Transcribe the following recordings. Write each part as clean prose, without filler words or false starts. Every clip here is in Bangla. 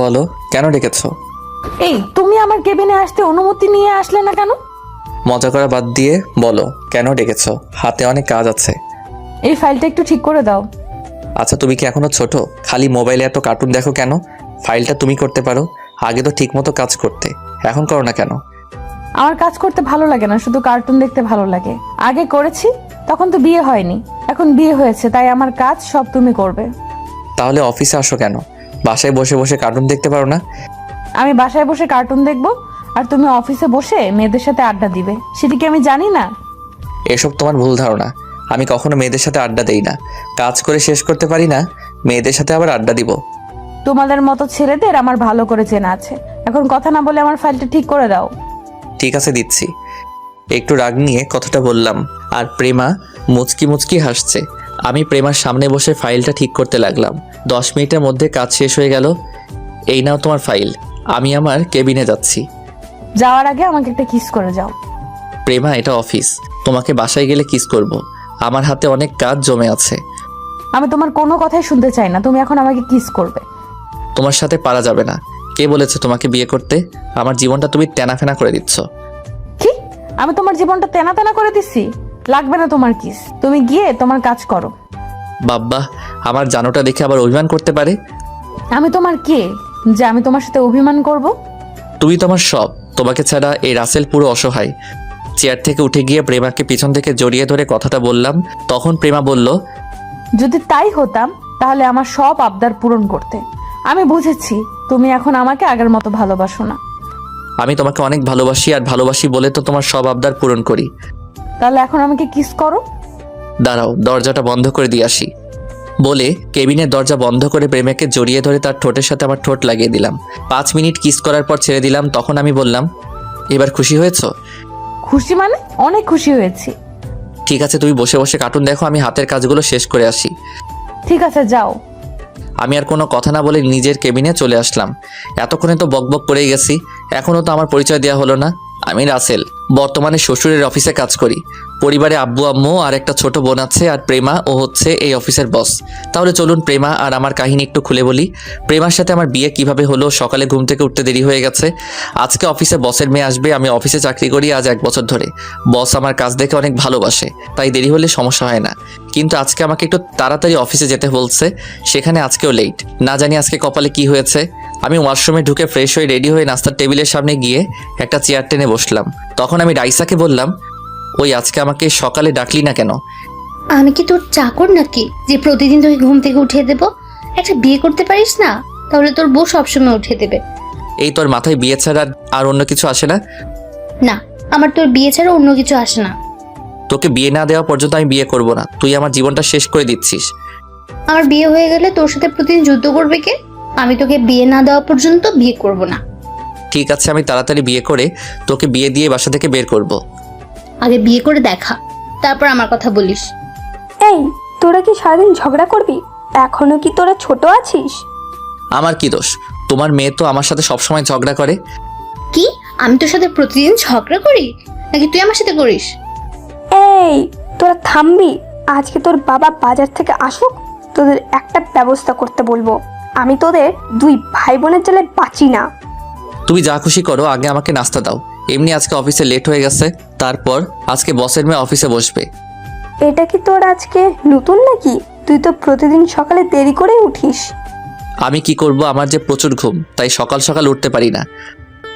বলো, কেন ডেকেছো? এই তুমি আমার কেবিনে আসতে অনুমতি নিয়ে আসলে না কেন? মজা করা বাদ দিয়ে বলো, কেন ডেকেছো? হাতে অনেক কাজ আছে। এই ফাইলটা একটু ঠিক করে দাও। আচ্ছা, তুমি কি এখনো ছোট? খালি মোবাইলে এত কার্টুন দেখো কেন? ফাইলটা তুমি করতে পারো। আগে তো ঠিক মতো কাজ করতে, এখন করো না কেন? আমার কাজ করতে ভালো লাগে না, শুধু কার্টুন দেখতে ভালো লাগে। আগে করেছি, তখন তো বিয়ে হয়নি, এখন বিয়ে হয়েছে, তাই আমার কাজ সব তুমি করবে। তাহলে অফিসে আসো কেন? বাসায় বসে বসে কার্টুন দেখতে পারো না? আমি বাসায় বসে কার্টুন দেখবো আর তুমি অফিসে বসে মেয়েদের সাথে আড্ডা দিবে, সেটা কি আমি জানি না? এসব তোমার ভুল ধারণা। আমি কখনো মেয়েদের সাথে আড্ডা দেই না। কাজ করে শেষ করতে পারি না, মেয়েদের সাথে আবার আড্ডা দিব? তোমাদের মতো ছেলেদের আমার ভালো করে চেনা আছে। এখন কথা না বলে আমার ফাইলটা ঠিক করে দাও। ঠিক আছে, দিচ্ছি। একটু রাগ নিয়ে কথাটা বললাম, আর প্রেমা মুচকি মুচকি হাসছে। আমি প্রেমার সামনে বসে ফাইলটা ঠিক করতে লাগলাম। 10 মিনিটের মধ্যে কাজ শেষ হয়ে গেল। এই নাও তোমার ফাইল। আমি আমার কেবিনে যাচ্ছি। যাওয়ার আগে আমাকে একটা কিস করে যাও। প্রেমা, এটা অফিস, তোমাকে বাসায় গেলে কিস করব। আমার হাতে অনেক কাজ জমে আছে। আমি তোমার কোনো কথাই শুনতে চাই না, তুমি এখন আমাকে কিস করবে। তোমার সাথে পারা যাবে না। কে বলেছে তোমাকে বিয়ে করতে? আমার জীবনটা তুমি টেনাফেনা করে দিচ্ছ। কি? আমি তোমার জীবনটা তেনা তেনা করে দিচ্ছি? লাগবে না তোমার কিস, তুমি গিয়ে তোমার কাজ করো। বাব্বা, আমার জানোটা দেখে আবার অভিমান করতে পারে। আমি তোমার কে যে আমি তোমার সাথে অভিমান করব? তুমি তোমার সব। তোমাকে ছাড়া এই রাসেল পুরো অসহায়। চেয়ার থেকে উঠে গিয়ে প্রেমাকে পিছন থেকে জড়িয়ে ধরে কথাটা বললাম। তখন প্রেমা বলল, যদি তাই হতাম তাহলে আমার সব আবদার পূরণ করতে। আমি বুঝেছি তুমি এখন আমাকে আগের মতো ভালোবাসো না। আমি তোমাকে অনেক ভালোবাসি, আর ভালোবাসি বলে তো তোমার সব আবদার পূরণ করি। তাহলে এখন আমাকে কিস করো। দাঁড়াও, দরজাটা বন্ধ করে দিয়ে আসি। বলে কেবিনের দরজা বন্ধ করে প্রেমাকে জড়িয়ে ধরে তার ঠোঁটের সাথে আমার ঠোঁট লাগিয়ে দিলাম। 5 মিনিট কিস করার পর ছেড়ে দিলাম। তখন আমি বললাম, এবার খুশি হয়েছো? খুশি মানে? অনেক খুশি হয়েছি। ঠিক আছে, তুমি বসে বসে কার্টুন দেখো, আমি হাতের কাজগুলো শেষ করে আসি। ঠিক আছে, যাও। আমি আর কোনো কথা না বলে নিজের কেবিনে চলে আসলাম। এতক্ষণে তো বকবক করেই গেছি, এখনও তো আমার পরিচয় দেওয়া হলো না। আমি রাসেল, বর্তমানে শ্বশুরের অফিসে কাজ করি। পরিবারে আব্বু আম্মু আর একটা ছোট বোন আছে, আর প্রেমা ও হচ্ছে এই অফিসের বস। তাহলে চলুন প্রেমা আর আমার কাহিনী একটু খুলে বলি। প্রেমার সাথে আমার বিয়ে কিভাবে হলো। সকালে ঘুম থেকে উঠতে দেরি হয়ে গেছে। আজকে অফিসে বসের মেয়ে আসবে। আমি অফিসে চাকরি করি আজ 1 বছর ধরে। বস আমার কাজ দেখে অনেক ভালোবাসে, তাই দেরি হলে সমস্যা হয় না। কিন্তু আজকে আমাকে একটু তাড়াতাড়ি অফিসে যেতে বলছে, সেখানে আজকেও লেট। না জানি আজকে কপালে কি হয়েছে। আমি ওয়াশরুমে ঢুকে ফ্রেশ হয়ে রেডি হয়ে নাস্তার টেবিলের সামনে গিয়ে একটা চেয়ার টেনে বসলাম। তখন আমি রাইসাকে বললাম, ওই আজকে আমাকে সকালে ডাকলি না কেন? আমি কি তোর চাকর নাকি যে প্রতিদিন তোকে ঘুম থেকে উঠিয়ে দেব? একটা বিয়ে করতে পারিস না? তাহলে তোর বউ সবসময় উঠিয়ে দেবে। এই তোর মাথায় বিয়ে ছাড়া আর অন্য কিছু আসে না? না, আমার তোর বিয়ে ছাড়া অন্য কিছু আসে না। তোকে বিয়ে না দেওয়া পর্যন্ত আমি বিয়ে করব না। তুই আমার জীবনটা শেষ করে দিচ্ছিস। আমার বিয়ে হয়ে গেলে তোর সাথে প্রতিদিন যুদ্ধ করবে কে? আমি তোকে বিয়ে না দেওয়া পর্যন্ত বিয়ে করব না। ঠিক আছে, আমি তাড়াতাড়ি বিয়ে করে তোকে বিয়ে দিয়ে বাসা থেকে বের করব। আগে বিয়ে করে দেখা, তারপর আমার কথা বলিস। এই, তোরা কি সারাদিন ঝগড়া করবি? এখনো কি তোরা ছোট আছিস? আমার কি দোষ? তোমার মেয়ে তো আমার সাথে সবসময় ঝগড়া করে। কি? আমি তোর সাথে প্রতিদিন ঝগড়া করি নাকি তুই আমার সাথে করিস? এই, তোরা থামবি? আজকে তোর বাবা বাজার থেকে আসুক, তোদের একটা ব্যবস্থা করতে বলবো। আমি তোদের 2 ভাই বোনের জ্বালায় বাঁচি না। তুমি যা খুশি করো, আগে আমাকে নাস্তা দাও। এমনি আজকে অফিসে লেট হয়ে গেছে। তারপর আজকে বসের মেয়ে অফিসে বসবে। এটা কি তোর আজকে নতুন নাকি? তুই তো প্রতিদিন সকালে দেরি করে উঠিস। আমি কি করব, আমার যে প্রচুর ঘুম, তাই সকাল সকাল উঠতে পারি না।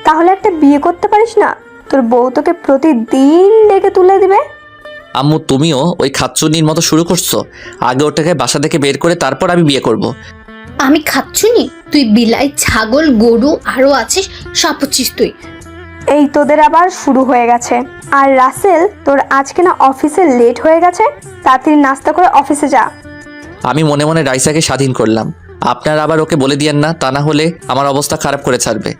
তাহলে একটা বিয়ে করতে পারিস না? তোর বউ তোকে প্রতিদিন ডেকে তুলে দিবে। আম্মু, তুমিও ওই খাচ্চুনির মতো শুরু করছো? আগে ওটাকে বাসা থেকে বের করে তারপর আমি বিয়ে করব। আমি খাচ্ছুনি? তুই বিলাই, ছাগল, গরু আরো আছিস, সব হচ্ছিস তুই। এই তোদের আবার শুরু হয়ে গেছে। আর রাসেল, তোর আজকে না অফিসে লেট হয়ে গেছে, তাড়াতাড়ি নাস্তা করে অফিসে যা। আমি মনে মনে রাইসাকে স্বাধীন করলাম। আপনারা আবার ওকে বলে দিয়েন না, তা না হলে আমার অবস্থা খারাপ করে ছাড়বে।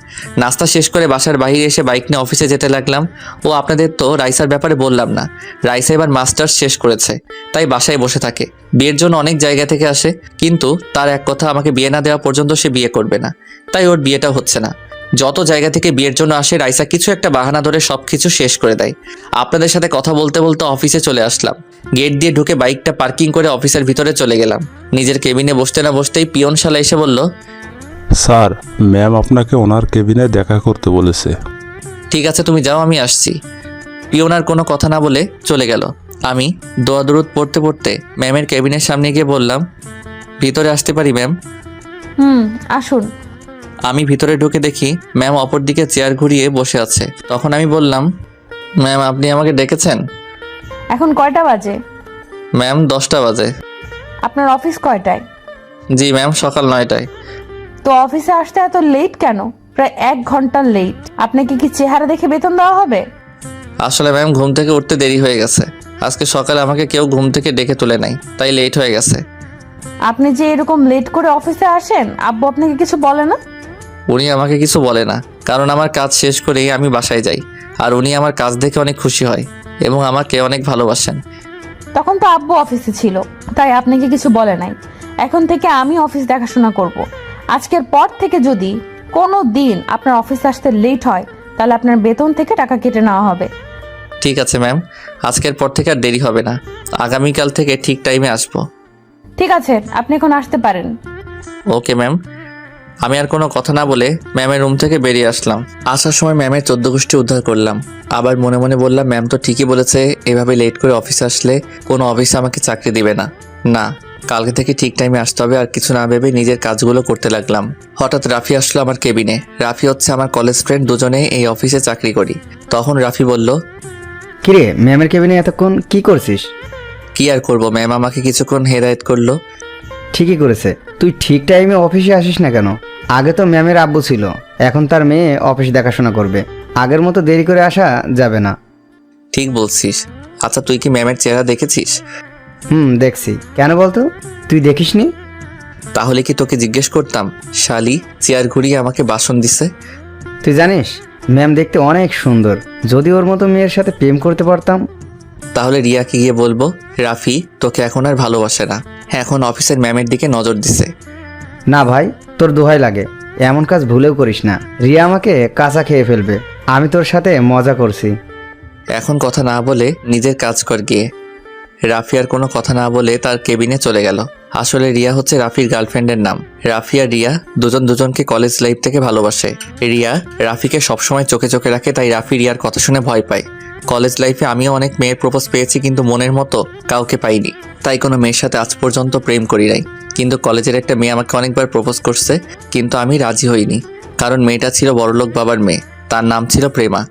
নাস্তা শেষ করে বাসার বাইরে এসে বাইক নিয়ে অফিসে যেতে লাগলাম। ও আপনাদের তো রাইসার ব্যাপারে বললাম না। রাইসা এবার মাস্টার্স শেষ করেছে, তাই বাসায় বসে থাকে। বিয়ের জন্য অনেক জায়গা থেকে আসে, কিন্তু তার এক কথা, আমাকে বিয়ে না দেওয়া পর্যন্ত সে বিয়ে করবে না। তাই ওর বিয়েটাও হচ্ছে না। যত জায়গা থেকে বিয়ের জন্য আসে, রাইসা কিছু একটা বাহানা ধরে সবকিছু শেষ করে দেয়। আপনাদের সাথে কথা বলতে বলতে অফিসে চলে আসলাম। গেট দিয়ে ঢুকে বাইকটা পার্কিং করে অফিসের ভিতরে চলে গেলাম। নিজের কেবিনে বসতে না বসতেই পিয়ন শালা এসে বলল, স্যার, ম্যাম আপনাকে ওনার কেবিনে দেখা করতে বলেছে। ঠিক আছে, তুমি যাও, আমি আসছি। পিয়ন আর কোনো কথা না বলে চলে গেল। আমি দোয়া দরুদ পড়তে পড়তে ম্যামের কেবিনের সামনে গিয়ে বললাম, ভিতরে আসতে পারি ম্যাম? আসুন। আমি ভিতরে ঢুকে দেখি ম্যাম অপর দিকে চেয়ার ঘুরিয়ে বসে আছে। তখন আমি বললাম, ম্যাম আপনি আমাকে ডেকেছেন? এখন কয়টা বাজে? ম্যাম 10টা বাজে। আপনার অফিস কয়টায়? জি ম্যাম, সকাল 9টায়। তো অফিসে আসতে এত লেট কেন? প্রায় 1 ঘন্টা লেট। আপনাকে কি চেহারা দেখে বেতন দেওয়া হবে? আসলে ম্যাম ঘুম থেকে উঠতে দেরি হয়ে গেছে। আজকে সকালে আমাকে কেউ ঘুম থেকে ডেকে তুলে নাই, তাই লেট হয়ে গেছে। আপনি যে এরকম লেট করে অফিসে আসেন, আব্বু আপনাকে কিছু বলে না? উনি আমাকে কিছু বলে না, কারণ আমার কাজ শেষ করেই আমি বাসায় যাই। আর উনি আমার কাজ দেখে অনেক খুশি হয় এবং আমাকে অনেক ভালোবাসেন। তখন তো আব্বু অফিসে ছিল, তাই আপনাকে কিছু বলে নাই। এখন থেকে আমি অফিস দেখাশোনা করব। আজকের পর থেকে যদি কোনো দিন আপনার অফিসে আসতে লেট হয়, তাহলে আপনার বেতন থেকে টাকা কেটে নেওয়া হবে। ঠিক আছে ম্যাম, আজকের পর থেকে আর দেরি হবে না। আগামীকাল থেকে ঠিক টাইমে আসবো। ঠিক আছে, আপনি এখন আসতে পারেন। Okay ma'am. আমি আর কোনো কথা না বলে ম্যামের রুম থেকে বেরিয়ে আসলাম। আসার সময় ম্যামের 14 গোষ্ঠী উদ্ধার করলাম। আবার মনে মনে বললাম, ম্যাম তো ঠিকই বলেছে, এভাবে লেট করে অফিসে আসলে কোনো অফিসে আমাকে চাকরি দিবে না। না, কালকে থেকে ঠিক টাইমে আসতে হবে। আর কিছু না ভেবে নিজের কাজগুলো করতে লাগলাম। হঠাৎ রাফি আসলো আমার কেবিনে। রাফি হচ্ছে আমার কলেজ ফ্রেন্ড, দুজনে এই অফিসে চাকরি করি। তখন রাফি বলল, কিরে, ম্যামের কেবিনে এতক্ষণ কি করছিস? কি আর করবো, ম্যাম আমাকে কিছুক্ষণ হেদায়েত করলো। ঠিকই করেছে। তুই ঠিক টাইমে অফিসে আসিস না কেন? আগে তো ম্যামের আব্বু ছিল, এখন তার মেয়ে অফিস দেখাশোনা করবে। আগের মতো দেরি করে আসা যাবে না। ঠিক বলছিস। আচ্ছা, তুই কি ম্যামের চেহারা দেখেছিস? দেখছি। কেন বলতো, তুই দেখিসনি? তাহলে কি তোকে জিজ্ঞেস করতাম? শালি চেয়ার ঘুরিয়ে আমাকে বাসন দিছে। তুই জানিস ম্যাম দেখতে অনেক সুন্দর। যদি ওর মতো মেয়ের সাথে প্রেম করতে পারতাম। তাহলে রিয়াকে গিয়ে বলবো, রাফি তোকে এখন আর ভালোবাসে না, এখন অফিসের ম্যামের দিকে নজর দিছে। না ভাই, তোর দোহাই লাগে, এমন কাজ ভুলেও করিস না। রিয়া আমাকে কাঁচা খেয়ে ফেলবে। আমি তোর সাথে মজা করছি। এখন কথা না বলে নিজের কাজ কর গিয়ে। রাফি আর কোনো কথা না বলে তার কেবিনে চলে গেল। আসলে রিয়া হচ্ছে রাফির গার্লফ্রেন্ডের নাম। রাফি আর রিয়া দুজন দুজনকে কলেজ লাইফ থেকে ভালোবাসে। রিয়া রাফিকে সবসময় চোখে চোখে রাখে, তাই রাফি রিয়ার কথা শুনে ভয় পায়। কলেজ লাইফে আমিও অনেক মেয়ের প্রপোজ পেয়েছি, কিন্তু মনের মতো কাউকে পাইনি, তাই কোনো মেয়ের সাথে আজ পর্যন্ত প্রেম করি নাই। কিন্তু কলেজের একটা মেয়ে আমাকে অনেকবার প্রপোজ করছে, কিন্তু আমি রাজি হইনি, কারণ মেয়েটা ছিল বড়লোক বাবার মেয়ে। তার নাম ছিল প্রেমা।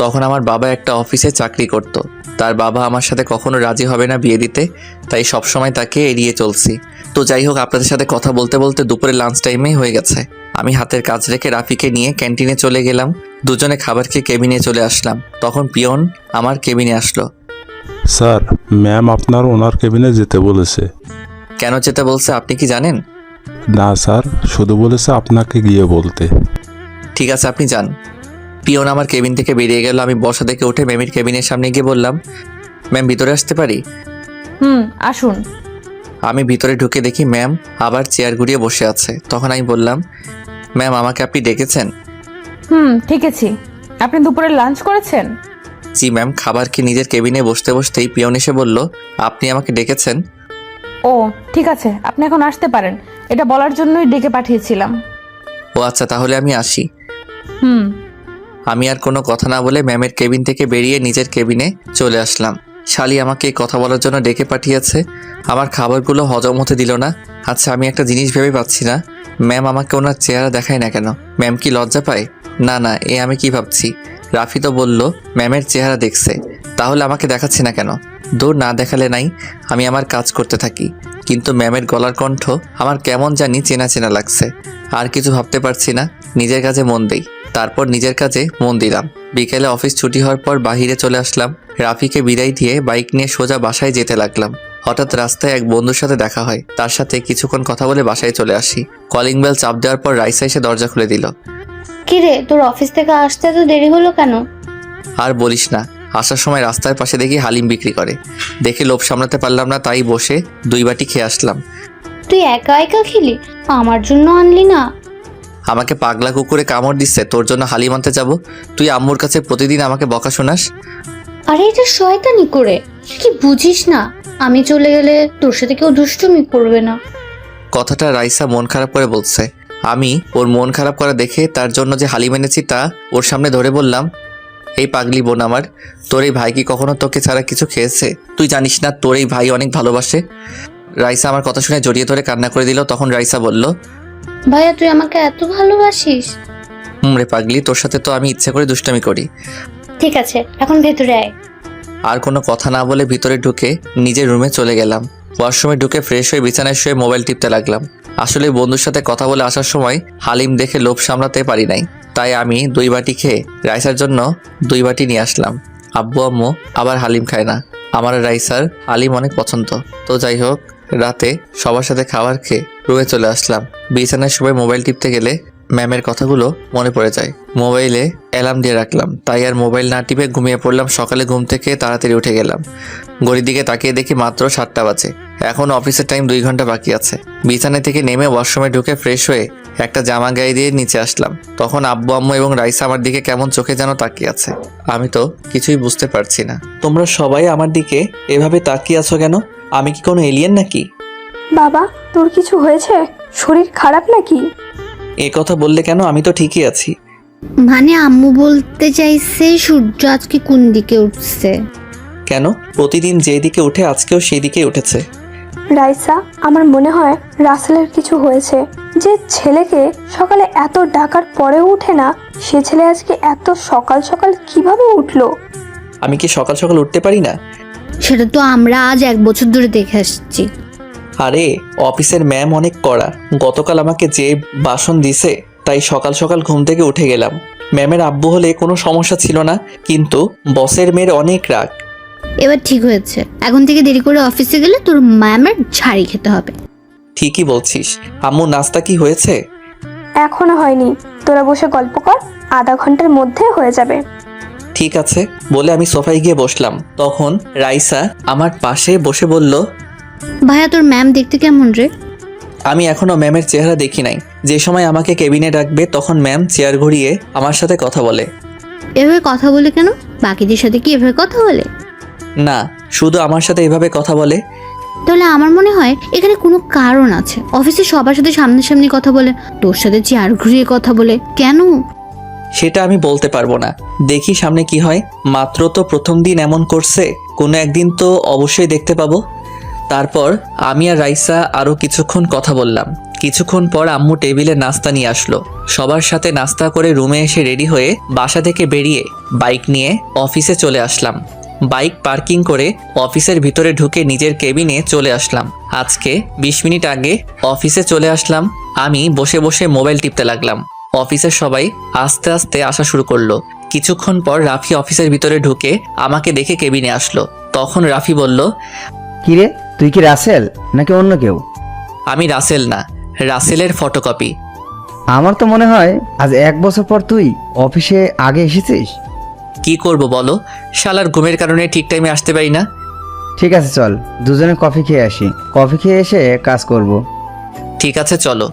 তখন আমার বাবা একটা অফিসে চাকরি করত। তার বাবা আমার সাথে কখনো রাজি হবে না বিয়ে দিতে, তাই সবসময় তাকে এড়িয়ে চলছি। তো যাই হোক, আপনাদের সাথে কথা বলতে বলতে দুপুরে লাঞ্চ টাইমে হয়ে গেছে। আমি হাতের কাজ রেখে রাফিকে নিয়ে ক্যান্টিনে চলে গেলাম। দুজনে খাবার খেয়ে কেবিনে চলে আসলাম। তখন পিয়ন আমার কেবিনে আসলো। স্যার, ম্যাম আপনার ওনার কেবিনে যেতে বলেছে। কেন যেতে বলছে আপনি কি জানেন? না স্যার, শুধু বলেছে আপনাকে গিয়ে বলতে। ঠিক আছে, আপনি যান। পিয়ন আমার কেবিন থেকে বেরিয়ে গেল। আমি বসা থেকে উঠে ম্যামের কেবিনের সামনে গিয়ে বললাম, ম্যাম ভিতরে আসতে পারি? আসুন। আমি ভিতরে ঢুকে দেখি ম্যাম আবার চেয়ার ঘুরিয়ে বসে আছে। তখন আমি বললাম, ম্যাম আমাকে আপনি ডেকেছেন? ঠিক আছে। আপনি দুপুরে লাঞ্চ করেছেন? জি ম্যাম। খাবার কি নিজের কেবিনে বসতে বসতেই পিয়ন এসে বলল, আপনি আমাকে ডেকেছেন? ও ঠিক আছে, আপনি এখন আসতে পারেন। এটা বলার জন্যই ডেকে পাঠিয়েছিলাম। ও আচ্ছা, তাহলে আমি আসি। হুম। আমি আর কোনো কথা না বলে ম্যামের কেবিন থেকে বেরিয়ে নিজের কেবিনে চলে আসলাম। শালি আমাকে কথা বলার জন্য ডেকে পাঠিয়েছে, আমার খাবারগুলো হজম হতে দিল না। আচ্ছা, আমি একটা জিনিস ভেবে পাচ্ছি না, ম্যাম আমাকে ওনার চেহারা দেখায় না কেন? ম্যাম কি লজ্জা পায়? না না, আমি কি ভাবছি, রাফি তো বলল ম্যামের চেহারা দেখছে, তাহলে আমাকে দেখাচ্ছে না কেন? দূর, না দেখালে নাই, আমি আমার কাজ করতে থাকি। কিন্তু ম্যামের গলার কণ্ঠ আমার কেমন জানি চেনা চেনা লাগছে। আর কিছু ভাবতে পারছি না, নিজের কাজে মন দেই। তারপর নিজের কাজে মন দিলাম। বিকেলে অফিস ছুটি হওয়ার পর বাহিরে চলে আসলাম। রাফিকে বিদায় দিয়ে বাইক নিয়ে সোজা বাসায় যেতে লাগলাম। হঠাৎ রাস্তায় এক বন্ধুর সাথে দেখা হয়। তার সাথে কিছুক্ষণ কথা বলে বাসায় চলে আসি। কলিং বেল চাপ দেওয়ার পর রাইসা এসে দরজা খুলে দিল। কিরে, তোর অফিস থেকে আসতে তো দেরি হলো কেন? আর বলিস না, আসার সময় রাস্তার পাশে দেখি হালিম বিক্রি করে। দেখে লোভ সামলাতে পারলাম না, তাই বসে 2 বাটি খেয়ে আসলাম। তুই একা একা খেলি, আমার জন্য আনলি না? আমাকে পাগলা কুকুরে কামড় দিচ্ছে, তোর জন্য হালিম আনতে যাব? তুই আম্মুর কাছে প্রতিদিন আমাকে বকা শোনাস। আরে এটা শয়তানি করে, তুই কি বুঝিস না? আমি চলে গেলে তোর সাথে কেউ দুষ্টুমি করবে না। কথাটা রাইসা মন খারাপ করে বলছে। আমি ওর মন খারাপ করা দেখে তার জন্য যে হালিম এনেছি তা ওর সামনে ধরে বললাম, এই পাগলি বোন আমার, তোর এই ভাই কি কখনো তোকে ছাড়া কিছু খেয়েছে? তুই জানিস না তোর এই ভাই অনেক ভালোবাসে? রাইসা আমার কথা শুনে জড়িয়ে ধরে কান্না করে দিল। তখন রাইসা বলল, ভাইয়া তুই আমাকে এত ভালোবাসিস? রে পাগলি, তোর সাথে তো আমি ইচ্ছে করে দুষ্টামি করি। ঠিক আছে, এখন ভেতরে আয়। আর কোনো কথা না বলে ভিতরে ঢুকে নিজের রুমে চলে গেলাম। ওয়াশরুমে ঢুকে ফ্রেশ হয়ে বিছানায় শুয়ে মোবাইল টিপতে লাগলাম। আসলে বন্ধুর সাথে কথা বলে আসার সময় হালিম দেখে লোভ সামলাতে পারি নাই, তাই আমি 2 বাটি খেয়ে রাইসার জন্য 2 বাটি নিয়ে আসলাম। আব্বু আম্মু আবার হালিম খায় না, আমার রাইসার হালিম অনেক পছন্দ। তো যাই হোক, রাতে সবার সাথে খাবার খেয়ে রুমে চলে আসলাম। বিছানার সময় মোবাইল টিপতে গেলে ম্যামের কথাগুলো মনে পড়ে যায়। মোবাইলে অ্যালার্ম দিয়ে রাখলাম, তাই আর মোবাইল না টিপে ঘুমিয়ে পড়লাম। সকালে ঘুম থেকে তাড়াতাড়ি উঠে গেলাম। ঘড়ির দিকে তাকিয়ে দেখি মাত্র 7টা বাজে। এখন অফিসের টাইম 2 ঘন্টা বাকি আছে। বিছানা থেকে নেমে ওয়াশরুমে ঢুকে ফ্রেশ হয়ে একটা জামা গায়ে দিয়ে নিচে আসলাম। তখন আব্বু আম্মু এবং রাইসা আমার দিকে কেমন চোখে যেন তাকিয়ে আছে। আমি তো কিছুই বুঝতে পারছি না। তোমরা সবাই আমার দিকে এভাবে তাকিয়ে আছো কেন? আমি কি কোনো এলিয়েন নাকি? বাবা, তোর কিছু হয়েছে? শরীর খারাপ নাকি? এ কথা বললে কেন? আমি তো ঠিকই আছি। মানে আম্মু বলতে চাইছে সূর্য আজকে কোন দিকে উঠছে। কেন? প্রতিদিন যেদিকে উঠে আজকেও সেই দিকেই উঠেছে। রাইসা, আমার মনে হয় রাসেলের কিছু হয়েছে। যে ছেলেকে সকালে এত ডাকার পরেও উঠে না, সে ছেলে আজকে এত সকাল সকাল কিভাবে উঠলো? আমি কি সকাল সকাল উঠতে পারি না? সেটা তো আমরা আজ 1 বছর ধরে দেখে আসছি। আরে অফিসের ম্যাম অনেক কড়া। গতকাল আমাকে যে বাসন দিছে তাই সকাল সকাল ঘুম থেকে উঠে গেলাম। ম্যামের আব্বু হলে কোনো সমস্যা ছিল না, কিন্তু বসের মেয়ের অনেক রাগ। এবার ঠিক হয়েছে, এখন থেকে দেরি করে অফিসে গেলে তোর ম্যামের ঝাড়ি খেতে হবে। ঠিকই বলছিস। আম্মু নাস্তা কি হয়েছে? এখনো হয়নি, তোরা বসে গল্প কর, আধা ঘন্টার মধ্যে হয়ে যাবে। ঠিক আছে বলে আমি সোফায় গিয়ে বসলাম। তখন রাইসা আমার পাশে বসে বলল, ভাইয়া তোর ম্যাম দেখতে কেমন রে? আমি এখনো ম্যামের চেহারা দেখি নাই। যে সময় আমাকে কেবিনে ডাকবে তখন ম্যাম চেয়ার ঘুরিয়ে আমার সাথে কথা বলে। এভাবে কথা বলে কেন? বাকিদের সাথে কি এভাবে কথা বলে? না, শুধু আমার সাথে এভাবে কথা বলে। তাহলে আমার মনে হয় এখানে কোনো কারণ আছে। অফিসে সবার সাথে সামনাসামনি কথা বলে, তোর সাথে চেয়ার ঘুরিয়ে কথা বলে কেন? সেটা আমি বলতে পারবো না, দেখি সামনে কি হয়। মাত্র তো প্রথম দিন এমন করছে, কোনো একদিন তো অবশ্যই দেখতে পাবো। তারপর আমি আর রাইসা আরও কিছুক্ষণ কথা বললাম। কিছুক্ষণ পর আম্মু টেবিলে নাস্তা নিয়ে আসলো। সবার সাথে নাস্তা করে রুমে এসে রেডি হয়ে বাসা থেকে বেরিয়ে বাইক নিয়ে অফিসে চলে আসলাম। বাইক পার্কিং করে অফিসের ভিতরে ঢুকে নিজের কেবিনে চলে আসলাম। আজকে 20 মিনিট আগে অফিসে চলে আসলাম। আমি বসে বসে মোবাইল টিপতে লাগলাম। অফিসের সবাই আস্তে আস্তে আসা শুরু করলো। কিছুক্ষণ পর রাফি অফিসের ভিতরে ঢুকে আমাকে দেখে কেবিনে আসলো। তখন রাফি বলল, কিরে, তুই কি রাসেল নাকি অন্য কেউ? আমি রাসেল না, রাসেলের ফটোকপি। আমার তো মনে হয় আজ 1 বছর পর তুই অফিসে আগে এসেছিস। কি করব বলো, শালার ঘুমের কারণে ঠিক টাইমে আসতে পারি না। ঠিক আছে, চল দুজনে কফি খেয়ে আসি, কফি খেয়ে এসে কাজ করব। ঠিক আছে চলো।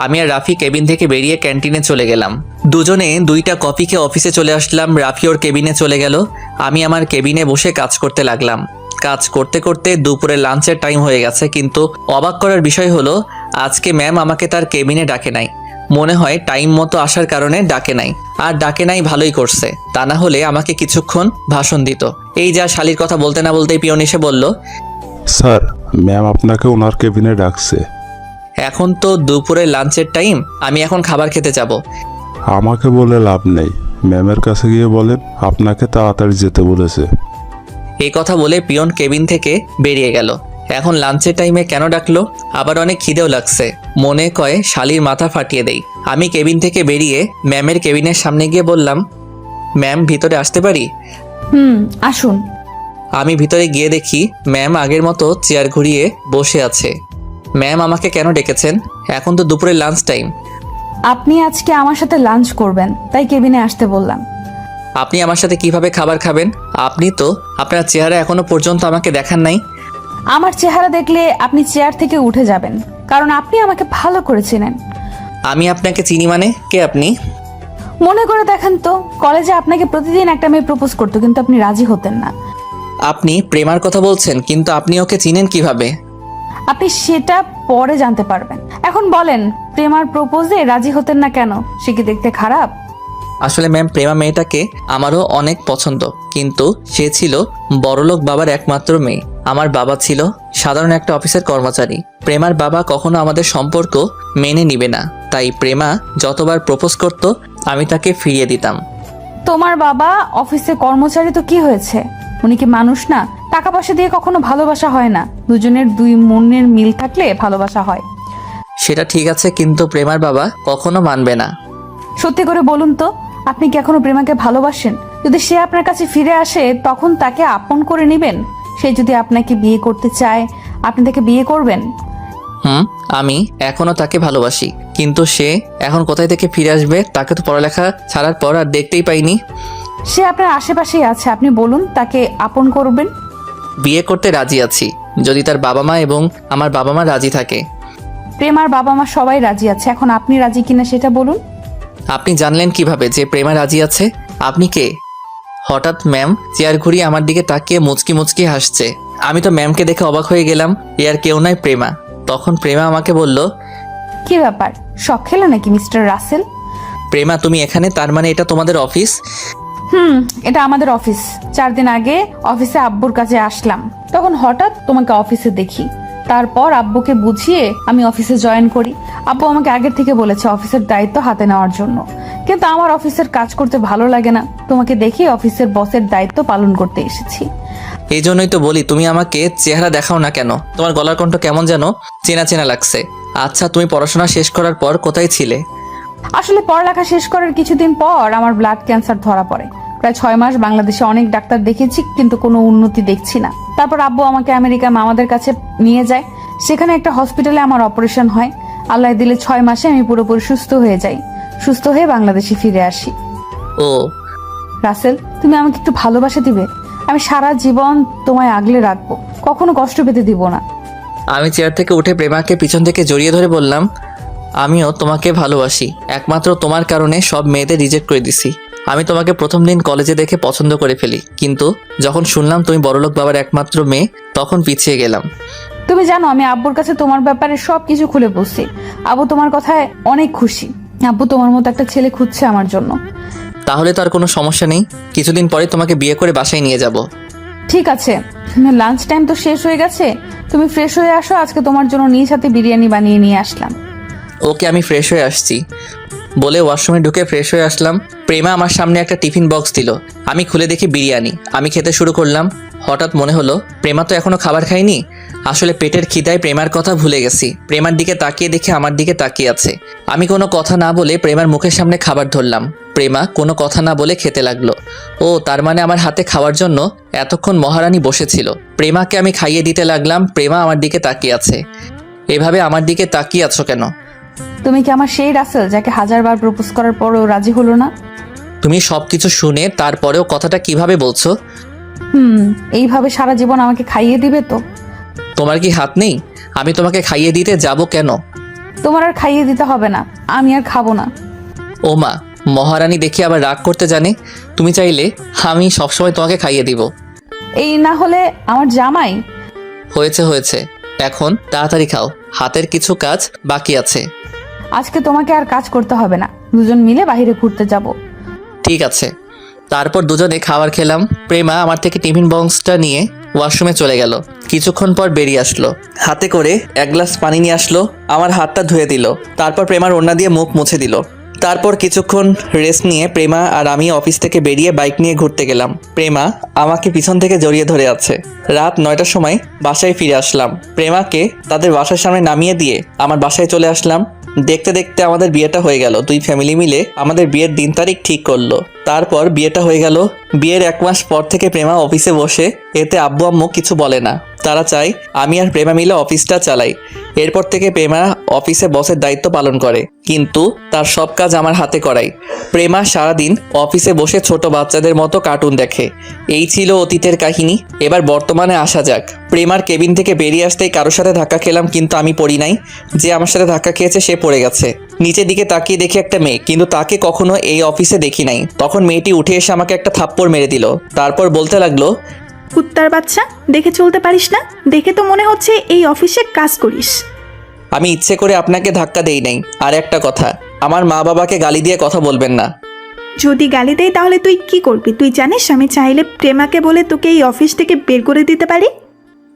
আমি আর রাফি কেবিন থেকে বেরিয়ে ক্যান্টিনে চলে গেলাম। দুজনে 2টা কফি খেয়ে অফিসে চলে আসলাম। রাফি ওর কেবিনে চলে গেল, আমি আমার কেবিনে বসে কাজ করতে লাগলাম। কাজ করতে করতে দুপুরে লাঞ্চের টাইম হয়ে গেছে, কিন্তু অবাক করার বিষয় হলো আজকে ম্যাম আমাকে তার কেবিনে ডাকে নাই। মনে হয় টাইম মতো আসার কারণে ডাকে নাই। আর ডাকে নাই ভালোই করছে, তা না হলে আমাকে কিছুক্ষণ ভাষণ দিত। এই যা শালির কথা বলতে না বলতেই পিয়ন এসে বলল, স্যার, ম্যাম আপনাকে ওনার কেবিনে ডাকছে। এখন তো দুপুরে লাঞ্চের টাইম, আমি এখন খাবার খেতে যাব। আমাকে বলে লাভ নেই, ম্যামের কাছে গিয়ে বলেন আপনাকে তাড়াতাড়ি যেতে বলেছে। এই কথা বলে পিয়ন কেবিন থেকে বেরিয়ে গেল। এখন লাঞ্চের টাইমে কেন ডাকলো? আবার অনেক খিদেও লাগছে, মনে কয় শালির মাথা ফাটিয়ে দেই। আমি কেবিন থেকে বেরিয়ে ম্যামের কেবিনের সামনে গিয়ে বললাম, ম্যাম ভিতরে আসতে পারি? আসুন। আমি ভিতরে গিয়ে দেখি ম্যাম আগের মতো চেয়ার ঘুরিয়ে বসে আছে। ম্যাম আমাকে কেন ডেকেছেন? এখন তো দুপুরের লাঞ্চ টাইম। আপনি আজকে আমার সাথে লাঞ্চ করবেন, তাই কেবিনে আসতে বললাম। আপনি আমার সাথে কিভাবে খাবার খাবেন? আপনি তো আপনার চেহারা এখনো পর্যন্ত আমাকে দেখান নাই। আমার চেহারা দেখলে আপনি চেয়ার থেকে উঠে যাবেন, কারণ আপনি আমাকে ভালো করে চেনেন। আমি আপনাকে চিনি মানে? কে আপনি? মনে করে দেখেন তো, কলেজে আপনাকে প্রতিদিন একটা মেয়ে প্রপোজ করতো, কিন্তু আপনি রাজি হতেন না। আপনি প্রেমার কথা বলছেন, কিন্তু আপনি ওকে চিনেন কিভাবে? আপনি সেটা পরে জানতে পারবেন। এখন বলেন, প্রেমার প্রপোজে রাজি হতেন না কেন? সে কি দেখতে খারাপ? আসলে ম্যাম, প্রেমা মেয়েটাকে আমারও অনেক পছন্দ, কিন্তু সে ছিল বড়লোক বাবার একমাত্র মেয়ে। আমার বাবা ছিল সাধারণ একটা অফিসের কর্মচারী। প্রেমার বাবা কখনো আমাদের সম্পর্ক মেনে নিবে না, তাই প্রেমা যতবার প্রপোজ করত আমি তাকে ফিরিয়ে দিতাম। তোমার বাবা অফিসে কর্মচারী তো কি হয়েছে? উনি কি মানুষ না? টাকা পয়সা দিয়ে কখনো ভালোবাসা হয় না, দুজনের দুই মনের মিল থাকলে ভালোবাসা হয়। সেটা ঠিক আছে, কিন্তু প্রেমার বাবা কখনো মানবে না। সত্যি করে বলুন তো, আপনি কি এখনো প্রেমাকে ভালোবাসেন? যদি সে আপনার কাছে ফিরে আসে তখন তাকে আপন করে নেবেন? সে যদি আপনাকে বিয়ে করতে চায়, আপনি তাকে বিয়ে করবেন? আমি এখনো তাকে ভালোবাসি, কিন্তু সে এখন কোথায় থেকে ফিরে আসবে? তাকে তো পড়ালেখা ছাড়ার পর আর দেখতেই পাইনি। সে আপনার আশেপাশেই আছে, আপনি বলুন তাকে আপন করবেন। বিয়ে করতে রাজি আছি, যদি তার বাবা মা এবং আমার বাবা মা রাজি থাকে। প্রেমার বাবা মা সবাই রাজি আছে, এখন আপনি রাজি কিনা সেটা বলুন। আপনি জানলেন কিভাবে যে প্রেমা রাজি আছে? আপনি কে? হঠাৎ ম্যাম চেয়ার ঘুরিয়ে আমার দিকে তাকিয়ে মুচকি মুচকি হাসছে। আমি তো ম্যামকে দেখে অবাক হয়ে গেলাম। এ আর কেউ নয়, প্রেমা। তখন প্রেমা আমাকে বলল, কি ব্যাপার, শখ খেলো নাকি মিস্টার রাসেল? প্রেমা তুমি এখানে? তার মানে এটা তোমাদের অফিস? এটা আমাদের অফিস। 4 দিন আগে অফিসে আব্বুর কাছে আসলাম, তখন হঠাৎ তোমাকে অফিসে দেখি। তারপর আব্বুকে বুঝিয়ে আমি অফিসে জয়েন করি। আব্বু আমাকে আগের থেকে বলেছে অফিসের দায়িত্ব হাতে নেওয়ার জন্য, কিন্তু আমার অফিসের কাজ করতে ভালো লাগে না। তোমাকে দেখি অফিসের বসের দায়িত্ব পালন করতে এসেছি। এই জন্যই তো বলি তুমি আমাকে চেহারা দেখাও না কেন। তোমার গলার কণ্ঠ কেমন যেন চেনা চেনা লাগছে। আচ্ছা, তুমি পড়াশোনা শেষ করার পর কোথায় ছিলে? আসলে পড়ালেখা শেষ করার কিছুদিন পর আমার ব্লাড ক্যান্সার ধরা পড়ে। প্রায় 6 মাস বাংলাদেশে অনেক ডাক্তার দেখিয়েছি, কিন্তু কোনো উন্নতি দেখছি না। তারপর আব্বু আমাকে আমেরিকা মামাদের কাছে নিয়ে যায়। সেখানে একটা হসপিটালে আমার অপারেশন হয়। আল্লাহ দিলে 6 মাসে আমি পুরোপুরি সুস্থ হয়ে যাই। সুস্থ হয়ে বাংলাদেশে ফিরে আসি। ও রাসেল, তুমি আমাকে একটু ভালোবাসা দিবে? আমি সারা জীবন তোমায় আগলে রাখবো, কখনো কষ্ট পেতে দিব না। আমি চেয়ার থেকে উঠে প্রেমাকে পিছন থেকে জড়িয়ে ধরে বললাম, আমিও তোমাকে ভালোবাসি। একমাত্র তোমার কারণে সব মেয়েদের রিজেক্ট করে দিছি। আমি তোমাকে প্রথম দিন কলেজে দেখে পছন্দ করে ফেলি, কিন্তু যখন শুনলাম তুমি বড়লোক বাবার একমাত্র মেয়ে, তখন পিছিয়ে গেলাম। তুমি জানো আমি আব্বুর কাছে তোমার ব্যাপারে সবকিছু খুলে বসছি। আব্বু তোমার কথায় অনেক খুশি। আব্বু তোমার মতো একটা ছেলে খুঁজছে আমার জন্য। তাহলে তো আর কোনো সমস্যা নেই, কিছুদিন পরে তোমাকে বিয়ে করে বাসায় নিয়ে যাব। ঠিক আছে, লাঞ্চ টাইম তো শেষ হয়ে গেছে, তুমি ফ্রেশ হয়ে আসো। আজকে তোমার জন্য নিজ হাতে বিরিয়ানি বানিয়ে নিয়ে আসলাম। ওকে, আমি ফ্রেশ হয়ে আসছি বলে ওয়াশরুমে ঢুকে ফ্রেশ হয়ে আসলাম। প্রেমা আমার সামনে একটা টিফিন বক্স দিল। আমি খুলে দেখি বিরিয়ানি। আমি খেতে শুরু করলাম। হঠাৎ মনে হলো প্রেমা তো এখনো খাবার খায়নি। আসলে পেটের খিদায় প্রেমার কথা ভুলে গেছি। প্রেমার দিকে তাকিয়ে দেখে আমার দিকে তাকিয়ে আছে। আমি কোনো কথা না বলে প্রেমার মুখের সামনে খাবার ধরলাম। প্রেমা কোনো কথা না বলে খেতে লাগলো। ও তার মানে আমার হাতে খাওয়ার জন্য এতক্ষণ মহারানী বসেছিল। প্রেমাকে আমি খাইয়ে দিতে লাগলাম। প্রেমা আমার দিকে তাকিয়ে আছে। এভাবে আমার দিকে তাকিয়ে আছো কেন? তুমি কি আমার সেই রাসেল যাকে 1000বার প্রপোজ করার পরেও রাজি হলো না? তুমি সবকিছু শুনে তারপরেও কথাটা কিভাবে বলছো? এইভাবে সারা জীবন আমাকে খাইয়ে দিবে তো? তোমার কি হাত নেই? আমি তোমাকে খাইয়ে দিতে যাব কেন? তোমার আর খাইয়ে দিতে হবে না, আমি আর খাবো না। ও মা, মহারানী দেখি আবার রাগ করতে জানে। তুমি চাইলে আমি সবসময় তোমাকে খাইয়ে দিব। এই না হলে আমার জামাই। হয়েছে হয়েছে, এখন তাড়াতাড়ি খাও, হাতের কিছু কাজ বাকি আছে। আজকে তোমাকে আর কাজ করতে হবে না, দুজন মিলে বাইরে ঘুরতে যাব। ঠিক আছে। তারপর দুজনে খাবার খেলাম। প্রেমা আমার থেকে টিফিন বক্সটা নিয়ে ওয়াশরুমে চলে গেল। কিছুক্ষণ পর বেরিয়ে আসলো, হাতে করে 1 গ্লাস পানি নিয়ে আসলো। আমার হাতটা ধুয়ে দিল। তারপর প্রেমার ওড়না দিয়ে মুখ মুছে দিল। তারপর কিছুক্ষণ রেস্ট নিয়ে প্রেমা আর আমি অফিস থেকে বেরিয়ে বাইক নিয়ে ঘুরতে গেলাম। প্রেমা আমাকে পিছন থেকে জড়িয়ে ধরে আছে। রাত 9টার সময় বাসায় ফিরে আসলাম। প্রেমাকে তাদের বাসার সামনে নামিয়ে দিয়ে আমার বাসায় চলে আসলাম। দেখতে দেখতে আমাদের বিয়েটা হয়ে গেল। 2 ফ্যামিলি মিলে আমাদের বিয়ের দিন তারিখ ঠিক করলো। তারপর বিয়েটা হয়ে গেল। বিয়ের 1 মাস পর থেকে প্রেমা অফিসে বসে, এতে আব্বু আম্মু কিছু বলে না। তারা চায় আমি আর প্রেমা মিলে অফিসটা চালাই। এরপর থেকে প্রেমা অফিসে বসের দায়িত্ব পালন করে, কিন্তু তার সব কাজ আমার হাতে করাই। প্রেমা সারাদিন অফিসে বসে ছোট বাচ্চাদের মতো কার্টুন দেখে। এই ছিল অতীতের কাহিনী। এবার বর্তমানে আসা যাক। প্রেমার কেবিন থেকে বেরিয়ে আসতেই কারোর সাথে ধাক্কা খেলাম, কিন্তু আমি পড়ি নাই। যে আমার সাথে ধাক্কা খেয়েছে সে পড়ে গেছে। নিচের দিকে তাকিয়ে দেখি একটা মেয়ে, কিন্তু তাকে কখনো এই অফিসে দেখি নাই। তখন মেয়েটি উঠে এসে আমাকে একটা থাপ্পড় মেরে দিল। তারপর বলতে লাগলো, কুত্তার বাচ্চা, দেখে চলতে পারিস না? দেখে তো মনে হচ্ছে এই অফিসে কাজ করিস। আমি ইচ্ছে করে আপনাকে ধাক্কা দেই নাই। আর একটা কথা, আমার মা বাবাকে গালি দিয়ে কথা বলবেন না। যদি গালি দেয় তাহলে তুই কি করবি? তুই জানিস আমি চাইলে প্রেমাকে বলে তোকে এই অফিস থেকে বের করে দিতে পারি।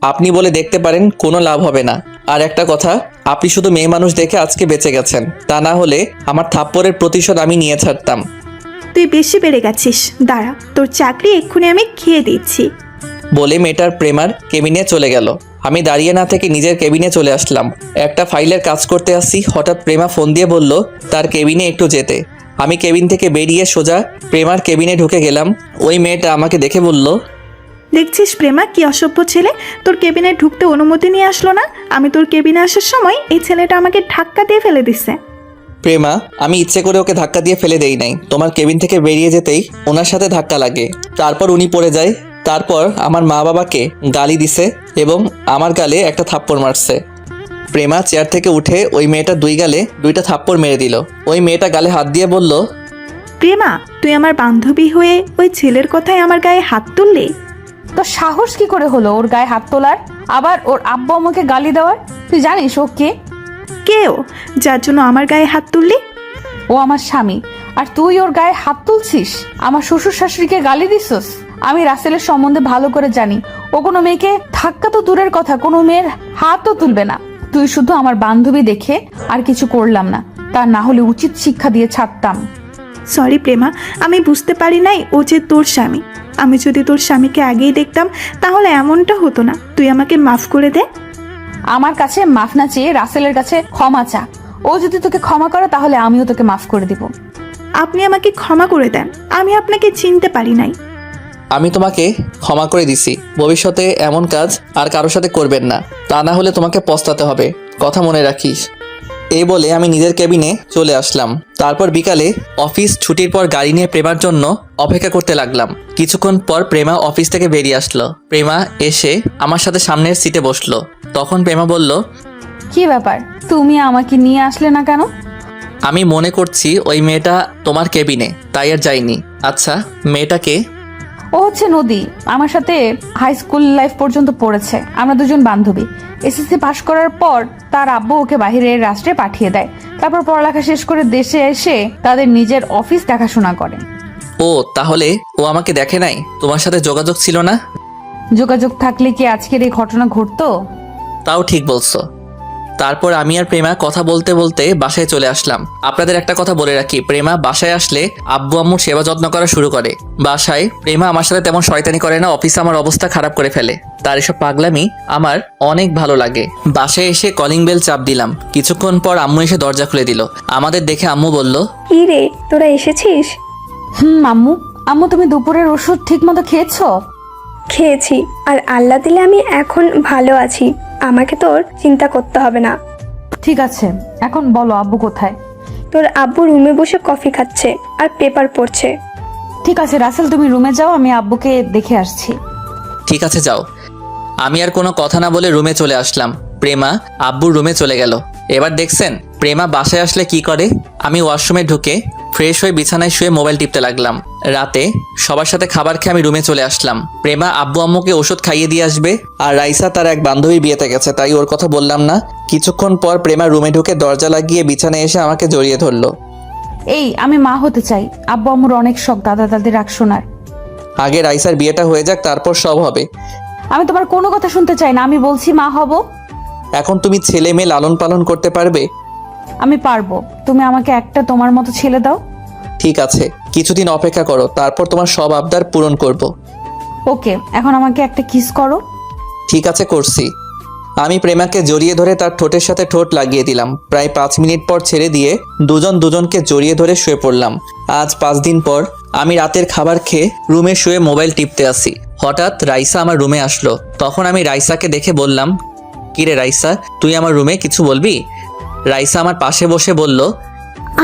আপনি বলে দেখতে পারেন, কোনো লাভ হবে না। আর একটা কথা, আপনি শুধু মেয়ে মানুষ দেখে আজকে বেঁচে গেছেন, তা না হলে আমার থাপ্পড়ের প্রতিশোধ আমি নিয়ে ছাড়তাম। তুই বেশি বেড়ে গেছিস, দাঁড়া, তোর চাকরি এক্ষুনি আমি খেয়ে দিচ্ছি। বলে মেয়েটার প্রেমার কেবিনে চলে গেল। আমি দাঁড়িয়ে না থেকে নিজের কেবিনে চলে আসলাম। একটা ফাইলের কাজ করতে আসি, হঠাৎ প্রেমা ফোন দিয়ে বলল তার কেবিনে একটু যেতে। আমি কেবিন থেকে বেরিয়ে সোজা প্রেমার কেবিনে ঢুকে গেলাম। ওই মেয়েটা আমাকে দেখে বলল, দেখছিস প্রেমা, কি অসভ্য ছেলে, তোর কেবিনে ঢুকতে অনুমতি নিয়ে আসলো না। আমি তোর কেবিনে আসার সময় এই ছেলেটা আমাকে ধাক্কা দিয়ে ফেলে দিচ্ছে। প্রেমা, আমি ইচ্ছে করে ওকে ধাক্কা দিয়ে ফেলে দেই নাই। তোমার কেবিন থেকে বেরিয়ে যেতেই ওনার সাথে ধাক্কা লাগে, তারপর উনি পড়ে যায়। তারপর আমার মা বাবাকে গালি দিছে এবং আমার গালে একটা থাপ্পড় মারছে। প্রেমা চেয়ার থেকে উঠে ওই মেয়েটা দুই গালে দুইটা থাপ্পড় মেরে দিল। ওই মেয়েটা গালে হাত দিয়ে বলল, প্রেমা, তুই আমার বান্ধবী হয়ে ওই ছেলের কথায় আমার গায়ে হাত তুললি? তো সাহস কি করে হলো ওর গায়ে হাত তোলার, আবার ওর আব্বু আমাকে গালি দেওয়ার? তুই জানিস ও কে? কেউ যার জন্য আমার গায়ে হাত তুললি? ও আমার স্বামী, আর তুই ওর গায়ে হাত তুলছিস? আমার শ্বশুর শাশুড়িকে গালি দিছস? আমি রাসেলের সম্বন্ধে ভালো করে জানি, ও কোনো মেয়েকে ধাক্কা তো দূরের কথা, কোনো মেয়ের হাতও তুলবে না। তুই শুধু আমার বান্ধবী দেখে আর কিছু করলাম না, তা না হলে উচিত শিক্ষা দিয়ে ছাড়তাম। সরি প্রেমা, আমি বুঝতে পারি নাই ও যে তোর স্বামী। আমি যদি তোর স্বামীকে আগেই দেখতাম তাহলে এমনটা হতো না। তুই আমাকে মাফ করে দে। আমার কাছে মাফ না চেয়ে রাসেলের কাছে ক্ষমা চা। ও যদি তোকে ক্ষমা করে তাহলে আমিও তোকে মাফ করে দিব। আপনি আমাকে ক্ষমা করে দেন, আমি আপনাকে চিনতে পারি নাই। আমি তোমাকে ক্ষমা করে দিছি। ভবিষ্যতে এমন কাজ আর কারোর সাথে করবেন না, তা না হলে তোমাকে পস্তাতে হবে, কথা মনে রাখিস। এই বলে আমি নিজের কেবিনে চলে আসলাম। তারপর বিকালে অফিস ছুটির পর গাড়ি নিয়ে প্রেমার জন্য অপেক্ষা করতে লাগলাম। কিছুক্ষণ পর প্রেমা অফিস থেকে বেরিয়ে আসলো। প্রেমা এসে আমার সাথে সামনের সিটে বসলো। তখন প্রেমা বলল, কি ব্যাপার, তুমি আমাকে নিয়ে আসলে না কেন? আমি মনে করছি ওই মেয়েটা তোমার কেবিনে, তাই আর যাইনি। আচ্ছা, মেয়েটাকে? ও হচ্ছে নদী, আমার সাথে হাই স্কুল লাইফ পর্যন্ত পড়েছে। আমরা দুজন বান্ধবী। এসএসসি পাশ করার পর তার আব্বু ওকে বাইরের রাষ্ট্রে পাঠিয়ে দেয়। তারপর পড়ালেখা শেষ করে দেশে এসে তাদের নিজের অফিস দেখাশোনা করে। ও, তাহলে ও আমাকে দেখে নাই? তোমার সাথে যোগাযোগ ছিল না? যোগাযোগ থাকলে কি আজকের এই ঘটনা ঘটতো? তাও ঠিক বলছো। তারপর আমি আর প্রেমা কথা বলতে বলতে বাসায় চলে আসলাম। আপনাদের একটা কথা বলে রাখি, প্রেমা বাসায় আসলে আব্বু আম্মুর সেবা যত্ন করা শুরু করে। বাসায় প্রেমা আমার সাথে তেমন শয়তানি করে না, অফিসে আমার অবস্থা খারাপ করে ফেলে। তার এসব পাগলামি আমার অনেক ভালো লাগে। বাসায় এসে কলিং বেল চাপ দিলাম। কিছুক্ষণ পর আম্মু এসে দরজা খুলে দিল। আমাদের দেখে আম্মু বলল, কি রে, তোরা এসেছিস? আম্মু, আম্মু তুমি দুপুরের ওষুধ ঠিক মতো খেয়েছো? খেয়েছি, আর আল্লাহ দিলে আমি এখন ভালো আছি। আমাকে তোর চিন্তা করতে হবে না। ঠিক আছে, এখন বলো আব্বু কোথায়? তোর আব্বু রুমে বসে কফি খাচ্ছে আর পেপার পড়ছে। ঠিক আছে রাসেল, তুমি রুমে যাও, আমি আব্বুকে দেখে আসছি। ঠিক আছে যাও। আমি আর কোনো কথা না বলে রুমে চলে আসলাম। প্রেমা আব্বুর রুমে চলে গেল। এবার দেখছেন প্রেমা বাসায় আসলে কি করে। আমি ওয়াশরুমে ঢুকে ফ্রেশ হয়ে বিছানায় শুয়ে মোবাইল টিপতে লাগলাম। রাতে সবার সাথে খাবার খেয়ে আমি রুমে চলে আসলাম। প্রেমা আব্বু আম্মুকে ওষুধ খাইয়ে দিয়ে আসবে, আর রাইসা তার এক বান্ধবী বিয়েতে গেছে, তাই ওর কথা বললাম না। কিছুক্ষণ পর প্রেমা রুমে ঢুকে দরজা লাগিয়ে বিছানায় এসে আমাকে জড়িয়ে ধরলো। এই আমি মা হতে চাই। আব্বু আম্মুর অনেক শখ দাদা দাদির রাগ শোনার। আগে রাইসার বিয়েটা হয়ে যাক, তারপর সব হবে। আমি তোমার কোনো কথা শুনতে চাই না, আমি বলছি মা হব। এখন তুমি ছেলে মেয়ে লালন পালন করতে পারবে? আমি পারবো, তুমি আমাকে একটা তোমার মতো ছেলে দাও। ঠিক আছে, কিছুদিন অপেক্ষা করো, তারপর তোমার সব আবদার পূরণ করব। ওকে, এখন আমাকে একটা কিস করো। ঠিক আছে, করছি। আমি প্রেমাকে জড়িয়ে ধরে তার ঠোঁটের সাথে ঠোঁট লাগিয়ে দিলাম। প্রায় 5 মিনিট পর ছেড়ে দিয়ে দুজন দুজনকে জড়িয়ে ধরে শুয়ে পড়লাম। আজ 5 দিন পর আমি রাতের খাবার খেয়ে রুমে শুয়ে মোবাইল টিপতে আসি। হঠাৎ রাইসা আমার রুমে আসলো। তখন আমি রাইসাকে দেখে বললাম, কিরে রাইসা, তুই আমার রুমে কিছু বলবি? রাইসা আমার পাশে বসে বলল,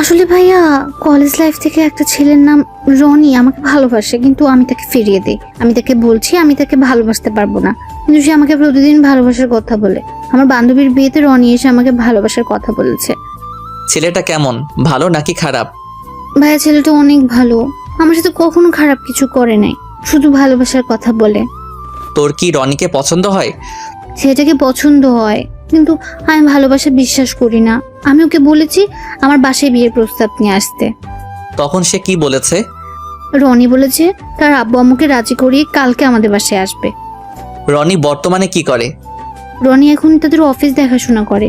আসলে ভাইয়া, কলেজ লাইফ থেকে একটা ছেলের নাম রনি আমাকে ভালোবাসে, কিন্তু আমি তাকে ফিরিয়ে দিই। আমি তাকে বলছি আমি তাকে ভালোবাসতে পারবো না, কিন্তু সে আমাকে প্রতিদিন ভালোবাসার কথা বলে। আমার বান্ধবীর বিয়েতে রনি এসে আমাকে ভালোবাসার কথা বলেছে। ছেলেটা কেমন, ভালো নাকি খারাপ? ভাইয়া, ছেলেটা অনেক ভালো, আমার সাথে কখনো খারাপ কিছু করে নাই, শুধু ভালোবাসার কথা বলে। তোর কি রনিকে পছন্দ হয়? সেটাকে পছন্দ হয়, কিন্তু আমি ভালোবাসা বিশ্বাস করি না। আমি ওকে বলেছি আমার বাসায় বিয়ের প্রস্তাব নিয়ে আসতে। তখন সে কি বলেছে? রনি বলেছে তার আব্বু আম্মুকে রাজি করিয়ে কালকে আমাদের বাসায় আসবে। রনি বর্তমানে কি করে? রনি এখন তাদের অফিস দেখাশোনা করে।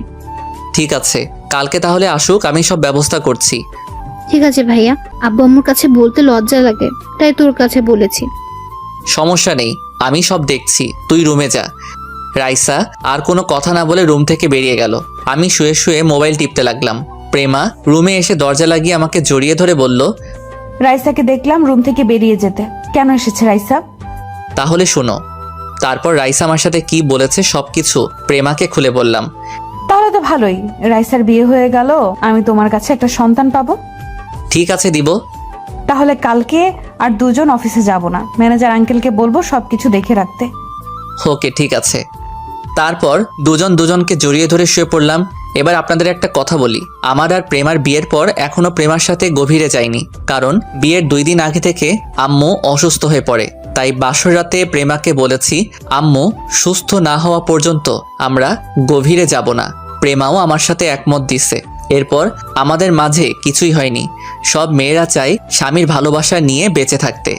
ঠিক আছে, কালকে তাহলে আসুক, আমি সব ব্যবস্থা করছি। ঠিক আছে ভাইয়া, আব্বু আম্মুর কাছে বলতে লজ্জা লাগে, তাই তোর কাছে বলেছি। সমস্যা নেই, আমি সব দেখছি, তুই রুমে যা। রাইসা আর কোনো কথা না বলে রুম থেকে বেরিয়ে গেল। আমি শুয়ে শুয়ে মোবাইল টিপতে লাগলাম। প্রেমা রুমে এসে দরজা লাগিয়ে আমাকে জড়িয়ে ধরে বলল, রাইসাকে দেখলাম রুম থেকে বেরিয়ে যেতে। কেন এসেছে রাইসা? তাহলে শোনো। তারপর রাইসা আমার সাথে কি বলেছে সবকিছু প্রেমাকে খুলে বললাম। তাহলে তো ভালোই, রাইসার বিয়ে হয়ে গেল, আমি তোমার কাছে একটা সন্তান পাবো। ঠিক আছে, দিব। তাহলে কালকে আর দুজন অফিসে যাব না, ম্যানেজার আঙ্কেলকে বলবো সবকিছু দেখে রাখতে। ওকে, ঠিক আছে। তারপর দুজন দুজনকে জড়িয়ে ধরে শুয়ে পড়লাম। এবার আপনাদের একটা কথা বলি, আমার আর প্রেমার বিয়ের পর এখনো প্রেমার সাথে গভীরে যাইনি, কারণ বিয়ের 2 দিন আগে থেকে আম্মু অসুস্থ হয়ে পড়ে। তাই বাসর রাতে প্রেমাকে বলেছি আম্মু সুস্থ না হওয়া পর্যন্ত আমরা গভীরে যাব না। প্রেমাও আমার সাথে একমত দিছে। এরপর আমাদের মাঝে কিছুই হয়নি। সব মেয়েরা চায় স্বামীর ভালোবাসা নিয়ে বেঁচে থাকতে,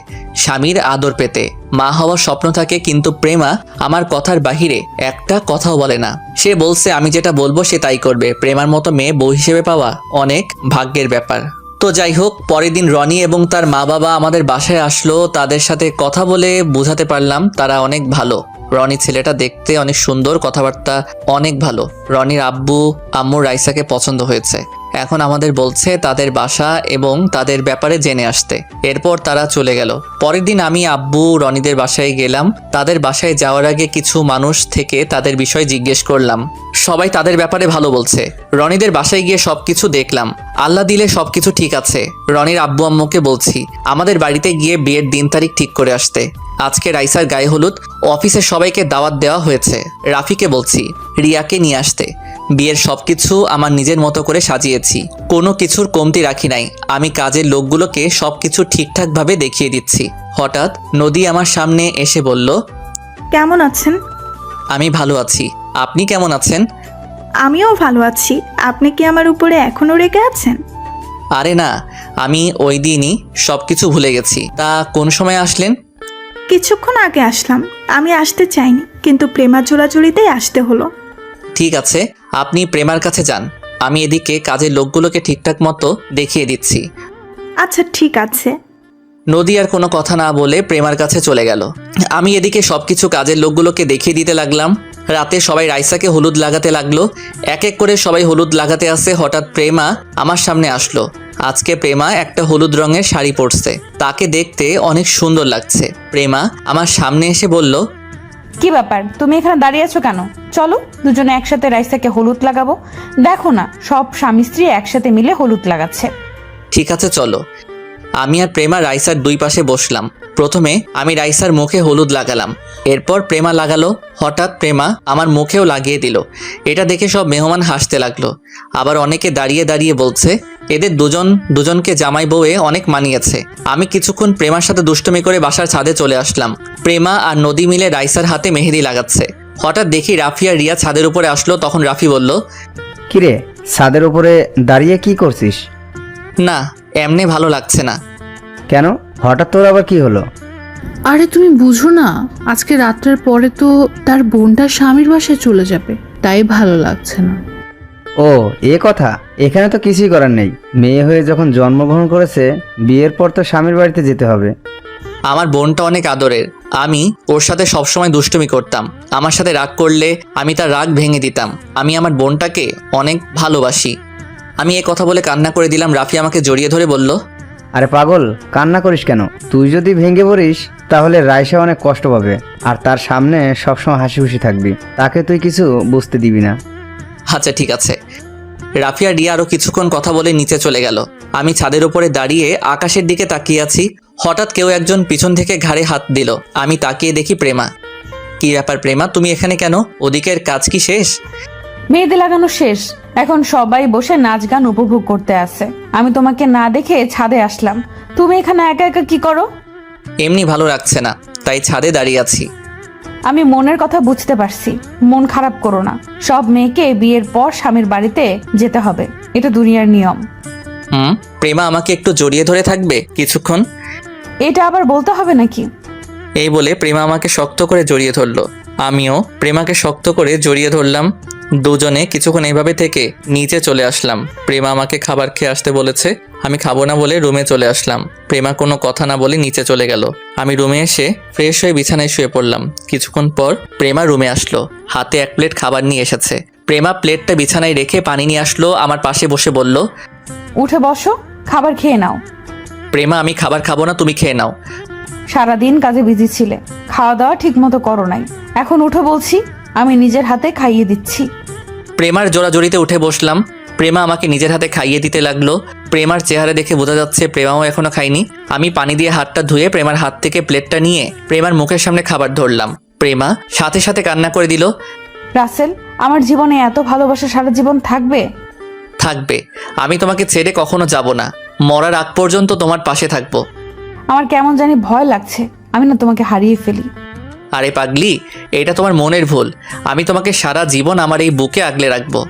স্বামীর আদর পেতে, মা হওয়ার স্বপ্ন থাকে, কিন্তু প্রেমা আমার কথার বাহিরে একটা কথাও বলে না। সে বলছে আমি যেটা বলবো সে তাই করবে। প্রেমার মতো মেয়ে বউ হিসেবে পাওয়া অনেক ভাগ্যের ব্যাপার। তো যাই হোক, পরের দিন রনি এবং তার মা বাবা আমাদের বাসায় আসলো। তাদের সাথে কথা বলে বোঝাতে পারলাম তারা অনেক ভালো। রনি ছেলেটা দেখতে অনেক সুন্দর, কথাবার্তা অনেক ভালো। রনির আব্বু আম্মু রাইসাকে পছন্দ হয়েছে। এখন আমাদের বলছে তাদের বাসা এবং তাদের ব্যাপারে জেনে আসতে। এরপর তারা চলে গেল। পরের দিন আমি আব্বু রনিদের বাসায় গেলাম। তাদের বাসায় যাওয়ার আগে কিছু মানুষ থেকে তাদের বিষয় জিজ্ঞেস করলাম। সবাই তাদের ব্যাপারে ভালো বলছে। রনিদের বাসায় গিয়ে সবকিছু দেখলাম। আল্লাহ দিলে সবকিছু ঠিক আছে। রনির আব্বু আম্মুকে বলছি আমাদের বাড়িতে গিয়ে বিয়ের দিন তারিখ ঠিক করে আসতে। আজকে রাইসার গায়ে হলুদ, অফিসের সবাইকে দাওয়াত দেওয়া হয়েছে। রাফিকে বলছি রিয়াকে নিয়ে আসতে। বিয়ের সবকিছু আমার নিজের মতো করে সাজিয়েছি, কোনো কিছুর কমতি রাখি নাই। আমি কাজের লোকগুলোকে সবকিছু ঠিকঠাকভাবে দেখিয়ে দিচ্ছি। হঠাৎ নদী আমার সামনে এসে বলল, কেমন আছেন? আমি ভালো আছি, আপনি কেমন আছেন? আমিও ভালো আছি। আপনি কি আমার উপরে এখনো রেগে আছেন? আরে না, আমি ওই দিনই সবকিছু ভুলে গেছি। তা কোন সময় আসলেন? কিছুক্ষণ আগে আসলাম। আমি আসতে চাইনি, কিন্তু প্রেমা জোড়াজুড়িতেই আসতে হলো। ঠিক আছে, আপনি প্রেমার কাছে যান, আমি এদিকে কাজের লোকগুলোকে ঠিকঠাক মতো দেখিয়ে দিচ্ছি। আচ্ছা ঠিক আছে। নদী আর কোনো কথা না বলে প্রেমার কাছে চলে গেল। আমি এদিকে সবকিছু কাজের লোকগুলোকে দেখিয়ে দিতে লাগলাম। রাতে সবাই রাইসাকে হলুদ লাগাতে লাগলো। এক এক করে সবাই হলুদ লাগাতে আসে। হঠাৎ প্রেমা আমার সামনে আসলো। আজকে প্রেমা একটা হলুদ রঙের শাড়ি পরছে, তাকে দেখতে অনেক সুন্দর লাগছে। প্রেমা আমার সামনে এসে বলল, কি ব্যাপার, তুমি এখানে দাঁড়িয়ে আছো কেন? চলো দুজনে একসাথে রাইসাকে হলুদ লাগাবো। দেখো না, সব স্বামী স্ত্রী একসাথে মিলে হলুদ লাগাচ্ছে। ঠিক আছে চলো। আমি আর প্রেমা রাইসার 2 পাশে বসলাম। প্রথমে আমি রাইসার মুখে হলুদ লাগালাম, এরপর প্রেমা লাগালো। হঠাৎ প্রেমা আমার মুখেও লাগিয়ে দিল। এটা দেখে সব মেহমান হাসতে লাগলো। আবার অনেকে দাঁড়িয়ে দাঁড়িয়ে বলছে এদের দুজনকে জামাই বউয়ে অনেক মানিয়েছে। আমি কিছুক্ষণ প্রেমার সাথে দুষ্টুমি করে বাসার ছাদে চলে আসলাম। প্রেমা আর নদী মিলে রাইসার হাতে মেহেদি লাগাচ্ছে। হঠাৎ দেখি রাফি আর রিয়া ছাদের উপরে আসলো। তখন রাফি বলল, কিরে, ছাদের উপরে দাঁড়িয়ে কি করছিস? না এমনি ভালো লাগছে না। কেন, হঠাৎ তোর আবার কি হলো? আরে তুমি বুঝো না, আজকে রাত্রের পরে তো তার বোনটা স্বামীর বাসায় চলে যাবে, তাই ভালো লাগছে না। ও এ কথা, এখানে তো কিছুই করার নেই। মেয়ে হয়ে যখন জন্মগ্রহণ করেছে, বিয়ের পর তো স্বামীর বাড়িতে যেতে হবে। আমার বোনটা অনেক আদরের, আমি ওর সাথে সবসময় দুষ্টুমি করতাম। আমার সাথে রাগ করলে আমি তার রাগ ভেঙে দিতাম। আমি আমার বোনটাকে অনেক ভালোবাসি। আমি এ কথা বলে কান্না করে দিলাম। রাফি আমাকে জড়িয়ে ধরে বলল, আরে পাগল, কান্না করিস কেন? তুই যদি ভেঙে পড়িস তাহলে রাইসা অনেক কষ্ট পাবে, আর তার সামনে সবসময় হাসি খুশি থাকবি, তাকে তুই কিছু বুঝতে দিবি না। আচ্ছা ঠিক আছে। রাফি আর রিয়া আরও কিছুক্ষণ কথা বলে নিচে চলে গেল। আমি ছাদের উপরে দাঁড়িয়ে আকাশের দিকে তাকিয়ে আছি। হঠাৎ কেউ একজন পিছন থেকে ঘাড়ে হাত দিল। আমি তাকিয়ে দেখি প্রেমা। কি ব্যাপার প্রেমা, তুমি এখানে কেন? ওদিকের কাজ কি শেষ? মেহেদি লাগানো শেষ, এখন সবাই বসে নাচ গান উপভোগ করতে আছে। আমি তোমাকে না দেখে ছাদে আসলাম। তুমি এখানে একা একা কি করো? এমনি ভালো লাগছে না, তাই ছাদে দাঁড়িয়ে আছি। আমি মনের কথা বুঝতে পারছি, মন খারাপ করো না। সব মেয়েকে বিয়ের পর স্বামীর বাড়িতে যেতে হবে, এটা দুনিয়ার নিয়ম। প্রেমা আমাকে একটু জড়িয়ে ধরে থাকবে কিছুক্ষণ? এটা আবার বলতে হবে নাকি? এই বলে প্রেমা আমাকে শক্ত করে জড়িয়ে ধরলো। আমিও প্রেমাকে শক্ত করে জড়িয়ে ধরলাম। দুজনে কিছুক্ষণ এইভাবে থেকে নিচে চলে আসলাম। প্রেমা আমাকে খাবার খেয়ে আসতে বলেছে, আমি খাবো না বলে রুমে চলে আসলাম। প্রেমা কোনো কথা না বলে নিচে চলে গেল। আমি রুমে এসে ফ্রেশ হয়ে বিছানায় শুয়ে পড়লাম। কিছুক্ষণ পর প্রেমা রুমে আসলো, হাতে 1 প্লেট খাবার নিয়ে এসেছে। প্রেমা প্লেটটা বিছানায় রেখে পানি নিয়ে আসলো, আমার পাশে বসে বলল, উঠে বসো, খাবার খেয়ে নাও। প্রেমা আমি খাবার খাবো না, তুমি খেয়ে নাও। সারাদিন কাজে বিজি ছিলে, খাওয়া দাওয়া ঠিক মতো করো নাই, এখন উঠে বলছি, আমি নিজের হাতে খাইয়ে দিচ্ছি। প্রেমার জোড়াজড়িতে উঠে বসলাম। প্রেমা আমাকে নিজের হাতে খাইয়ে দিতে লাগলো। প্রেমার চেহারা দেখে বোঝা যাচ্ছে প্রেমাও এখনো খায়নি। আমি পানি দিয়ে হাতটা ধুয়ে প্রেমার হাত থেকে প্লেটটা নিয়ে প্রেমার মুখের সামনে খাবার ধরলাম। প্রেমা সাথে সাথে কান্না করে দিল। রাসেল, আমার জীবনে এত ভালোবাসা সারা জীবন থাকবে? থাকবে, আমি তোমাকে ছেড়ে কখনো যাব না, মরার আগ পর্যন্ত তোমার পাশে থাকবো। আমার কেমন জানি ভয় লাগছে, আমি না তোমাকে হারিয়ে ফেলি। আরে পাগলি, এটা তোমার মনের ভুল। আমি তোমাকে সারা জীবন আমার এই বুকে আগলে রাখবো।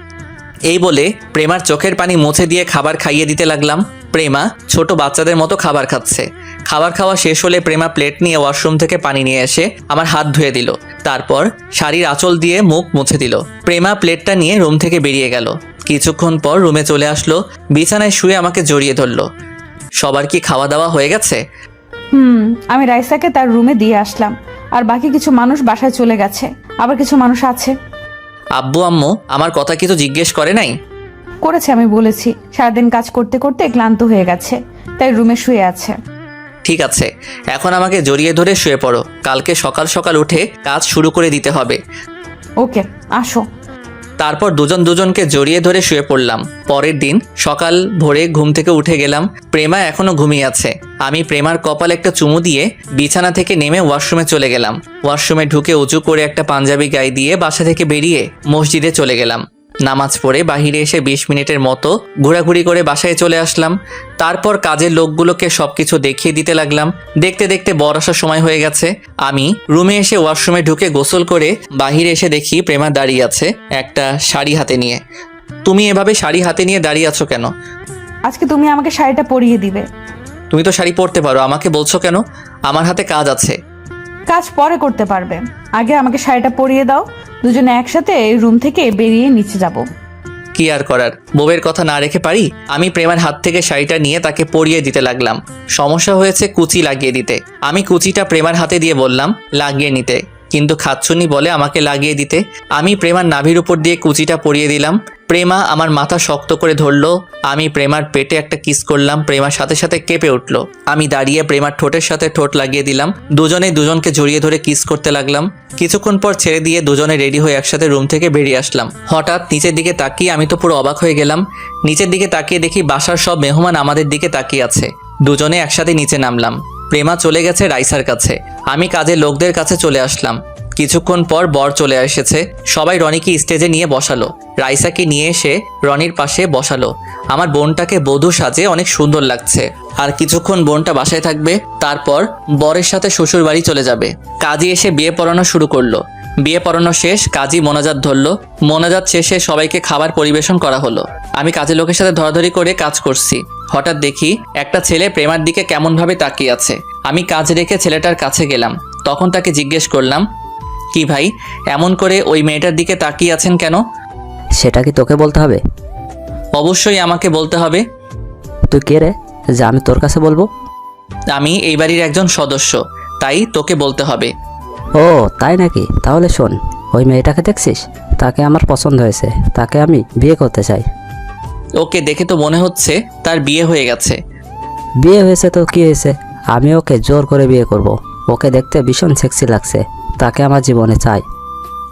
এই বলে প্রেমার চোখের পানি মুছে দিয়ে খাবার খাইয়ে দিতে লাগলাম। প্রেমা ছোট বাচ্চাদের মতো খাবার খাচ্ছে। খাবার খাওয়া শেষ হলে প্রেমা প্লেট নিয়ে ওয়াশরুম থেকে পানি নিয়ে এসে আমার হাত ধুয়ে দিল। তারপর শাড়ির আঁচল দিয়ে মুখ মুছে দিল। প্রেমা প্লেটটা নিয়ে রুম থেকে বেরিয়ে গেল। কিছুক্ষণ পর রুমে চলে আসলো, বিছানায় শুয়ে আমাকে জড়িয়ে ধরলো। সবার কি খাওয়া দাওয়া হয়ে গেছে? আমি রাইসাকে তার রুমে দিয়ে আসলাম, আর বাকি কিছু মানুষ বাসায় চলে গেছে, আবার কিছু মানুষ আছে। আব্বু আম্মু আমার কথা কিছু জিজ্ঞেস করে নাই? করেছে, আমি বলেছি সারাদিন কাজ করতে করতে ক্লান্ত হয়ে গেছে, তাই রুমে শুয়ে আছে। ঠিক আছে, এখন আমাকে জড়িয়ে ধরে শুয়ে পড়ো, কালকে সকাল সকাল উঠে কাজ শুরু করে দিতে হবে। ওকে, আসো। তারপর দুজনকে জড়িয়ে ধরে শুয়ে পড়লাম। পরের দিন সকাল ভোরে ঘুম থেকে উঠে গেলাম। প্রেমা এখনো ঘুমিয়ে আছে। আমি প্রেমার কপালে একটা চুমু দিয়ে বিছানা থেকে নেমে ওয়াশরুমে চলে গেলাম। ওয়াশরুমে ঢুকে উঁচু করে একটা পাঞ্জাবি গায়ে দিয়ে বাসা থেকে বেরিয়ে মসজিদে চলে গেলাম। নামাজ পড়ে বাহিরে এসে 20 মিনিটের মতো ঘোরাঘুরি করে বাসায় চলে আসলাম। তারপর কাজের লোকগুলোকে সবকিছু দেখিয়ে দিতে লাগলাম। দেখতে দেখতে বর আসার সময় হয়ে গেছে। আমি রুমে এসে ওয়াশরুমে ঢুকে গোসল করে বাহিরে এসে দেখি প্রেমা দাঁড়িয়ে আছে একটা শাড়ি হাতে নিয়ে। তুমি এভাবে শাড়ি হাতে নিয়ে দাঁড়িয়ে আছো কেন? আজকে তুমি আমাকে শাড়িটা পরিয়ে দিবে। তুমি তো শাড়ি পরতে পারো, আমাকে বলছো কেন? আমার হাতে কাজ আছে। কাজ পরে করতে পারবে, আগে আমাকে শাড়িটা পরিয়ে দাও, দুজনে একসাথে এই রুম থেকে বেরিয়ে নিচে যাব। কি আর করার, বউয়ের কথা না রেখে পারি। আমি প্রেমার হাত থেকে শাড়িটা নিয়ে তাকে পরিয়ে দিতে লাগলাম। সমস্যা হয়েছে কুচি লাগিয়ে দিতে। আমি কুচিটা প্রেমার হাতে দিয়ে বললাম লাগিয়ে নিতে, কিন্তু খাচ্ছুনি বলে আমাকে লাগিয়ে দিতে। আমি প্রেমার নাভির উপর দিয়ে কুচিটা পরিয়ে দিলাম। প্রেমা আমার মাথা শক্ত করে ধরলো। আমি প্রেমার পেটে একটা কিস করলাম। প্রেমার সাথে সাথে কেঁপে উঠলো। আমি দাঁড়িয়ে প্রেমার ঠোঁটের সাথে ঠোঁট লাগিয়ে দিলাম। দুজনকে জড়িয়ে ধরে কিস করতে লাগলাম। কিছুক্ষণ পর ছেড়ে দিয়ে দুজনে রেডি হয়ে একসাথে রুম থেকে বেরিয়ে আসলাম। হঠাৎ নিচের দিকে তাকিয়ে আমি তো পুরো অবাক হয়ে গেলাম। নিচের দিকে তাকিয়ে দেখি বাসার সব মেহমান আমাদের দিকে তাকিয়ে আছে। দুজনে একসাথে নিচে নামলাম। প্রেমা চলে গেছে রাইসার কাছে, আমি কাজের লোকদের কাছে চলে আসলাম। কিছুক্ষণ পর বর চলে এসেছে। সবাই রনিকে স্টেজে নিয়ে বসালো। রাইসাকে নিয়ে এসে রনির পাশে বসালো। আমার বোনটাকে বধূ সাজে অনেক সুন্দর লাগছে। আর কিছুক্ষণ বোনটা বাসায় থাকবে, তারপর বরের সাথে শ্বশুর বাড়ি চলে যাবে। কাজী এসে বিয়ে পড়ানো শুরু করলো। বিয়ে পড়ানো শেষ, কাজী মোনাজাত ধরলো। মোনাজাত শেষে সবাইকে খাবার পরিবেশন করা হলো। আমি কাজের লোকের সাথে ধরাধরি করে কাজ করছি। হঠাৎ দেখি একটা ছেলে প্রেমার দিকে কেমনভাবে তাকিয়ে আছে। আমি কাজ রেখে ছেলেটার কাছে গেলাম। তখন তাকে জিজ্ঞেস করলাম, কি ভাই, এমন করে ওই মেয়েটার দিকে তাকিয়ে আছেন কেন? সেটা কি তোকে বলতে হবে? অবশ্যই আমাকে বলতে হবে। তুই কে রে যে আমি তোর কাছে বলবো? আমি এই বাড়ির একজন সদস্য, তাই তোকে বলতে হবে। ও তাই নাকি? তাহলে শোন, ওই মেয়েটাকে দেখছিস? তাকে আমার পছন্দ হয়েছে, তাকে আমি বিয়ে করতে চাই। ওকে দেখে তো মনে হচ্ছে তার বিয়ে হয়ে গেছে। বিয়ে হয়েছে তো কি হয়েছে, আমি ওকে জোর করে বিয়ে করব। ওকে দেখতে ভীষণ সেক্সি লাগছে, তাকে আমার জীবনে চাই।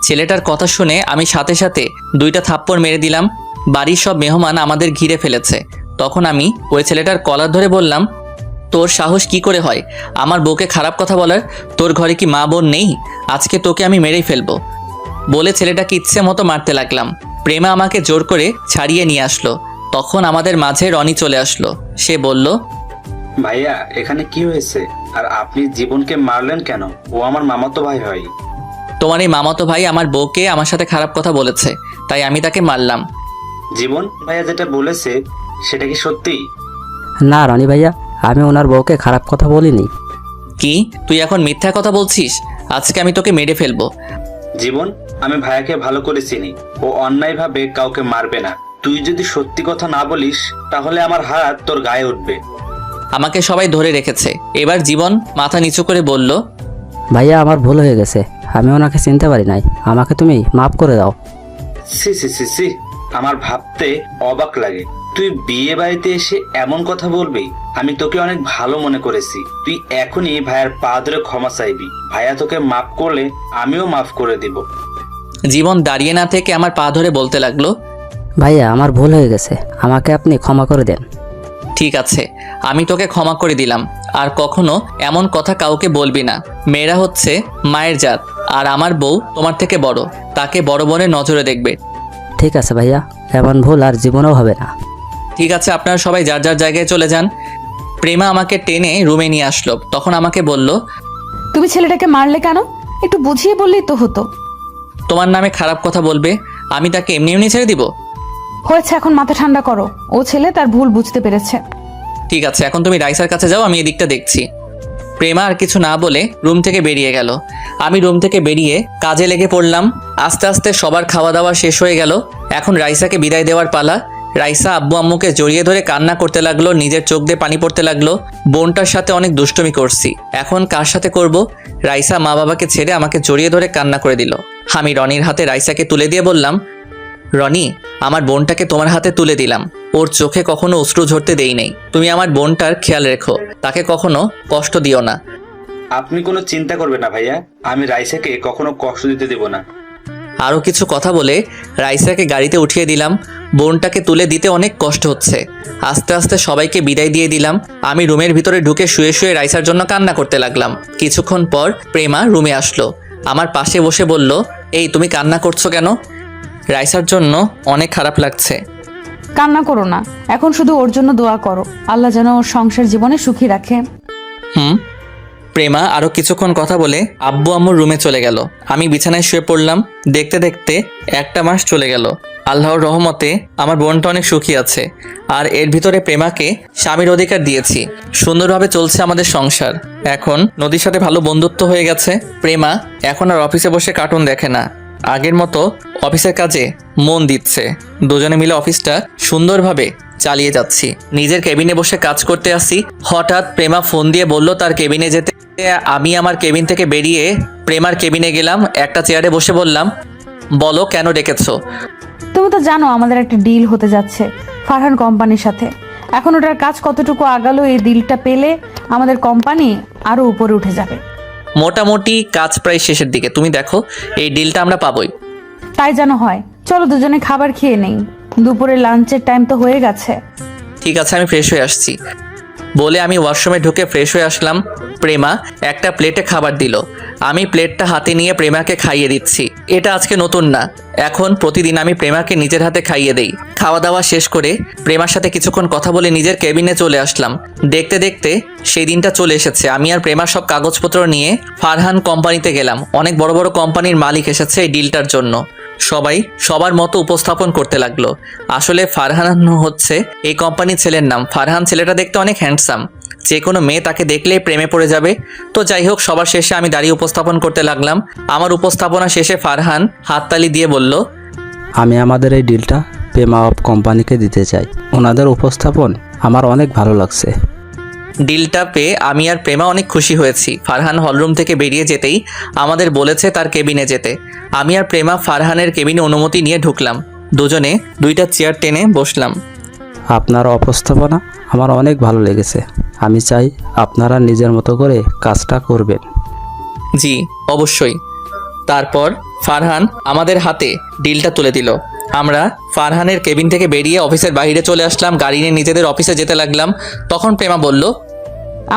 ছেলেটার কথা শুনে আমি সাথে সাথে 2টা থাপ্পড় মেরে দিলাম। বাড়ির সব মেহমান আমাদের ঘিরে ফেলেছে। তখন আমি ওই ছেলেটার কলার ধরে বললাম, তোর সাহস কি করে হয় আমার বউকে খারাপ কথা বলার? তোর ঘরে কি মা বোন নেই? আজকে তোকে আমি মেরেই ফেলবো। বলে ছেলেটাকে ইচ্ছে মতো মারতে লাগলাম। প্রেমা আমাকে জোর করে ছাড়িয়ে নিয়ে আসলো। তখন আমাদের মাঝে রনি চলে আসলো। সে বলল, ভাইয়া এখানে কি হয়েছে? আর আপনি জীবনকে মারলেন কেন? ও আমার মামাতো ভাই হয়। তোমার এই মামাতো ভাই আমার বউকে আমার সাথে খারাপ কথা বলেছে, তাই আমি তাকে মারলাম। জীবন ভাইয়া যেটা বলেছে সেটা কি সত্যি? না রনি ভাইয়া, আমি ওনার বউকে খারাপ কথা বলিনি। কি তুই এখন মিথ্যা কথা বলছিস? আজকে আমি তোকে মেরে ফেলবো। জীবন, আমি ভাইয়াকে ভালো করে চিনি, ও অন্যায়ভাবে কাউকে মারবে না। তুই যদি সত্যি কথা না বলিস তাহলে আমার হাত তোর গায়ে উঠবে। আমাকে সবাই ধরে রেখেছে। এবার জীবন মাথা নিচু করে বলল, ভাইয়া আমার ভুল হয়ে গেছে, আমি ওনাকে চিনতে পারি নাই, আমাকে তুমি মাফ করে দাও। সি সি সি সি, আমার ভাবতে অবাক লাগে তুই বিয়ে বাড়িতে এসে এমন কথা বলবি। আমি তোকে অনেক ভালো মনে করেছি, তুই এখনই ভাইয়ার পা ধরে ক্ষমা চাইবি। ভাইয়া তোকে মাফ করলে আমিও মাফ করে দিব। জীবন দাঁড়িয়ে না থেকে আমার পা ধরে বলতে লাগলো, ভাইয়া আমার ভুল হয়ে গেছে, আমাকে আপনি ক্ষমা করে দেন। ঠিক আছে, আমি তোকে ক্ষমা করে দিলাম। আর কখনো এমন কথা কাউকে বলবি না। মেয়েরা হচ্ছে মায়ের জাত, আর আমার বউ তোমার থেকে বড়, তাকে বড় বোনের নজরে দেখবে। ঠিক আছে ভাইয়া, এমন ভুল আর জীবনেও হবে না। ঠিক আছে, আপনারা সবাই যার যার জায়গায় চলে যান। প্রেমা আমাকে টেনে রুমে নিয়ে আসলো। তখন আমাকে বলল, তুমি ছেলেটাকে মারলে কেন? একটু বুঝিয়ে বললেই তো হতো। তোমার নামে খারাপ কথা বলবে, আমি তাকে এমনি এমনি ছেড়ে দিব? হয়েছে, এখন মাথা ঠান্ডা করো। ও ছেলে তার ভুল বুঝতে পেরেছে। ঠিক আছে, এখন তুমি রাইসার কাছে যাও, আমি এদিকটা দেখছি। প্রেমা আর কিছু না বলে রুম থেকে বেরিয়ে গেল। আমি রুম থেকে বেরিয়ে কাজে লেগে পড়লাম। আস্তে আস্তে সবার খাওয়া দাওয়া শেষ হয়ে গেল। এখন রাইসাকে বিদায় দেওয়ার পালা। রাইসা আব্বু আম্মুকে জড়িয়ে ধরে কান্না করতে লাগলো, নিজের চোখ দিয়ে পানি পড়তে লাগলো। বোনটার সাথে অনেক দুষ্টুমি করছি, এখন কার সাথে করব? রাইসা মা বাবাকে ছেড়ে আমাকে জড়িয়ে ধরে কান্না করে দিল। আমি রনির হাতে রাইসাকে তুলে দিয়ে বললাম, রনি, আমার বোনটাকে তোমার হাতে তুলে দিলাম। ওর চোখে কখনো অশ্রু ঝরতে দেই নেই। তুমি আমার বোনটার খেয়াল রেখো, তাকে কখনো কষ্ট দিও না। আপনি কোনো চিন্তা করবেন না ভাইয়া, আমি রাইসাকে কখনো কষ্ট দিতে দেব না। আরও কিছু কথা বলে রাইসাকে গাড়িতে উঠিয়ে দিলাম। বোনটাকে তুলে দিতে অনেক কষ্ট হচ্ছে। আস্তে আস্তে সবাইকে বিদায় দিয়ে দিলাম। আমি রুমের ভিতরে ঢুকে শুয়ে শুয়ে রাইসার জন্য কান্না করতে লাগলাম। কিছুক্ষণ পর প্রেমা রুমে আসলো, আমার পাশে বসে বলল, এই তুমি কান্না করছো কেন? রাইসার জন্য অনেক খারাপ লাগছে। কান্না করো না, এখন শুধু ওর জন্য দোয়া করো, আল্লাহ যেন ওর সংসার জীবনে সুখী রাখে। প্রেমা আরও কিছুক্ষণ কথা বলে আব্বু আম্মুর রুমে চলে গেল। আমি বিছানায় শুয়ে পড়লাম। দেখতে দেখতে 1 মাস চলে গেল। আল্লাহর রহমতে আমার বোনটা অনেক সুখী আছে। আর এর ভিতরে প্রেমাকে স্বামীর অধিকার দিয়েছি। সুন্দরভাবে চলছে আমাদের সংসার। এখন নদীর সাথে ভালো বন্ধুত্ব হয়ে গেছে। প্রেমা এখন আর অফিসে বসে কার্টুন দেখে না, আগের মতো অফিসের কাজে মন দিচ্ছে। দুজনে মিলে অফিসটা সুন্দরভাবে চালিয়ে যাচ্ছি। নিজের কেবিনে বসে কাজ করতে আসি। হঠাৎ প্রেমা ফোন দিয়ে বলল তার কেবিনে যেতে। আমি আমার কেবিন থেকে বেরিয়ে প্রেমার কেবিনে গেলাম। একটা চেয়ারে বসে বললাম, বলো কেন ডেকেছো? তুমি তো জানো আমাদের একটা ডিল হতে যাচ্ছে ফারহান কোম্পানির সাথে। এখন ওটার কাজ কতটুকু আগালো, এই ডিলটা পেলে আমাদের কোম্পানি আরো উপরে উঠে যাবে। মোটামুটি কাজ প্রায় শেষের দিকে। তুমি দেখো, এই ডিলটা আমরা পাবোই। তাই যেন হয়। চলো দুজনে খাবার খেয়ে নেই, দুপুরে লাঞ্চের টাইম তো হয়ে গেছে। ঠিক আছে, আমি ফ্রেশ হয়ে আসছি বলে আমি ওয়াশরুমে ঢুকে ফ্রেশ হয়ে আসলাম। প্রেমা একটা প্লেটে খাবার দিল। আমি প্লেটটা হাতে নিয়ে প্রেমাকে খাইয়ে দিচ্ছি। এটা আজকে নতুন না, এখন প্রতিদিন আমি প্রেমাকে নিজের হাতে খাইয়ে দেই। খাওয়া দাওয়া শেষ করে প্রেমার সাথে কিছুক্ষণ কথা বলে নিজের কেবিনে চলে আসলাম। দেখতে দেখতে সেই দিনটা চলে এসেছে। আমি আর প্রেমার সব কাগজপত্র নিয়ে ফারহান কোম্পানিতে গেলাম। অনেক বড় বড় কোম্পানির মালিক এসেছে এই ডিলটার জন্য। সবাই সবার মতো উপস্থাপন করতে লাগলো। আসলে ফারহান হচ্ছে এই কোম্পানির ছেলের নাম। ফারহান ছেলেটা দেখতে অনেক হ্যান্ডসাম, যে কোনো মেয়ে তাকে দেখলেই প্রেমে পড়ে যাবে। তো যাই হোক, সবার শেষে আমি দাঁড়িয়ে উপস্থাপন করতে লাগলাম। আমার উপস্থাপনা শেষে ফারহান হাততালি দিয়ে বলল, আমি আমাদের এই ডিলটা প্রেমা অফ কোম্পানিকে দিতে চাই। ওনাদের উপস্থাপন আমার অনেক ভালো লাগছে। ডিলটা পেয়ে আমি আর প্রেমা অনেক খুশি হয়েছি। ফারহান হলরুম থেকে বেরিয়ে যেতেই আমাদের বলেছে তার কেবিনে যেতে। আমি আর প্রেমা ফারহানের কেবিনে অনুমতি নিয়ে ঢুকলাম। দুজনে 2টা চেয়ার টেনে বসলাম। আপনার উপস্থাপনা আমার অনেক ভালো লেগেছে। আমি চাই আপনারা নিজের মতো করে কাজটা করবেন। জি অবশ্যই। তারপর ফারহান আমাদের হাতে ডিলটা তুলে দিল। আমরা ফারহানের কেবিন থেকে বেরিয়ে অফিসের বাইরে চলে আসলাম। গাড়ি নিয়ে নিজেদের অফিসে যেতে লাগলাম। তখন প্রেমা বলল,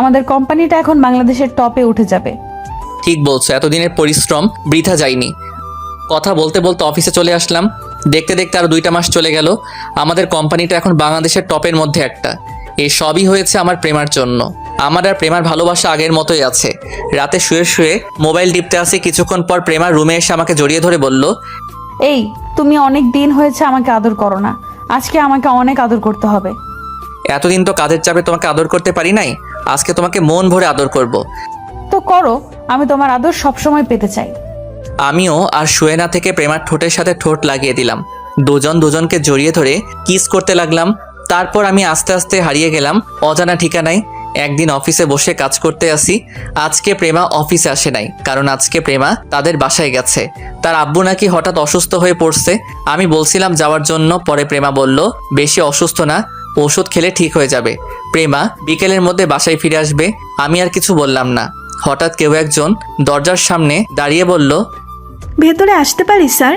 আমাদের কোম্পানিটা এখন বাংলাদেশের টপে উঠে যাবে। ঠিক বলছো, এতদিনের পরিশ্রম বৃথা যায়নি। কথা বলতে বলতে অফিসে চলে আসলাম। দেখতে দেখতে আরও 2টা মাস চলে গেল। আমাদের কোম্পানিটা এখন বাংলাদেশের টপের মধ্যে একটা। এই সবই হয়েছে আমার প্রেমার জন্য। আমার আর প্রেমার ভালোবাসা আগের মতোই আছে। রাতে শুয়ে শুয়ে মোবাইল টিপতে আসি, কিছুক্ষণ পর প্রেমা রুমে এসে আমাকে জড়িয়ে ধরে বলল, এই তুমি অনেক দিন হয়েছে আমাকে আদর করো না, আজকে আমাকে অনেক আদর করতে হবে। এতদিন তো কাজের চাপে তোমাকে আদর করতে পারি নাই, আজকে তোমাকে মন ভরে আদর করব। তো করো, আমি তোমার আদর সবসময় পেতে চাই। আমিও আর শুয়ে না থেকে প্রেমার ঠোঁটের সাথে ঠোঁট লাগিয়ে দিলাম। দুজন দুজনকে জড়িয়ে ধরে কিস করতে লাগলাম। তারপর আমি আস্তে আস্তে হারিয়ে গেলাম অজানা ঠিকানায়। একদিন অফিসে বসে কাজ করতে আসি। আজকে প্রেমা অফিসে আসে নাই, কারণ আজকে প্রেমা তাদের বাসায় গেছে। তার আব্বু নাকি হঠাৎ অসুস্থ হয়ে পড়ছে। আমি বলছিলাম যাওয়ার জন্য, পরে প্রেমা বলল বেশি অসুস্থ না, ওষুধ খেলে ঠিক হয়ে যাবে। প্রেমা বিকেলের মধ্যে বাসায় ফিরে আসবে। আমি আর কিছু বললাম না। হঠাৎ কেউ একজন দরজার সামনে দাঁড়িয়ে বলল, ভেতরে আসতে পারি স্যার?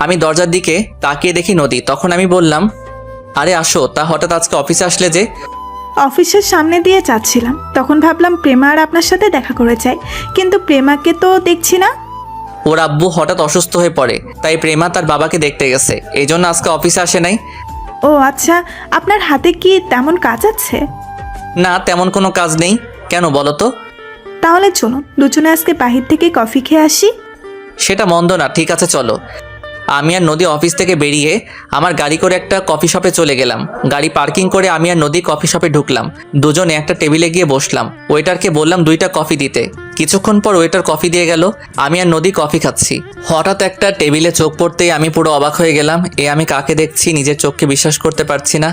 আমি দরজার দিকে তাকিয়ে দেখি নদী। তখন আমি বললাম, আরে আসো। তা হঠাৎ আজকে অফিসে আসলে যে? অফিসের সামনে দিয়ে যাচ্ছিলাম, তখন ভাবলাম প্রেমা আর আপনার সাথে দেখা করে যাই, কিন্তু প্রেমাকে তো দেখছি না। ওর আব্বু হঠাৎ অসুস্থ হয়ে পড়ে, তাই প্রেমা তার বাবাকে দেখতে গেছে, এই জন্য আজকে অফিসে আসে নাই। ও আচ্ছা, আপনার হাতে কি তেমন কাজ আছে? না, তেমন কোনো কাজ নেই। কেন বলো তো? তাহলে চলুন দুজনে আজকে বাহির থেকে কফি খেয়ে আসি। সেটা মন্দ না, ঠিক আছে চলো। আমি আর নদী অফিস থেকে বেরিয়ে আমার গাড়ি করে একটা কফি শপে চলে গেলাম। গাড়ি পার্কিং করে আমি আর নদী কফি শপে ঢুকলাম। দুজনে একটা টেবিলে গিয়ে বসলাম। ওয়েটারকে বললাম 2টা কফি দিতে। কিছুক্ষণ পর ওয়েটার কফি দিয়ে গেল। আমি আর নদী কফি খাচ্ছি। হঠাৎ একটা টেবিলে চোখ পড়তেই আমি পুরো অবাক হয়ে গেলাম। আমি কাকে দেখছি, নিজের চোখকে বিশ্বাস করতে পারছি না।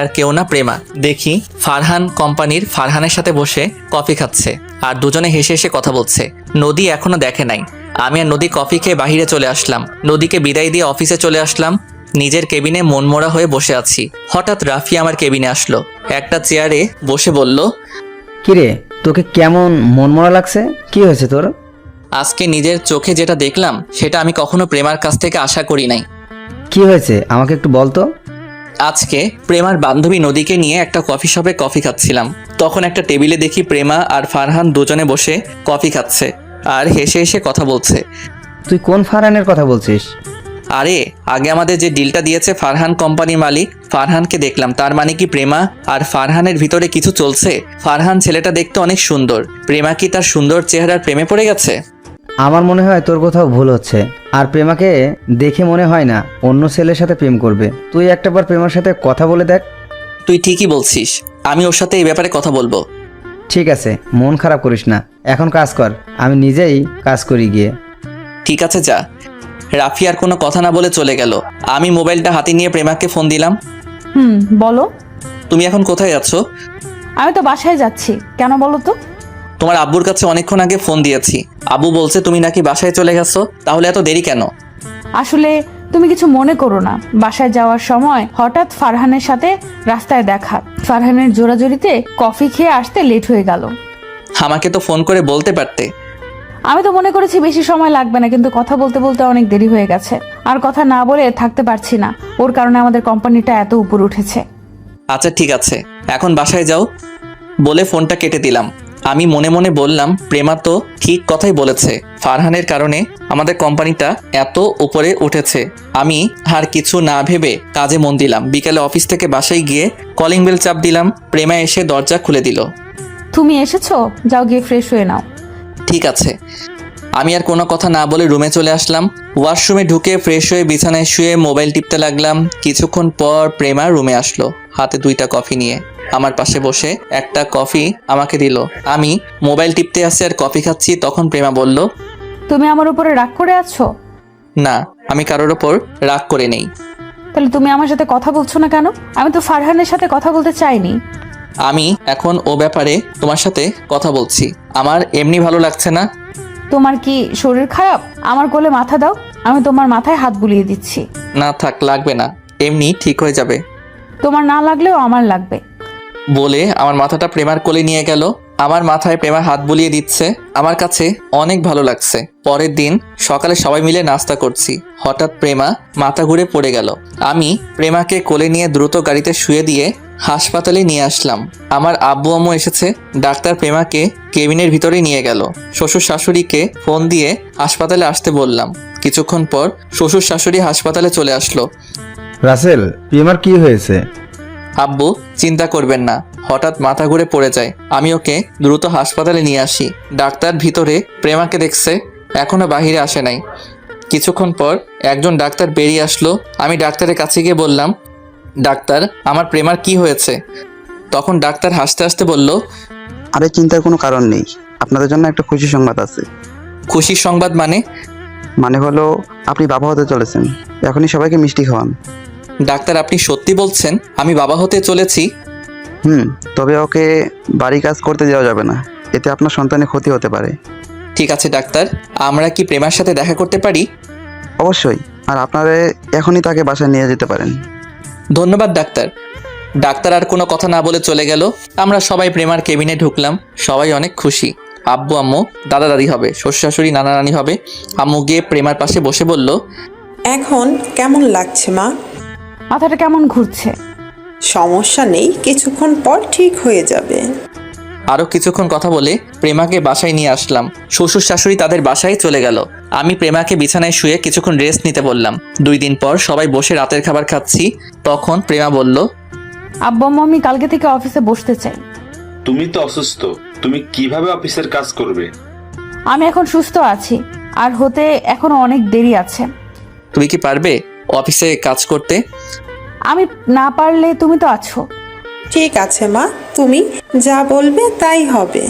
আর কেউ না, প্রেমা। দেখি ফারহান কোম্পানির ফারহানের সাথে বসে কফি খাচ্ছে আর দুজনে হেসে হেসে কথা বলছে। নদী এখনো দেখে নাই। আমি আর নদী কফি খেয়ে বাহিরে চলে আসলাম। নদীকে বিদায় দিয়ে অফিসে চলে আসলাম। নিজের কেবিনে মনমরা হয়ে বসে আছি। হঠাৎ রাফি আমার কেবিনে আসলো। একটা চেয়ারে বসে বলল, কিরে তোকে কেমন মনমরা লাগছে? কি হয়েছে তোর? আজকে নিজের চোখে যেটা দেখলাম সেটা আমি কখনো প্রেমার কাছ থেকে আশা করি নাই। কি হয়েছে আমাকে একটু বলতো। আজকে প্রেমার বান্ধবী নদীকে নিয়ে একটা কফি শপে কফি খাচ্ছিলাম। তখন একটা টেবিলে দেখি প্রেমা আর ফারহান দুজনে বসে কফি খাচ্ছে আর হেসে হেসে কথা বলছে। তুই কোন ফারহানের কথা বলছিস? আরে আগে আমাদের যে ডিলটা দিয়েছে ফারহান কোম্পানির মালিক, ফারহানকে দেখলাম। তার মানে কি প্রেমা আর ফারহানের ভিতরে কিছু চলছে? ফারহান ছেলেটা দেখতে অনেক সুন্দর। প্রেমা কি তার সুন্দর চেহারার প্রেমে পড়ে গেছে? আমার মনে হয় তোর কোথাও ভুল হচ্ছে। আর প্রেমাকে দেখে মনে হয় না অন্য ছেলের সাথে প্রেম করবে। তুই একটাবার প্রেমার সাথে কথা বলে দেখ। তুই ঠিকই বলছিস, আমি ওর সাথে এই ব্যাপারে কথা বলবো। ঠিক আছে, মন খারাপ করিস না, এখন কাজ কর, আমি নিজেই কাজ করি গিয়ে। ঠিক আছে যা। রাফি আর কোনো কথা না বলে চলে গেল। আমি মোবাইলটা হাতে নিয়ে প্রেমাকে ফোন দিলাম। বলো। তুমি এখন কোথায় যাচ্ছ? আমি তো বাসায় যাচ্ছি। কেন বলো তো? তোমার আব্বুর কাছে অনেকক্ষণ আগে ফোন দিয়েছি। আব্বু বলছে তুমি নাকি বাসায় চলে গেছো। তাহলে এত দেরি কেন? আসলে তুমি কিছু মনে করো না, বাসায় যাওয়ার সময় হঠাৎ ফারহানের সাথে রাস্তায় দেখা। ফারহানের জোরাজোরিতে কফি খেয়ে আসতে লেট হয়ে গেল। আমাকে তো ফোন করে বলতে পারতে। আমি তো মনে করেছি বেশি সময় লাগবে না, কিন্তু কথা বলতে বলতে অনেক দেরি হয়ে গেছে। আর কথা না বলে থাকতে পারছি না। ওর কারণে আমাদের কোম্পানিটা এত উপরে উঠেছে। আচ্ছা ঠিক আছে, এখন বাসায় যাও বলে ফোনটা কেটে দিলাম। আমি মনে মনে বললাম, প্রেমা তো ঠিক কথাই বলেছে। ফারহানের কারণে আমাদের কোম্পানিটা এত উপরে উঠেছে। আমি আর কিছু না ভেবে কাজে মন দিলাম। বিকেলে অফিস থেকে বাসায় গিয়ে কলিং বেল চাপ দিলাম। প্রেমা এসে দরজা খুলে দিল। তুমি এসেছো, যাও গিয়ে ফ্রেশ হয়ে নাও। ঠিক আছে। আমি আর কোনো কথা না বলে রুমে চলে আসলাম। ওয়াশরুমে ঢুকে ফ্রেশ হয়ে বিছানায় শুয়ে মোবাইল টিপতে লাগলাম। কিছুক্ষণ পর প্রেমা রুমে আসলো, হাতে 2টা কফি নিয়ে। আমার পাশে বসে একটা কফি আমাকে দিল। আমি মোবাইল টিপতে আসছি আর কফি খাচ্ছি। তখন প্রেমা বলল, তুমি আমার উপরে রাগ করে আছো? না, আমি কারোর ওপর রাগ করে নেই। তাহলে তুমি আমার সাথে কথা বলছো না কেন? আমি তো ফারহানের সাথে কথা বলতে চাইনি। আমি এখন ও ব্যাপারে তোমার সাথে কথা বলছি। আমার এমনি ভালো লাগছে না। তোমার কি শরীর খারাপ? আমার কোলে মাথা দাও, আমি তোমার মাথায় হাত বুলিয়ে দিচ্ছি। না থাক, লাগবে না, এমনি ঠিক হয়ে যাবে। তোমার না লাগলেও আমার লাগবে। বলে আমার মাথাটা প্রেমার কোলে নিয়ে গেল। আমার মাথায় প্রেমা হাত বুলিয়ে দিচ্ছে। আমার কাছে অনেক ভালো লাগছে। পরের দিন সকালে সবাই মিলে নাস্তা করছি। হঠাৎ প্রেমা মাথা ঘুরে পড়ে গেল। আমি প্রেমাকে কোলে নিয়ে দ্রুত গাড়িতে শুয়ে দিয়ে হাসপাতালে নিয়ে আসলাম। আমার আব্বু আম্মু এসেছে। ডাক্তার প্রেমাকে কেবিনের ভিতরে নিয়ে গেল। শ্বশুর শাশুড়িকে ফোন দিয়ে হাসপাতালে আসতে বললাম। কিছুক্ষণ পর শ্বশুর শাশুড়ি হাসপাতালে চলে আসলো। রাসেল, প্রেমার কি হয়েছে? আব্বু চিন্তা করবেন না, হঠাৎ মাথা ঘুরে পড়ে যায়। আমি ওকে দ্রুত হাসপাতালে নিয়ে আসি। ডাক্তার ভিতরে প্রেমাকে দেখছে, এখনো বাহিরে আসে নাই। কিছুক্ষণ পর একজন ডাক্তার বেরিয়ে আসলো। আমি ডাক্তারের কাছে গিয়ে বললাম, ডাক্তার আমার প্রেমার কি হয়েছে? তখন ডাক্তার হাসতে হাসতে বলল, আরে চিন্তার কোনো কারণ নেই, আপনাদের জন্য একটা খুশি সংবাদ আছে। খুশির সংবাদ মানে? মানে হলো আপনি বাবা হতে চলেছেন, এখনই সবাইকে মিষ্টি খাওয়ান। ডাক্তার আপনি সত্যি বলছেন আমি বাবা হতে চলেছি? তবে ওকে বাড়ি কাজ করতে দেওয়া যাবে না, এতে আপনার সন্তানের ক্ষতি হতে পারে। ঠিক আছে ডাক্তার, আমরা কি প্রেমার সাথে দেখা করতে পারি? অবশ্যই, আর আপনারা এখনই তাকে বাসায় নিয়ে যেতে পারেন। ধন্যবাদ ডাক্তার। ডাক্তার আর কোনো কথা না বলে চলে গেল। আমরা সবাই প্রেমার কেবিনে ঢুকলাম। সবাই অনেক খুশি। আব্বু আম্মু, দাদা দাদি হবে, শ্বশুর শাশুড়ি, নানা নানি হবে। আম্মু গিয়ে প্রেমার পাশে বসে বলল, এখন কেমন লাগছে মা? মাথাটা কেমন ঘুরছে। সমস্যা নেই, কিছুক্ষণ পর ঠিক হয়ে যাবে। আরও কিছুক্ষণ কথা বলে প্রেমাকে বাসায় নিয়ে আসলাম। শ্বশুর শাশুড়ি তাদের বাসায় চলে গেল। আমি প্রেমাকে বিছানায় শুয়ে কিছুক্ষণ রেস্ট নিতে বললাম। 2 দিন পর সবাই বসে রাতের খাবার খাচ্ছি। তখন প্রেমা বলল, আব্বু আম্মু আমি কালকে থেকে অফিসে বসতে চাই। তুমি তো অসুস্থ, তুমি কিভাবে অফিসের কাজ করবে? আমি এখন সুস্থ আছি, আর হতে এখনো অনেক দেরি আছে। তুমি কি পারবে অফিসে কাজ করতে? আমি না পারলে তুমি তো আছো। ঠিক আছে মা, তুমি যা বলবে তাই হবে।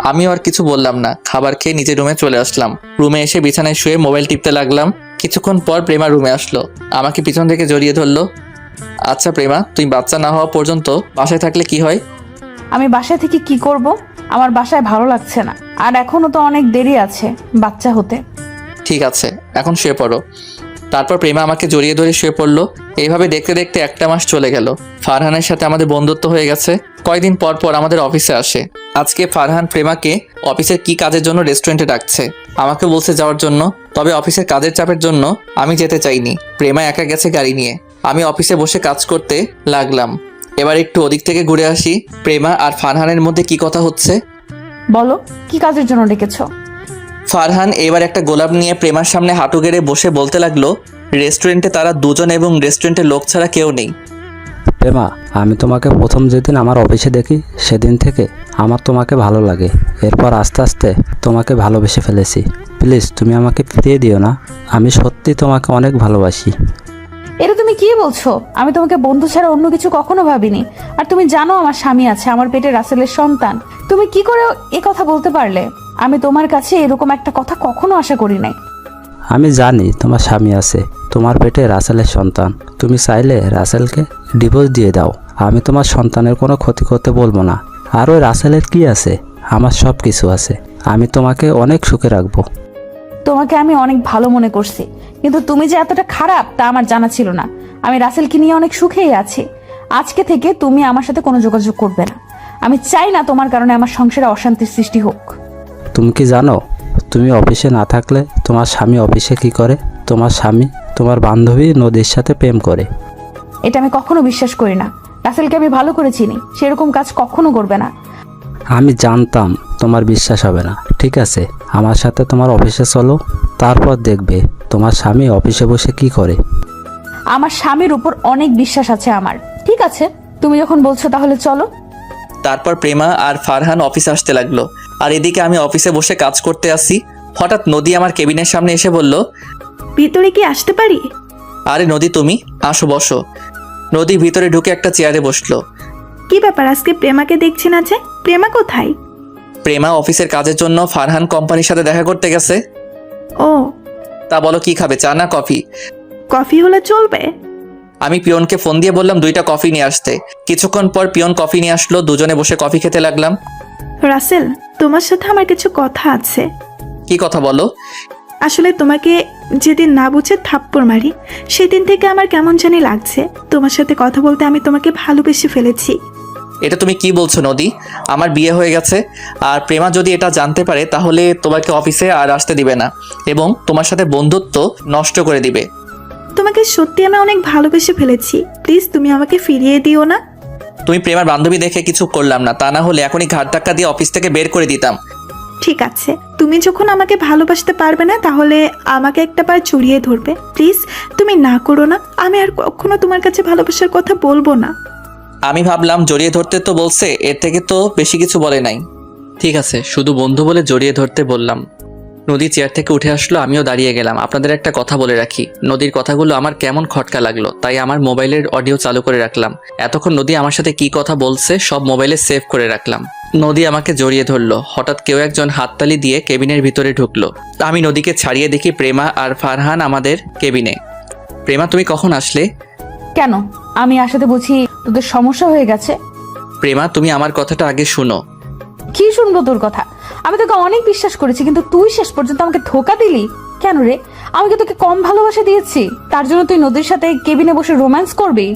আমি আর কিছু বললাম না। খাবার খেয়ে নিজের রুমে চলে আসলাম। রুমে এসে বিছানায় শুয়ে মোবাইল টিপতে লাগলাম। কিছুক্ষণ পর প্রেমা রুমে আসলো, আমাকে পিছন থেকে জড়িয়ে ধরলো। আচ্ছা প্রেমা, তুই বাচ্চা না হওয়া পর্যন্ত বাসায় থাকলে কি হয়? আমি বাসায় থেকে কি করব? আমার বাসায় ভালো লাগছে না, আর এখনো তো অনেক দেরি আছে বাচ্চা হতে। ঠিক আছে, এখন শুয়ে পড়ো। তারপর প্রেমা আমাকে জড়িয়ে ধরে শুয়ে পড়লো। এইভাবে দেখতে দেখতে 1 মাস চলে গেল। ফারহানের সাথে আমাদের বন্ধুত্ব হয়ে গেছে। কয়েকদিন পর পর আমাদের অফিসে আসে। আজকে ফারহান প্রেমাকে অফিসের কি কাজের জন্য রেস্টুরেন্টে ডাকছে। আমাকে বলছে যাওয়ার জন্য, তবে অফিসের কাজের চাপের জন্য আমি যেতে চাইনি। প্রেমা একা গেছে গাড়ি নিয়ে। আমি অফিসে বসে কাজ করতে লাগলাম। এবার একটু ওদিক থেকে ঘুরে আসি। প্রেমা আর ফারহানের মধ্যে কি কথা হচ্ছে? বলো, কি কাজের জন্য ডেকেছো? ফারহান এবার একটা গোলাপ নিয়ে প্রেমার সামনে হাঁটু গেড়ে বসে বলতে লাগলো, রেস্টুরেন্টে তারা দুজন এবং রেস্টুরেন্টের লোক ছাড়া কেউ নেই। প্রেমা, আমি তোমাকে প্রথম যেদিন আমার অফিসে দেখি সেদিন থেকে আমার তোমাকে ভালো লাগে। এরপর আস্তে আস্তে তোমাকে ভালোবেসে ফেলেছি। প্লিজ তুমি আমাকে ফিরিয়ে দিও না, আমি সত্যি তোমাকে অনেক ভালোবাসি। এটা তুমি কি বলছো? আমি তোমাকে বন্ধু ছাড়া অন্য কিছু কখনো ভাবিনি। আর তুমি জানো আমার স্বামী আছে, আমার পেটে রাসেলের সন্তান। তুমি কি করে এ কথা বলতে পারলে? আমি তোমার কাছে এরকম একটা কথা কখনো আশা করি নাই। আমি জানি তোমার স্বামী আছে, তোমার পেটে রাসেলের সন্তান। তুমি চাইলে রাসেলকে ডিভোর্স দিয়ে দাও, আমি তোমার সন্তানের কোনো ক্ষতি করতে বলবো না। আর ওই রাসেলের কি আছে? আমার সব কিছু আছে। আমি তোমাকে অনেক সুখে রাখবো। তোমাকে আমি অনেক ভালো মনে করছি, কিন্তু তুমি যে এতটা খারাপ তা আমার জানা ছিল না। আমি রাসেলকে নিয়ে অনেক সুখেই আছি। আজকে থেকে তুমি আমার সাথে কোনো যোগাযোগ করবে না। আমি চাই না তোমার কারণে আমার সংসারে অশান্তির সৃষ্টি হোক। তুমি কি জানো, তুমি অফিসে না থাকলে তোমার স্বামী অফিসে কি করে? তোমার স্বামী তোমার বান্ধবী নদীর সাথে প্রেম করে। এটা আমি কখনো বিশ্বাস করি না। রাসেলকে আমি ভালো করে চিনি, সেরকম কাজ কখনো করবে না। আমি জানতাম তোমার বিশ্বাস হবে না। ঠিক আছে, আমার সাথে তোমার অফিসে চলো, তারপর দেখবে তোমার স্বামী অফিসে বসে কি করে। আমার স্বামীর উপর অনেক বিশ্বাস আছে আমার। ঠিক আছে, তুমি যখন বলছো তাহলে চলো। তারপর প্রেমা আর ফারহান অফিসে আসতে লাগলো, আর এদিকে আমি অফিসে বসে কাজ করতে আসি। হঠাৎ নদী আমার কেবিনের সামনে এসে বলল, ভিতরে কি আসতে পারি? আরে নদী তুমি আসো, বসো। নদী ভিতরে ঢুকে একটা চেয়ারে বসলো। কি ব্যাপার, আজকে প্রেমাকে দেখছি না যে? প্রেমা কোথায়? প্রেমা অফিসের কাজের জন্য ফারহান কোম্পানির সাথে দেখা করতে গেছে। ও, তা বলো কি খাবে, চা না কফি? কফি হলে চলবে। আমি পিয়নকে ফোন দিয়ে বললাম 2টা কফি নিয়ে আসতে। কিছুক্ষণ পর পিয়ন কফি নিয়ে আসলো। দুজনে বসে কফি খেতে লাগলাম। রাসেল, তোমার সাথে আমার কিছু কথা আছে। কি কথা বলো? আসলে তোমাকে যেদিন না বুঝে থাপ্পড় মারি, সেদিন থেকে আমার কেমন জানি লাগছে। তোমার সাথে কথা বলতে আমি তোমাকে ভালোবেসে ফেলেছি। এটা তুমি কি বলছো নদী? আমার বিয়ে হয়ে গেছে, আর প্রেমা যদি এটা জানতে পারে তাহলে তোমাকে অফিসে আর আসতে দিবে না এবং তোমার সাথে বন্ধুত্ব নষ্ট করে দিবে। তোমাকে সত্যি আমি অনেক ভালোবেসে ফেলেছি, প্লিজ তুমি আমাকে ফিরিয়ে দিও না। তুমি প্রেমার বান্ধবী দেখে কিছু করলাম না, তা না হলে এখনই ঘাট ধাক্কা দিয়ে অফিস থেকে বের করে দিতাম। ঠিক আছে, তুমি যখন আমাকে ভালোবাসতে পারবে না তাহলে আমাকে একটা বার জড়িয়ে ধরবে। প্লিজ তুমি না করো না, আমি আর কখনো তোমার কাছে ভালোবাসার কথা বলবো না। আমি ভাবলাম জড়িয়ে ধরতে তো বলছে, এর থেকে তো বেশি কিছু বলে নাই। ঠিক আছে, শুধু বন্ধু বলে জড়িয়ে ধরতে বললাম। নদী চেয়ার থেকে উঠে আসলো, আমিও দাঁড়িয়ে গেলাম। আপনাদের একটা কথা বলে রাখি, নদীর কথাগুলো আমার কেমন খটকা লাগলো, তাই আমার মোবাইলের অডিও চালু করে রাখলাম। এতক্ষণ নদী আমার সাথে কি কথা বলছে সব মোবাইলে সেভ করে রাখলাম। নদী আমাকে জড়িয়ে ধরলো, হঠাৎ কেউ একজন হাততালি দিয়ে কেবিনের ভিতরে ঢুকলো। আমি নদীকে ছাড়িয়ে দেখি প্রেমা আর ফারহান আমাদের কেবিনে। প্রেমা, তুমি কখন আসলে? কেন? আমি আসাতে বুঝি তোদের সমস্যা হয়ে গেছে? প্রেমা, তুমি আমার কথাটা আগে শুনো। কি শুনবো তোর কথা? আমি তোকে অনেক বিশ্বাস করেছি, কিন্তু তুই শেষ পর্যন্ত আমাকে ধোকা দিলি কেন রে? আমি কি তোকে কম ভালোবাসা দিয়েছি তার জন্য তুই নদীর সাথে কেবিনে বসে রোম্যান্স করবি?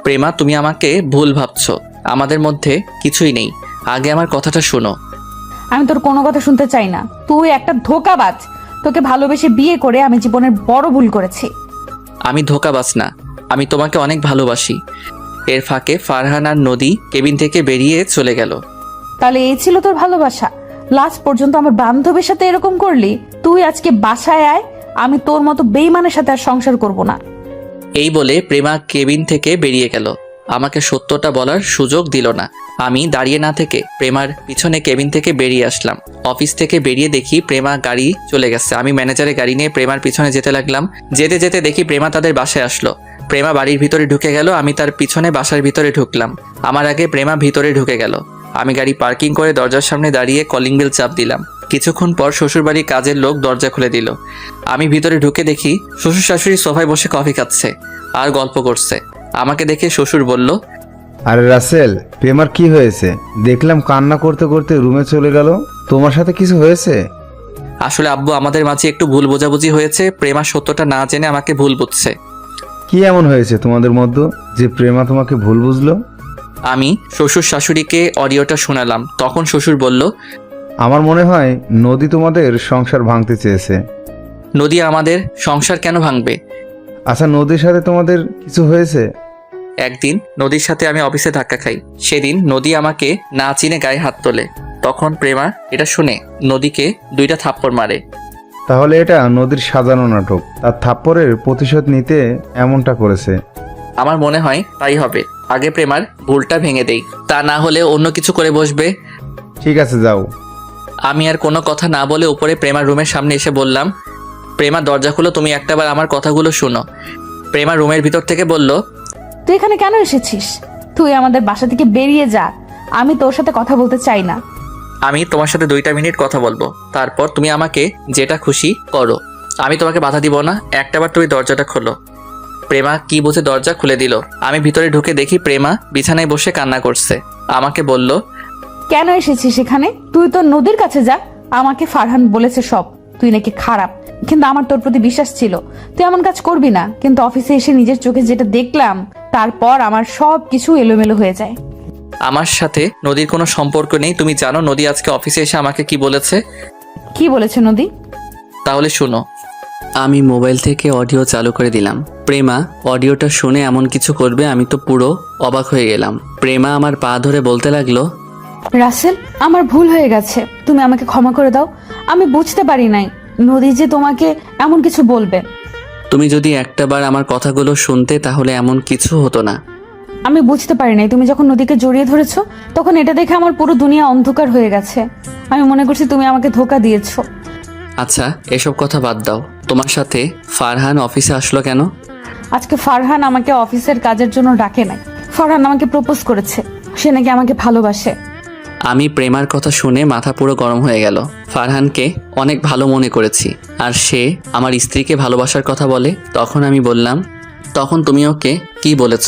প্রেমা, তুমি আমাকে ভুল ভাবছো, আমাদের মধ্যে কিছুই নেই। আগে আমার কথাটা শোনো। আমি তোর কোনো কথা শুনতে চাই না। তুই একটা ধোকাবাজ। তোকে ভালোবেসে বিয়ে করে আমি জীবনের বড় ভুল করেছি। আমি ধোঁকাবাজ না, আমি তোমাকে অনেক ভালোবাসি। এর ফাঁকে ফারহান আর নদী কেবিন থেকে বেরিয়ে চলে গেল। তাহলে এই ছিল তোর ভালোবাসা? লাস্ট পর্যন্ত আমার বান্ধবীর সাথে এরকম করলি? তুই আজকে বাসায় আয়, আমি তোর মতো বেইমানের সাথে আর সংসার করব না। এই বলে প্রেমা কেবিন থেকে বেরিয়ে গেল, আমাকে সত্যটা বলার সুযোগ দিল না। আমি দাঁড়িয়ে না থেকে প্রেমার পিছনে কেবিন থেকে বেরিয়ে আসলাম। অফিস থেকে বেরিয়ে দেখি প্রেমা গাড়ি চলে গেছে। আমি ম্যানেজারের গাড়ি নিয়ে প্রেমার পিছনে যেতে লাগলাম। যেতে যেতে দেখি প্রেমা তাদের বাসায় আসলো। প্রেমা বাড়ির ভিতরে ঢুকে গেল, আমি তার পিছনে বাসার ভিতরে ঢুকলাম। আমার আগে প্রেমা ভিতরে ঢুকে গেল। আমি গাড়ি পার্কিং করে দরজার সামনে দাঁড়িয়ে কলিং বেল চাপ দিলাম। কিছুক্ষণ পর শ্বশুরবাড়ির কাজের লোক দরজা খুলে দিল। আমি ভিতরে ঢুকে দেখি শ্বশুর শাশুড়ি সোফায় বসে কফি খাচ্ছে আর গল্প করছে। আমাকে দেখে শ্বশুর বলল, আরে রাসেল, প্রেমার কি হয়েছে? দেখলাম কান্না করতে করতে রুমে চলে গেল। তোমার সাথে কিছু হয়েছে? আসলে আব্বু, আমাদের মাঝে একটু ভুল বোঝাবুঝি হয়েছে। প্রেমা সত্যটা না জেনে আমাকে ভুল বুঝছে। কি এমন হয়েছে তোমাদের মধ্যে যে প্রেমা তোমাকে ভুল বুঝলো? আমি শ্বশুর শাশুড়িকে অডিওটা শোনালাম। তখন শ্বশুর বলল, আমার মনে হয় নদী তোমাদের সংসার ভাঙতে চেয়েছে। নদী আমাদের সংসার কেন ভাঙবে? আচ্ছা, নদীর সাথে তোমাদের কিছু হয়েছে? একদিন নদীর সাথে আমি অফিসে ধাক্কা খাই। সেদিন নদী আমাকে না চিনে গায়ে হাত তোলে। তখন প্রেমা এটা শুনে নদীকে 2টা থাপ্পড় মারে। তাহলে এটা নদীর সাজানো নাটক, তার থাপ্পড়ের প্রতিশোধ নিতে এমনটা করেছে। আমার মনে হয় তাই হবে। আগে প্রেমার ভুলটা ভেঙে দেই, তা না হলে অন্য কিছু করে বসবে। ঠিক আছে, যাও। আমি আর কোনো কথা না বলে উপরে প্রেমার রুমের সামনে এসে বললাম, প্রেমা দরজা খুলো, তুমি একটাবার আমার কথাগুলো শোনো। প্রেমা রুমের ভিতর থেকে বলল, তুই এখানে কেন এসেছিস? তুই আমাদের বাসা থেকে বেরিয়ে যা। আমি তোর সাথে কথা বলতে চাই না। আমি তোমার সাথে 2টা মিনিট কথা বলবো, তারপর তুমি আমাকে যেটা খুশি করো। আমি তোমাকে বাধা দিব না, একটাবার তুমি দরজাটা খোলো। প্রেমা কি বুঝে দরজা খুলে দিল। আমি ভিতরে ঢুকে দেখি প্রেমা বিছানায় বসে কান্না করছে। আমাকে বলল, কেন এসেছিস এখানে? তুই তো নদীর কাছে যা। আমাকে ফারহান বলেছে সব, তুই নাকি খারাপ। কিন্তু আমার তোর প্রতি বিশ্বাস ছিল, তুই এমন কাজ করবি না। কিন্তু অফিসে এসে নিজের চোখে যেটা দেখলাম, তারপর আমার সব কিছু এলোমেলো হয়ে যায়। আমার সাথে নদীর কোনো সম্পর্ক নেই। তুমি জানো নদী আজকে অফিসে এসে আমাকে কি বলেছে? কি বলেছে নদী? তাহলে শুনো। আমি মোবাইল থেকে অডিও চালু করে দিলাম। প্রেমা অডিওটা শুনে এমন কিছু করবে আমি তো পুরো অবাক হয়ে গেলাম। প্রেমা আমার পা ধরে বলতে লাগলো, রাসেল, আমার ভুল হয়ে গেছে, তুমি আমাকে ক্ষমা করে দাও। আমি বুঝতে পারি নাই নদী যে তোমাকে এমন কিছু বলবে। তুমি যদি একটাবার আমার কথাগুলো শুনতে তাহলে এমন কিছু হতো না। আমি বুঝতে পারি নাই তুমি যখন নদীকে জড়িয়ে ধরেছো, তখন এটা দেখে আমার পুরো দুনিয়া অন্ধকার হয়ে গেছে। আমি মনে করছি তুমি আমাকে ধোকা দিয়েছো। আচ্ছা, এসব কথা বাদ দাও। তোমার সাথে ফারহান অফিসে আসলো কেন? আজকে ফারহান আমাকে অফিসের কাজের জন্য ডাকে নাই। ফারহান আমাকে প্রপোজ করেছে, সে নাকি আমাকে ভালোবাসে। আমি প্রেমার কথা শুনে মাথা পুরো গরম হয়ে গেল। ফারহানকে অনেক ভালো মনে করেছি, আর সে আমার স্ত্রীকে ভালোবাসার কথা বলে। তখন আমি বললাম, তখন তুমি ওকে কি বলেছ?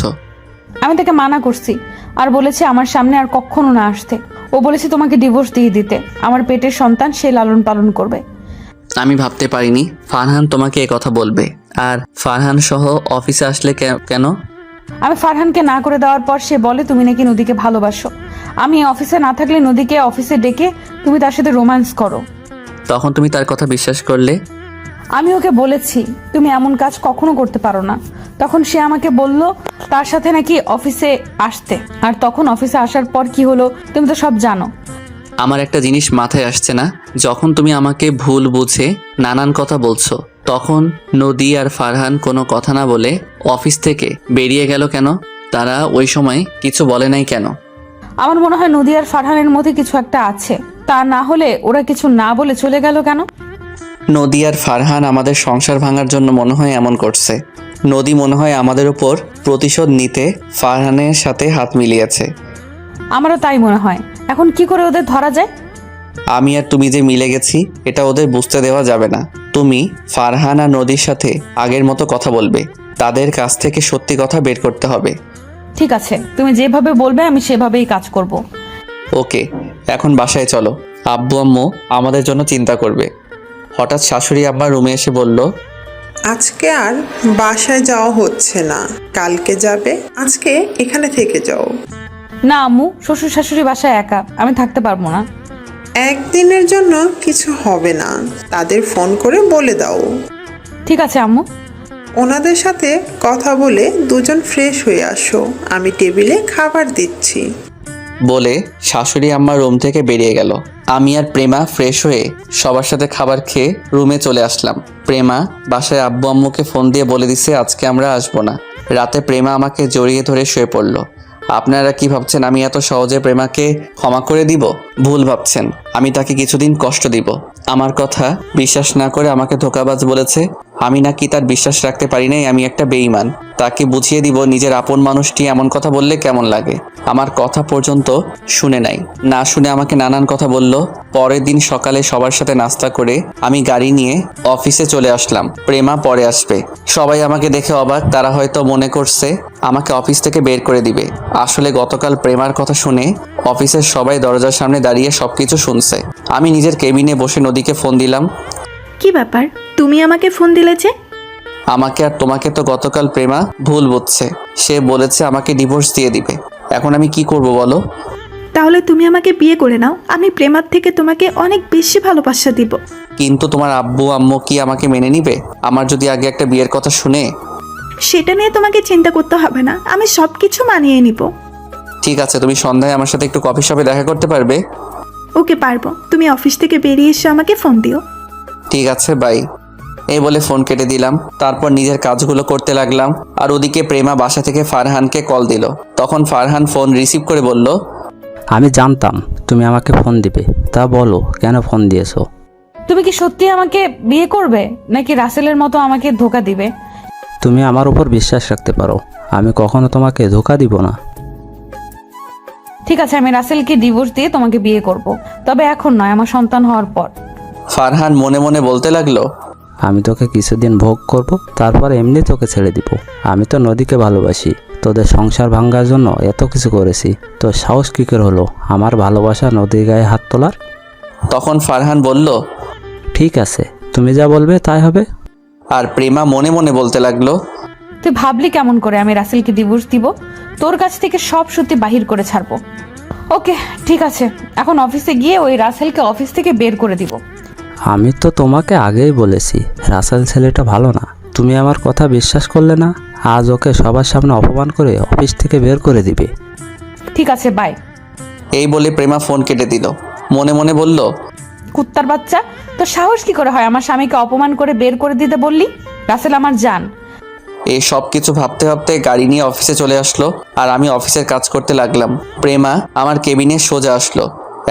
আমি তাকে মানা করছি আর বলেছি আমার সামনে আর কখনো না আসতে। ও বলেছে তোমাকে ডিভোর্স দিয়ে দিতে, আমার পেটের সন্তান সে লালন পালন করবে। আমি ভাবতে পারিনি ফারহান তোমাকে কথা বলবে। আর ফারহান সহ অফিসে আসলে কেন? আমি ফারহানকে না করে দেওয়ার পর সে বলে তুমি নাকি নদীকে ভালোবাসো। আমি অফিসে না থাকলে নদীকে অফিসে ডেকে তুমি তার সাথে রোম্যান্স করো। তখন তুমি তার কথা বিশ্বাস করলে? আমি ওকে বলেছি তুমি এমন কাজ কখনো করতে পারো না। তখন সে আমাকে বলল তার সাথে নাকি অফিসে আসতে। আর তখন অফিসে আসার পর কি হলো তুমি তো সব জানো। আমার একটা জিনিস মাথায় আসছে না, যখন তুমি আমাকে ভুল বুঝে নানান কথা বলছো, তখন নদী আর ফারহান কোনো কথা না বলে অফিস থেকে বেরিয়ে গেল কেন? তারা ওই সময় কিছু বলে নাই কেন? আমার মনে হয় নদী আর ফারহানের মধ্যে কিছু একটা আছে। তা না হলে ওরা কিছু না বলে চলে গেল কেন? নদী আর ফারহান আমাদের সংসার ভাঙার জন্য মনে হয় এমন করছে। নদী মনে হয় আমাদের উপর প্রতিশোধ নিতে ফারহানের সাথে হাত মিলিয়েছে। আমারও তাই মনে হয়। এখন কি করে ওদের ধরা যায়? আমি আর তুমি যে মিলে গেছি এটা ওদের বুঝতে দেওয়া যাবে না। তুমি ফারহান আর নদীর সাথে আগের মতো কথা বলবে, তাদের কাছ থেকে সত্যি কথা বের করতে হবে। ঠিক আছে, তুমি যেভাবে বলবে আমি সেভাবেই কাজ করব। ওকে, এখন বাসায় চলো। আব্বু আম্মু আমাদের জন্য চিন্তা করবে। হঠাৎ শাশুড়ি আম্মা রুমে এসে বলল, আজকে আর বাসায় যাওয়া হচ্ছে না, কালকে যাবে, আজকে এখানে থেকে যাও। না আম্মু, শ্বশুর শাশুড়ি বাসায় একা, আমি থাকতে পারবো না। একদিনের জন্য কিছু হবে না, তাদের ফোন করে বলে দাও। ঠিক আছে আম্মু। ওনাদের সাথে কথা বলে দুজন ফ্রেশ হয়ে আসো, আমি টেবিলে খাবার দিচ্ছি। বলে শাশুড়ি আম্মা রুম থেকে বেরিয়ে গেল। আমি আর প্রেমা ফ্রেশ হয়ে সবার সাথে খাবার খেয়ে রুমে চলে আসলাম। প্রেমা বাসায় আব্বু আম্মুকে ফোন দিয়ে বলে দিছে আজকে আমরা আসবো না। রাতে প্রেমা আমাকে জড়িয়ে ধরে শুয়ে পড়লো। আপনারা কি ভাবছেন আমি এত সহজে প্রেমাকে ক্ষমা করে দিব? ভুল ভাবছেন। আমি তাকে কিছুদিন কষ্ট দিব। আমার কথা বিশ্বাস না করে আমাকে ধোঁকাবাজ বলেছে। আমি নাকি তার বিশ্বাস রাখতে পারি নাই, আমি একটা বেঈমান। তাকে বুঝিয়ে দিব নিজের আপন মানুষটি এমন কথা বললে কেমন লাগে। আমার কথা পর্যন্ত শুনে নাই, না শুনে আমাকে নানান কথা বলল। পরের দিন সকালে সবার সাথে নাস্তা করে আমি গাড়ি নিয়ে অফিসে চলে আসলাম। প্রেমা পরে আসবে। সবাই আমাকে দেখে অবাক, তারা হয়তো মনে করছে আমাকে অফিস থেকে বের করে দিবে। আসলে গতকাল প্রেমার কথা শুনে অফিসের সবাই দরজার সামনে দাঁড়িয়ে সবকিছু শুনছে। আমি নিজের কেবিনে বসে নদীকে ফোন দিলাম। কি ব্যাপার, তুমি আমাকে ফোন দিলে যে? আমাকে আর তোমাকে তো গতকাল প্রেমা ভুল বুঝছে। সে বলেছে আমাকে ডিভোর্স দিয়ে দিবে। এখন আমি কি করব বলো? তাহলে তুমি আমাকে বিয়ে করে নাও, আমি প্রেমার থেকে তোমাকে অনেক বেশি ভালোবাসা দিব। কিন্তু তোমার আব্বু আম্মু কি আমাকে মেনে নিবে? আমার যদি আগে একটা বিয়ের কথা শুনে? সেটা নিয়ে তোমাকে চিন্তা করতে হবে না, আমি সব কিছু মানিয়ে নিব। ঠিক আছে, তুমি সন্ধ্যায় আমার সাথে একটু কফি শপে দেখা করতে পারবে? ওকে, পারবো। তুমি অফিস থেকে বেরিয়ে এসে আমাকে ফোন দিও। ঠিক আছে, বাই। এই বলে ফোন কেটে দিলাম। তারপর নিজের কাজগুলো করতে লাগলাম। আর ওদিকে প্রেমা বাসা থেকে ফারহানকে কল দিল। তখন ফারহান ফোন রিসিভ করে বলল, আমি জানতাম তুমি আমাকে ফোন দিবে, তা বলো কেন ফোন দিয়েছো? তুমি কি সত্যি আমাকে বিয়ে করবে নাকি রাসেলের মতো আমাকে ধোকা দিবে? তুমি আমার উপর বিশ্বাস রাখতে পারো, আমি কখনো তোমাকে ধোকা দিব না। ঠিক আছে, আমি রাসেলকে ডিভোর্স দিয়ে তোমাকে বিয়ে করব, তবে এখন নয়, আমার সন্তান হওয়ার পর। ফারহান মনে মনে বলতে লাগলো, আমি তোকে কিছুদিন ভোগ করব, তারপর এমনি তোকে ছেড়ে দিব। আমি তো নদীকে ভালোবাসি, তোদের সংসার ভাঙার জন্য এত কিছু করেছি, তো সাহস কী করে হলো আমার ভালোবাসা নদীর গায়ে হাত তোলার? তখন ফারহান বলল, ঠিক আছে, তুমি যা বলবে তাই হবে। আর প্রেমা মনে মনে বলতে লাগলো, তুই ভাবলি কেমন করে আমি রাসেলকে ডিভোর্স দিব? তোর কাছ থেকে সব সত্যি বাহির করে ছাড়বো। ওকে, ঠিক আছে, এখন অফিসে গিয়ে ওই রাসেলকে অফিস থেকে বের করে দিব। আমি তো তোমাকে আগেই বলেছি রাসেল ছেলেটা ভালো না, তুমি আমার কথা বিশ্বাস করলে না। আজ ওকে সবার সামনে অপমান করে অফিস থেকে বের করে দিবে। ঠিক আছে, বাই। এই বলে প্রেমা ফোন কেটে দিল। মনে মনে বলল, কুত্তার বাচ্চা, তো সাহস কি করে হয় আমার স্বামীকে অপমান করে বের করে দিতে বললি? রাসেল আমার জান। এই সব কিছু ভাবতে ভাবতে গাড়ি নিয়ে অফিসে চলে আসলো। আর আমি অফিসের কাজ করতে লাগলাম। প্রেমা আমার কেবিনে সোজা আসলো,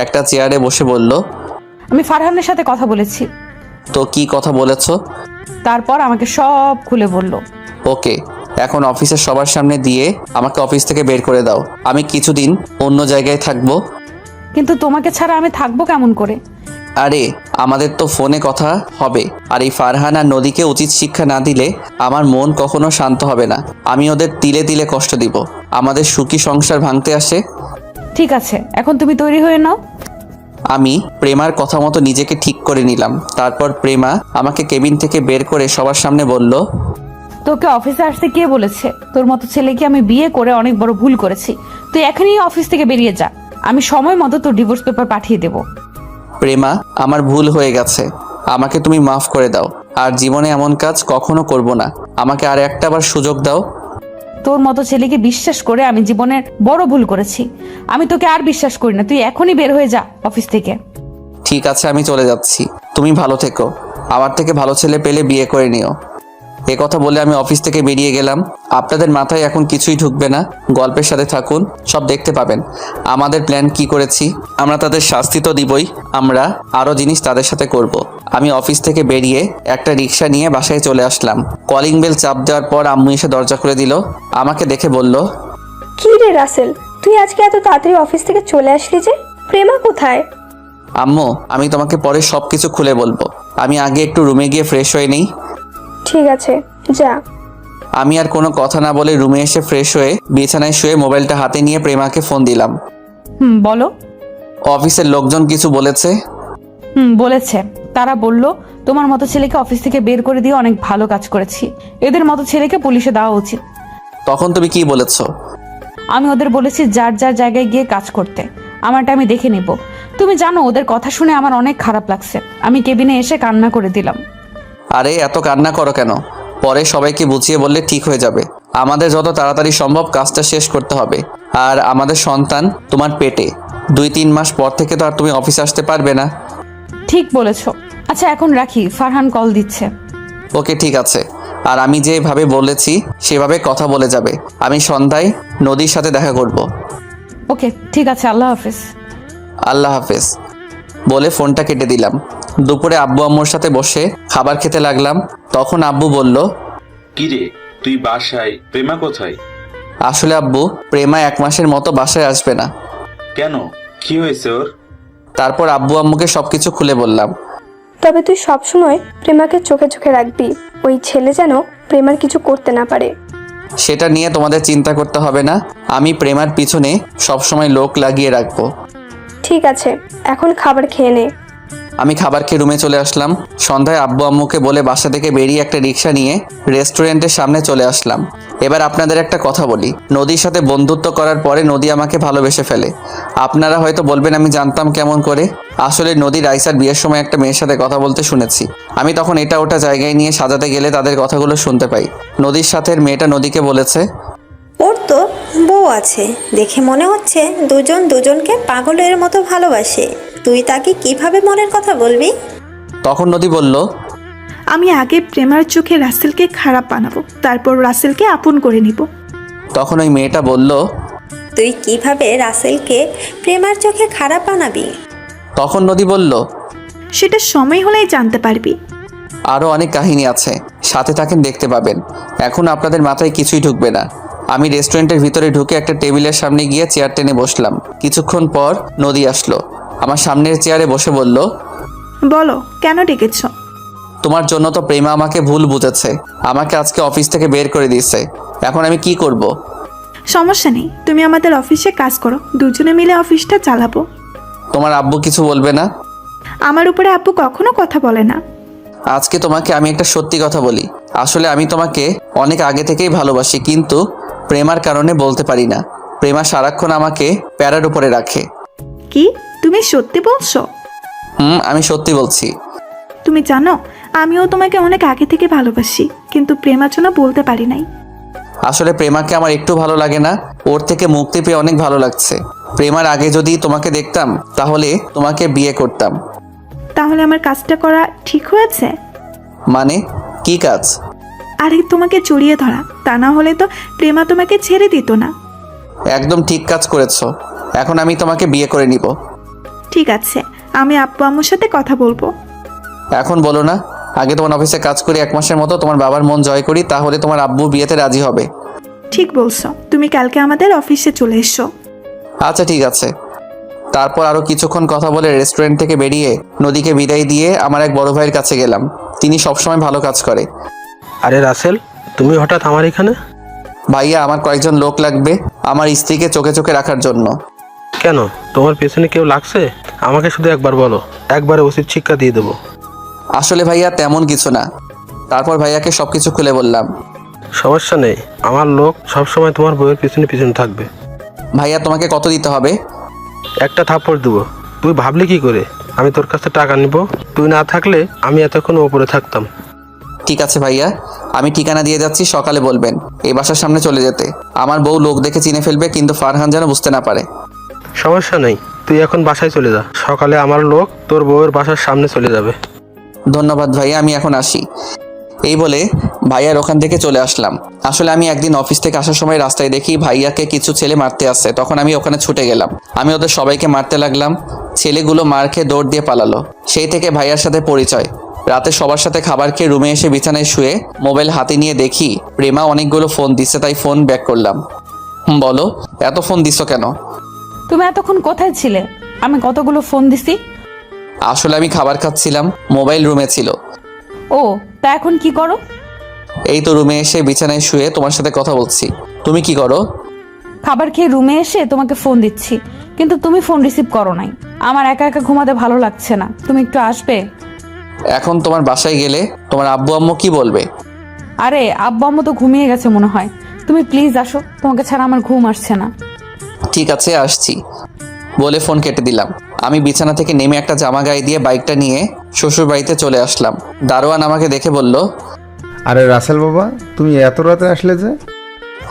একটা চেয়ারে বসে বলল, আমি ফারহানের সাথে কথা বলেছি। তো কি কথা বলেছো? তারপর আমাকে সব খুলে বলল। ওকে, এখন অফিসের সবার সামনে দিয়ে আমাকে অফিস থেকে বের করে দাও। আমি কিছুদিন অন্য জায়গায় থাকবো। কিন্তু তোমাকে ছাড়া আমি থাকবো কেমন করে? আরে আমাদের তো ফোনে কথা হবে। আর এই ফারহান আর নদীকে উচিত শিক্ষা না দিলে আমার মন কখনো শান্ত হবে না। আমি ওদের তিলে তিলে কষ্ট দিব। আমাদের সুখী সংসার ভাঙতে আসে। ঠিক আছে, এখন তুমি তৈরি হয়ে নাও। আমি প্রেমার কথা মতো নিজেকে ঠিক করে নিলাম। তারপর প্রেমা আমাকে কেবিন থেকে বের করে সবার সামনে বলল, তোকে অফিসে আসতে কে বলেছে? তোর মতো ছেলেকে আমি বিয়ে করে অনেক বড় ভুল করেছি। তুই এখনই অফিস থেকে বেরিয়ে যা, আমি সময় মতো তোর ডিভোর্স পেপার পাঠিয়ে দেব। প্রেমা, আমার ভুল হয়ে গেছে, আমাকে তুমি মাফ করে দাও। আর জীবনে এমন কাজ কখনো করব না। আমাকে আর একটাবার সুযোগ দাও। তোর মতো ছেলেকে বিশ্বাস করে আমি জীবনের বড় ভুল করেছি। আমি তোকে আর বিশ্বাস করি না, তুই এখনই বের হয়ে যা অফিস থেকে। ঠিক আছে, আমি চলে যাচ্ছি। তুমি ভালো থেকো। আমার থেকে ভালো ছেলে পেলে বিয়ে করে নিও। এ কথা বলে আমি অফিস থেকে বেরিয়ে গেলাম। আপনাদের মাথায় এখন কিছুই ঢুকবে না, গল্পের সাথে থাকুন, সব দেখতে পাবেন আমাদের প্ল্যান কি করেছি। আমরা তাদের শাস্তি তো দিবই, আমরা আরও জিনিস তাদের সাথে করব। আমি অফিস থেকে বেরিয়ে একটা রিক্সা নিয়ে বাসায় চলে আসলাম। কলিং বেল চাপ দেওয়ার পর আম্মু এসে দরজা খুলে দিল। আমাকে দেখে বলল, কি রে রাসেল, তুই আজকে এত তাড়াতাড়ি অফিস থেকে চলে আসলি যে? প্রেমা কোথায়? আম্মু আমি তোমাকে পরে সব কিছু খুলে বলবো, আমি আগে একটু রুমে গিয়ে ফ্রেশ হয়ে নিই। ঠিক আছে, যা। আমি আর কোনো কথা না বলে রুমে এসে ফ্রেশ হয়ে বিছানায় শুয়ে মোবাইলটা হাতে নিয়ে প্রেমাকে ফোন দিলাম। বলো। অফিসের লোকজন কিছু বলেছে? বলেছে। তারা বলল তোমার মতো ছেলেকে অফিস থেকে বের করে দিয়ে অনেক ভালো কাজ করেছি, এদের মতো ছেলেকে পুলিশে দেওয়া উচিত। তখন তুমি কি বলেছো? আমি ওদের বলেছি যার যার জায়গায় গিয়ে কাজ করতে, আমারটা আমি দেখে নেব। তুমি জানো ওদের কথা শুনে আমার অনেক খারাপ লাগছে, আমি কেবিনে এসে কান্না করে দিলাম। আরে এত কান্না করো কেন? পরে সবাইকে বুঝিয়ে বললে ঠিক হয়ে যাবে। আমাদের যত তাড়াতাড়ি সম্ভব কাজটা শেষ করতে হবে। আর আমাদের সন্তান তোমার পেটে, 2-3 মাস পর থেকে তো আর তুমি অফিস আসতে পারবে না। ঠিক বলেছো। আচ্ছা এখন রাখি, ফারহান কল দিচ্ছে। ওকে ঠিক আছে। আর আমি যেভাবে বলেছি সেভাবে কথা বলে যাবে। আমি সন্ধ্যায় নদীর সাথে দেখা করব। ওকে ঠিক আছে, আল্লাহ হাফেজ। আল্লাহ হাফেজ বলে ফোনটা কেটে দিলাম। দুপুরে আব্বু আম্মুর সাথে বসে খাবার খেতে লাগলাম। তখন আব্বু বলল, কিরে তুই বাসায়, প্রেমা কোথায়? আসলে আব্বু প্রেমা 1 মাসের মতো বাসায় আসবে না। কেন, কি হয়েছে ওর? তারপর আব্বু আম্মুকে সবকিছু খুলে বললাম। তবে তুই সবসময় প্রেমাকে চোখে চোখে রাখবি, ওই ছেলে যেন প্রেমার কিছু করতে না পারে। সেটা নিয়ে তোমাদের চিন্তা করতে হবে না, আমি প্রেমার পিছনে সবসময় লোক লাগিয়ে রাখবো। ঠিক আছে, এখন খাবার খেয়ে নে। আমি খাবার খেয়ে রুমে চলে আসলাম। সন্ধ্যায় আব্বু আম্মুকে বলে বাসা থেকে বেরিয়ে একটা রিক্সা নিয়ে রেস্টুরেন্টের সামনে চলে আসলাম। এবার আপনাদের একটা কথা বলি, নদীর সাথে বন্ধুত্ব করার পরে নদী আমাকে ভালোবেসে ফেলে। আপনারা হয়তো বলবেন আমি জানতাম কেমন করে। আসলে নদী রাইসার বিয়ের সময় একটা মেয়ের সাথে কথা বলতে শুনেছি। আমি তখন এটা ওটা জায়গায় নিয়ে সাজাতে গেলে তাদের কথাগুলো শুনতে পাই। নদীর সাথে মেয়েটা নদীকে বলেছে, ওর তো বউ আছে, দেখে মনে হচ্ছে দুজন দুজনকে পাগলের মতো ভালোবাসে। তুই তাকে কিভাবে মনের কথা বলবি? তখন নদী বলল, আমি আগে প্রেমার চোখে রাসেলকে খারাপ বানাবো, তারপর রাসেলকে আপন করে নিব। তখন ওই মেয়েটা বলল, তুই কিভাবে রাসেলকে প্রেমার চোখে খারাপ বানাবি? তখন নদী বলল, সেটা সময় হলেই জানতে পারবি। আরও অনেক কাহিনী আছে, সাথে থাকেন, দেখতে পাবেন। এখন আপনাদের মাথায় কিছুই ঢুকবে না। আমি রেস্টুরেন্টের ভিতরে ঢুকে একটা টেবিলের সামনে গিয়ে চেয়ার টেনে বসলাম। কিছুক্ষণ পর নদী আসলো, আমার সামনের চেয়ারে বসে বলল, বলো কেন ডেকেছ? তোমার জন্য তো প্রেমা আমাকে ভুল বুঝেছে, আমাকে আজকে অফিস থেকে বের করে দিয়েছে। এখন আমি কি করব? সমস্যা নেই, তুমি আমাদের অফিসে কাজ করো, দুজনে মিলে অফিসটা চালাবো। তোমার আব্বু কিছু বলবে না? আমার উপরে আব্বু কখনো কথা বলে না। আজকে তোমাকে আমি একটা সত্যি কথা বলি, আসলে আমি তোমাকে অনেক আগে থেকেই ভালোবাসি, কিন্তু প্রেমার কারণে বলতে পারি না। প্রেমা সারাক্ষণ আমাকে প্যারার উপরে রাখে। কি তুমি সত্যি বলছো? আমি সত্যি বলছি। তুমি জানো আমিও তোমাকে অনেক আগে থেকে ভালোবাসি, কিন্তু প্রেমার জন্য বলতে পারি নাই। আসলে প্রেমাকে আমার একটু ভালো লাগে না, ওর থেকে মুক্তি পেয়ে অনেক ভালো লাগছে। প্রেমার আগে যদি তোমাকে দেখতাম তাহলে তোমাকে বিয়ে করতাম। তাহলে আমার কাজটা করা ঠিক হয়েছে? মানে কি কাজ? আরে তোমাকে জড়িয়ে ধরা, তা না হলে তো প্রেমা তোমাকে ছেড়ে দিত না। একদম ঠিক কাজ করেছো, এখন আমি তোমাকে বিয়ে করে নিব। ঠিক আছে, আমি আব্বু আম্মুর সাথে কথা বলবো। এখন বলো না, আগে তোমার অফিসে কাজ করি 1 মাসের মতো, তোমার বাবার মন জয় করি, তাহলে তোমার আব্বু বিয়েতে রাজি হবে। ঠিক বলছো, তুমি কালকে আমাদের অফিসে চলে এসো। আচ্ছা ঠিক আছে। তারপর আরও কিছুক্ষণ কথা বলে রেস্টুরেন্ট থেকে বেরিয়ে নদীকে বিদায় দিয়ে আমার এক বড় ভাইয়ের কাছে গেলাম। তিনি সবসময় ভালো কাজ করে। আরে রাসেল, তুমি হঠাৎ আমার এখানে? ভাইয়া আমার কয়েকজন লোক লাগবে আমার স্ত্রীকে চোখে চোখে রাখার জন্য। কেন, তোমার পেছনে কেউ লাগছে? আমাকে শুধু একবার বলো, একবারে উচিত শিক্ষা দিয়ে দেবো। আসলে ভাইয়া তেমন কিছু না। তারপর ভাইয়াকে সবকিছু খুলে বললাম। সমস্যা নেই, আমার লোক সবসময় তোমার বউয়ের পিছনে পিছনে থাকবে। ভাইয়া তোমাকে কত দিতে হবে? একটা থাপ্পড় দেবো। তুই ভাবলি কি করে আমি তোর কাছে টাকা নিব? তুই না থাকলে আমি এতক্ষণ ওপরে থাকতাম। ঠিক আছে ভাইয়া, আমি ঠিকানা দিয়ে যাচ্ছি, সকালে বলবেন এই বাসার সামনে চলে যেতে। আমার বউ লোক দেখে চিনে ফেলবে, কিন্তু ফারহান যেন বুঝতে না পারে। সমস্যা নেই, তুই এখন বাসায় চলে যা, সকালে আমার লোক তোর বউয়ের বাসার সামনে চলে যাবে। ধন্যবাদ ভাইয়া, আমি এখন আসি। এই বলে ভাইয়ার ওখান থেকে চলে আসলাম। আসলে আমি একদিন অফিস থেকে আসার সময় রাস্তায় দেখি ভাইয়াকে কিছু ছেলে মারতে আসছে, তখন আমি ওখানে ছুটে গেলাম। আমি ওদের সবাইকে মারতে লাগলাম। ছেলেগুলো মার খেয়ে দৌড় দিয়ে পালালো। সেই থেকে ভাইয়ার সাথে পরিচয়। রাতে সবার সাথে খাবার খেয়ে রুমে এসে বিছানায় শুয়ে মোবাইল হাতে নিয়ে দেখি প্রেমা অনেকগুলো ফোন দিচ্ছে, তাই ফোন ব্যাক করলাম। বলো, এত ফোন দিছো কেন? তুমি এতক্ষণ কোথায় ছিলে? আমি কতগুলো ফোন দিছি। আসলে আমি খাবার খাচ্ছিলাম, মোবাইল রুমে ছিল। ও, তা এখন কি করো? এই তো রুমে এসে বিছানায় শুয়ে তোমার সাথে কথা বলছি। তুমি কি করো? খাবার খেয়ে রুমে এসে তোমাকে ফোন দিচ্ছি, কিন্তু তুমি ফোন রিসিভ করো নাই। আমার একা একা ঘুমাতে ভালো লাগছে না, তুমি একটু আসবে? এখন তোমার বাসায় গেলে তোমার আব্বু আম্মু কি বলবে? আরে আব্বু আম্মু তো ঘুমিয়ে গেছে মনে হয়। তুমি প্লিজ আসো, তোমাকে ছাড়া আমার ঘুম আসছে না। ঠিক আছে, আসছি বলে ফোন কেটে দিলাম। আমি বিছানা থেকে নেমে একটা জামা গায়ে দিয়ে বাইকটা নিয়ে শ্বশুর বাড়িতে চলে আসলাম। দারোয়ান আমাকে দেখে বলল, আরে রাসেল বাবা, তুমি এত রাতে আসলে যে?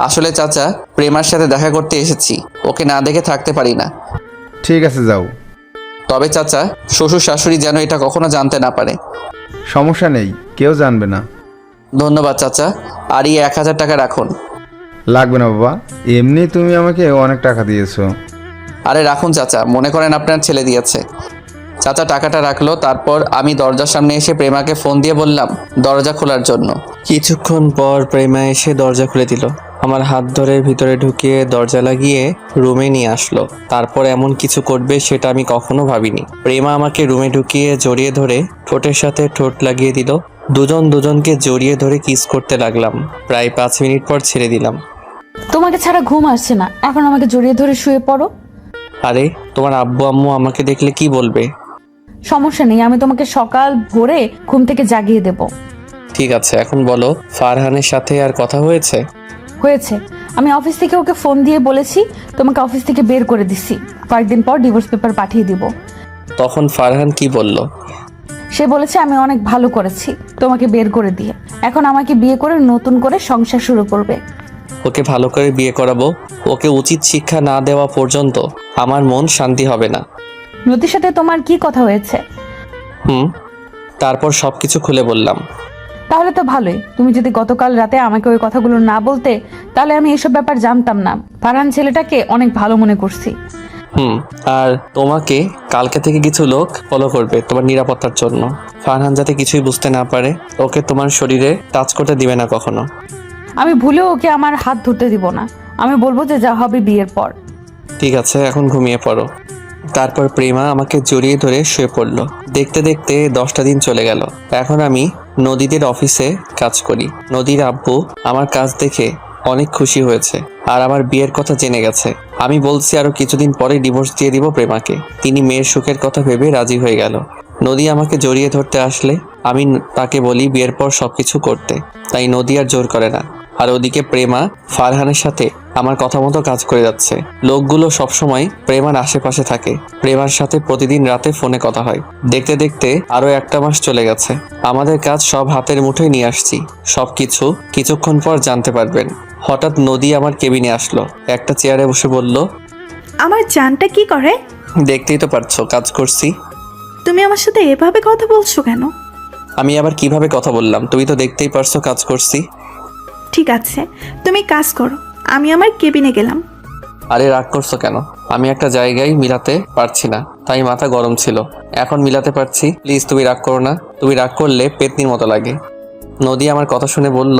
আসলে চাচা, প্রেমার সাথে দেখা করতে এসেছি, ওকে না দেখে থাকতে পারি না। ঠিক আছে, যাও। তবে চাচা, শ্বশুর শাশুড়ি যেন এটা কখনো জানতে না পারে। সমস্যা নেই, কেউ জানবে না। ধন্যবাদ চাচা, আর এই 1000 টাকা রাখুন। লাগবে না বাবা, এমনি তুমি আমাকে অনেক টাকা দিয়েছো। আরে রাখুন চাচা, মনে করেন আপনার ছেলে দিয়েছে। চাচা টাকাটা রাখলো। তারপর আমি দরজার সামনে এসে প্রেমাকে ফোন দিয়ে বললাম দরজা খোলার জন্য। কিছুক্ষণ পর প্রেমা এসে দরজা খুলে দিল। আমার হাত ধরে ভিতরে ঢুকিয়ে দরজা লাগিয়ে রুমে নিয়ে আসলো। তারপর এমন কিছু করবে সেটা আমি কখনো ভাবিনি। প্রেমা আমাকে রুমে ঢুকিয়ে জড়িয়ে ধরে ঠোঁটের সাথে ঠোঁট লাগিয়ে দিল। দুজন দুজনকে জড়িয়ে ধরে কিস করতে লাগলাম। প্রায় 5 মিনিট পর ছেড়ে দিলাম। তোমাকে ছাড়া ঘুম আসছে না, এখন আমাকে জড়িয়ে ধরে শুয়ে পড়ো। আরে তোমার আব্বু আম্মু আমাকে দেখলে কি বলবে? সমস্যা নেই, আমি তোমাকে সকাল ভোরে ঘুম থেকে জাগিয়ে দেব। ঠিক আছে, এখন বলো, ফারহানের সাথে আর কথা হয়েছে? হয়েছে। আমি অফিস থেকে ওকে ফোন দিয়ে বলেছি তোমাকে অফিস থেকে বের করে দিচ্ছি, কয়েকদিন পর ডিভোর্স পেপার পাঠিয়ে দিব। তখন ফারহান কি বলল? সে বলেছে আমি অনেক ভালো করেছি তোমাকে বের করে দিয়ে, এখন আমাকে বিয়ে করে নতুন করে সংসার শুরু করবে। ওকে ভালো করে বিয়ে করাবো। ওকে উচিত শিক্ষা না দেওয়া পর্যন্ত আমার মন শান্তি হবে না। নদীর সাথে তোমার কি কথা হয়েছে? তারপর সবকিছু খুলে বললাম। তাহলে তো ভালোই। তুমি যদি গতকাল রাতে আমাকে ওই কথাগুলো না বলতে, তাহলে আমি এসব ব্যাপার জানতাম না। ফারহান ছেলেটাকে অনেক ভালো মনে করছি। আর তোমাকে কালকে থেকে কিছু লোক ফলো করবে তোমার নিরাপত্তার জন্য। ফারহান যাতে কিছুই বুঝতে না পারে, ওকে তোমার শরীরে টাচ করতে দিবে না কখনো। আমি ভুলেও ওকে আমার হাত ধরতে দিব না। আমি বলবো যে যা হবে বিয়ের পর। ঠিক আছে, এখন ঘুমিয়ে পড়ো। তারপর প্রেমা আমাকে জড়িয়ে ধরে শুয়ে পড়লো। দেখতে দেখতে 10টা দিন চলে গেল। এখন আমি নদীদের অফিসে কাজ করি। নদীর আব্বু আমার কাজ দেখে অনেক খুশি হয়েছে আর আমার বিয়ের কথা জেনে গেছে। আমি বলছি আরো কিছুদিন পরে ডিভোর্স দিয়ে দিব প্রেমাকে। তিনি মেয়ের সুখের কথা ভেবে রাজি হয়ে গেল। নদী আমাকে জড়িয়ে ধরতে আসলে আমি তাকে বলি বিয়ের পর সবকিছু করতে, তাই নদী আর জোর করে না। আর ওদিকে প্রেমা ফারহানের সাথে আমার কথা মতো কাজ করে যাচ্ছে। লোকগুলো সবসময় প্রেমার আশেপাশে থাকে। প্রেমার সাথে প্রতিদিন রাতে ফোনে কথা হয়। দেখতে দেখতে আরো 1টা মাস চলে গেছে। আমাদের কাজ সব হাতের মুঠোয় নিয়ে আসছি। সবকিছু কিছুক্ষণ পর জানতে পারবেন। হঠাৎ নদী আমার কেবিনে আসলো, একটা চেয়ারে বসে বলল, আমার জানটা কি করে? দেখতেই তো পারছো কাজ করছি। তুমি আমার সাথে এভাবে কথা বলছো কেন? আমি আবার কিভাবে কথা বললাম? তুমি তো দেখতেই পারছো কাজ করছি। ঠিক আছে, তুমি কাজ করো, আমি আমার কেবিনে গেলাম। আরে রাগ করছো কেন? আমি একটা জায়গায় মিলাতে পারছি না, তাই মাথা গরম ছিল। এখন মিলাতে পারছি। প্লিজ তুমি রাগ করো না। তুমি রাগ করলে পেতনির মতো লাগে। নদী আমার কথা শুনে বলল,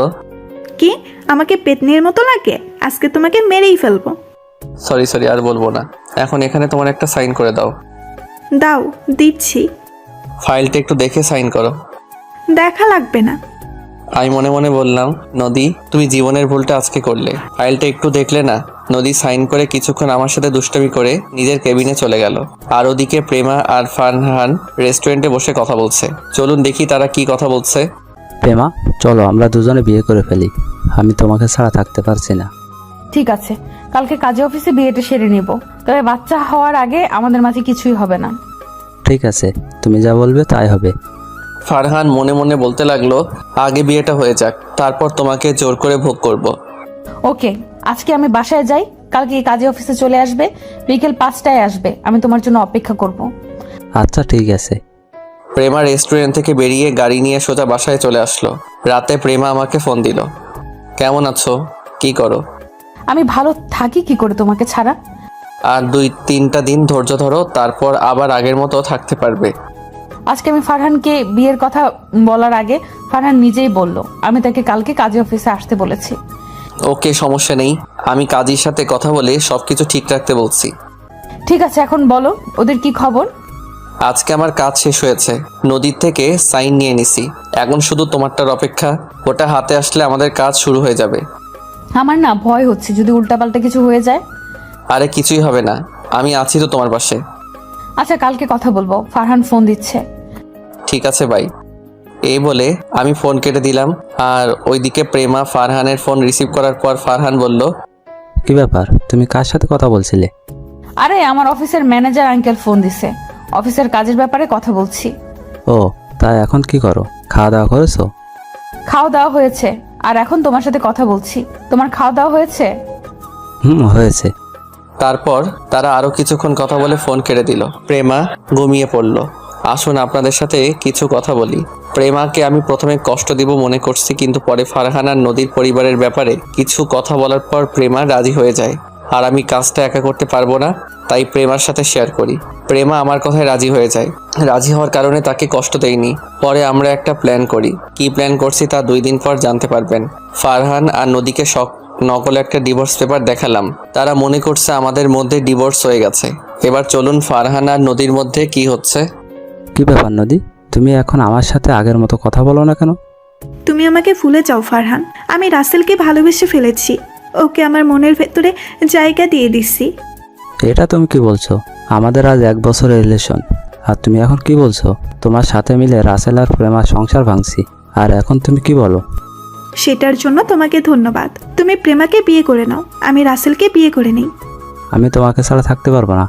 কি আমাকে পেতনির মতো লাগে? আজকে তোমাকে মেরেই ফেলবো। সরি আর বলবো না। এখন এখানে তোমার একটা সাইন করে দাও। দাও, দিচ্ছি। ফাইলটা একটু দেখে সাইন করো। দেখা লাগবে না। আমি মনে মনে বললাম, নদী তুমি জীবনের ভুলটা আজকে করলে, ফাইলটা একটু দেখলে না। নদী সাইন করে কিছুক্ষণ আমার সাথে দুষ্টামি করে নিজের কেবিনে চলে গেল। আর ওদিকে প্রেমা আর ফারহান রেস্টুরেন্টে বসে কথা বলছে। চলুন দেখি তারা কি কথা বলছে। প্রেমা, চলো আমরা দুজনে বিয়ে করে ফেলি। আমি তোমাকে ছাড়া থাকতে পারছি না। ঠিক আছে, কালকে কাজে অফিসে বিয়েটা সেরে নিব। তবে বাচ্চা হওয়ার আগে আমাদের মাঝে কিছুই হবে না। ঠিক আছে, তুমি যা বলবে তাই হবে। ফারহান মনে মনে বলতে লাগলো, আগে বিয়েটা হয়ে যাক, তারপর তোমাকে জোর করে ভোগ করব। ওকে, আজকে আমি বাসায় যাই, কালকে কাজে অফিসে চলে আসবে, বিকেল 5টায় আসবে। আমি তোমার জন্য অপেক্ষা করব। আচ্ছা ঠিক আছে। প্রেমা রেস্টুরেন্ট থেকে বেরিয়ে গাড়ি নিয়ে সোজা বাসায় চলে আসলো। রাতে প্রেমা আমাকে ফোন দিল। কেমন আছো, কি করো? আমি ভালো থাকি কি করে তোমাকে ছাড়া? আর 2-3টা দিন ধৈর্য ধরো, তারপর আবার আগের মতো থাকতে পারবে। আজকে আমি ফারহানকে বিয়ের কথা বলার আগে ফারহান নিজেই বলল আমি তাকে কালকে কাজী অফিসে আসতে বলেছি। ওকে, সমস্যা নেই, আমি কাজীর সাথে কথা বলে সবকিছু ঠিক রাখতে বলছি। ঠিক আছে, এখন বলো ওদের কি খবর? আজকে আমার কাজ শেষ হয়েছে, নদীর থেকে সাইন নিয়ে নিছি। এখন শুধু তোমারটার অপেক্ষা, ওটা হাতে আসলে আমাদের কাজ শুরু হয়ে যাবে। আমার না ভয় হচ্ছে যদি উল্টাপাল্টা কিছু হয়ে যায়। আরে কিছুই হবে না, আমি আছি তো তোমার পাশে। আচ্ছা, কালকে কথা বলবো, ফারহান ফোন দিচ্ছে। ঠিক আছে ভাই। এই বলে আমি ফোন কেটে দিলাম। আর ওইদিকে প্রেমা ফারহানের ফোন রিসিভ করার পর ফারহান বলল, কি ব্যাপার, তুমি কার সাথে কথা বলছিলে? আরে আমার অফিসের ম্যানেজার আঙ্কেল ফোন দিছে, অফিসের কাজের ব্যাপারে কথা বলছি। ও, তাই এখন কি করো? খাওয়া দাওয়া করেছো? খাওয়া দাওয়া হয়েছে, আর এখন তোমার সাথে কথা বলছি। তোমার খাওয়া দাওয়া হয়েছে? হয়েছে। তারপর তারা আরো কিছুক্ষণ কথা বলে ফোন কেটে দিল। প্রেমা ঘুমিয়ে পড়ল। আসুন আপনাদের সাথে কিছু কথা বলি। প্রেমাকে আমি প্রথমে কষ্ট দিব মনে করছি, কিন্তু পরে ফারহান আর নদীর পরিবারের ব্যাপারে কিছু কথা বলার পর প্রেমা রাজি হয়ে যায়। আর আমি কাজটা একা করতে পারবো না, তাই প্রেমার সাথে শেয়ার করি। প্রেমা আমার কথায় রাজি হয়ে যায়। রাজি হওয়ার কারণে তাকে কষ্ট দেইনি। পরে আমরা একটা প্ল্যান করি। কি প্ল্যান করছি তা 2 দিন পর জানতে পারবেন। ফারহান আর নদীকে নকল একটা ডিভোর্স পেপার দেখালাম। তারা মনে করছে আমাদের মধ্যে ডিভোর্স হয়ে গেছে। এবার চলুন ফারহান আর নদীর মধ্যে কি হচ্ছে। কি ব্যাপার নদী, তুমি এখন আমার সাথে আগের মতো কথা বলো না কেন? তুমি আমাকে ভুলে যাও ফারহান, আমি রাসেলকে ভালোবেসে ফেলেছি। ওকে আমার মনের ভেতরে জায়গা দিয়ে দিচ্ছি। এটা তুমি কি বলছো? আমাদের আজ 1 বছরের রিলেশন, আর তুমি এখন কি বলছো? তোমার সাথে মিলে রাসেল আর প্রেমা সংসার ভাঙছি, আর এখন তুমি কি বলো? সেটার জন্য তোমাকে ধন্যবাদ। তুমি প্রেমাকে বিয়ে করে নাও, আমি রাসেলকে বিয়ে করে নিই। আমি তোমাকে ছাড়া থাকতে পারবো না।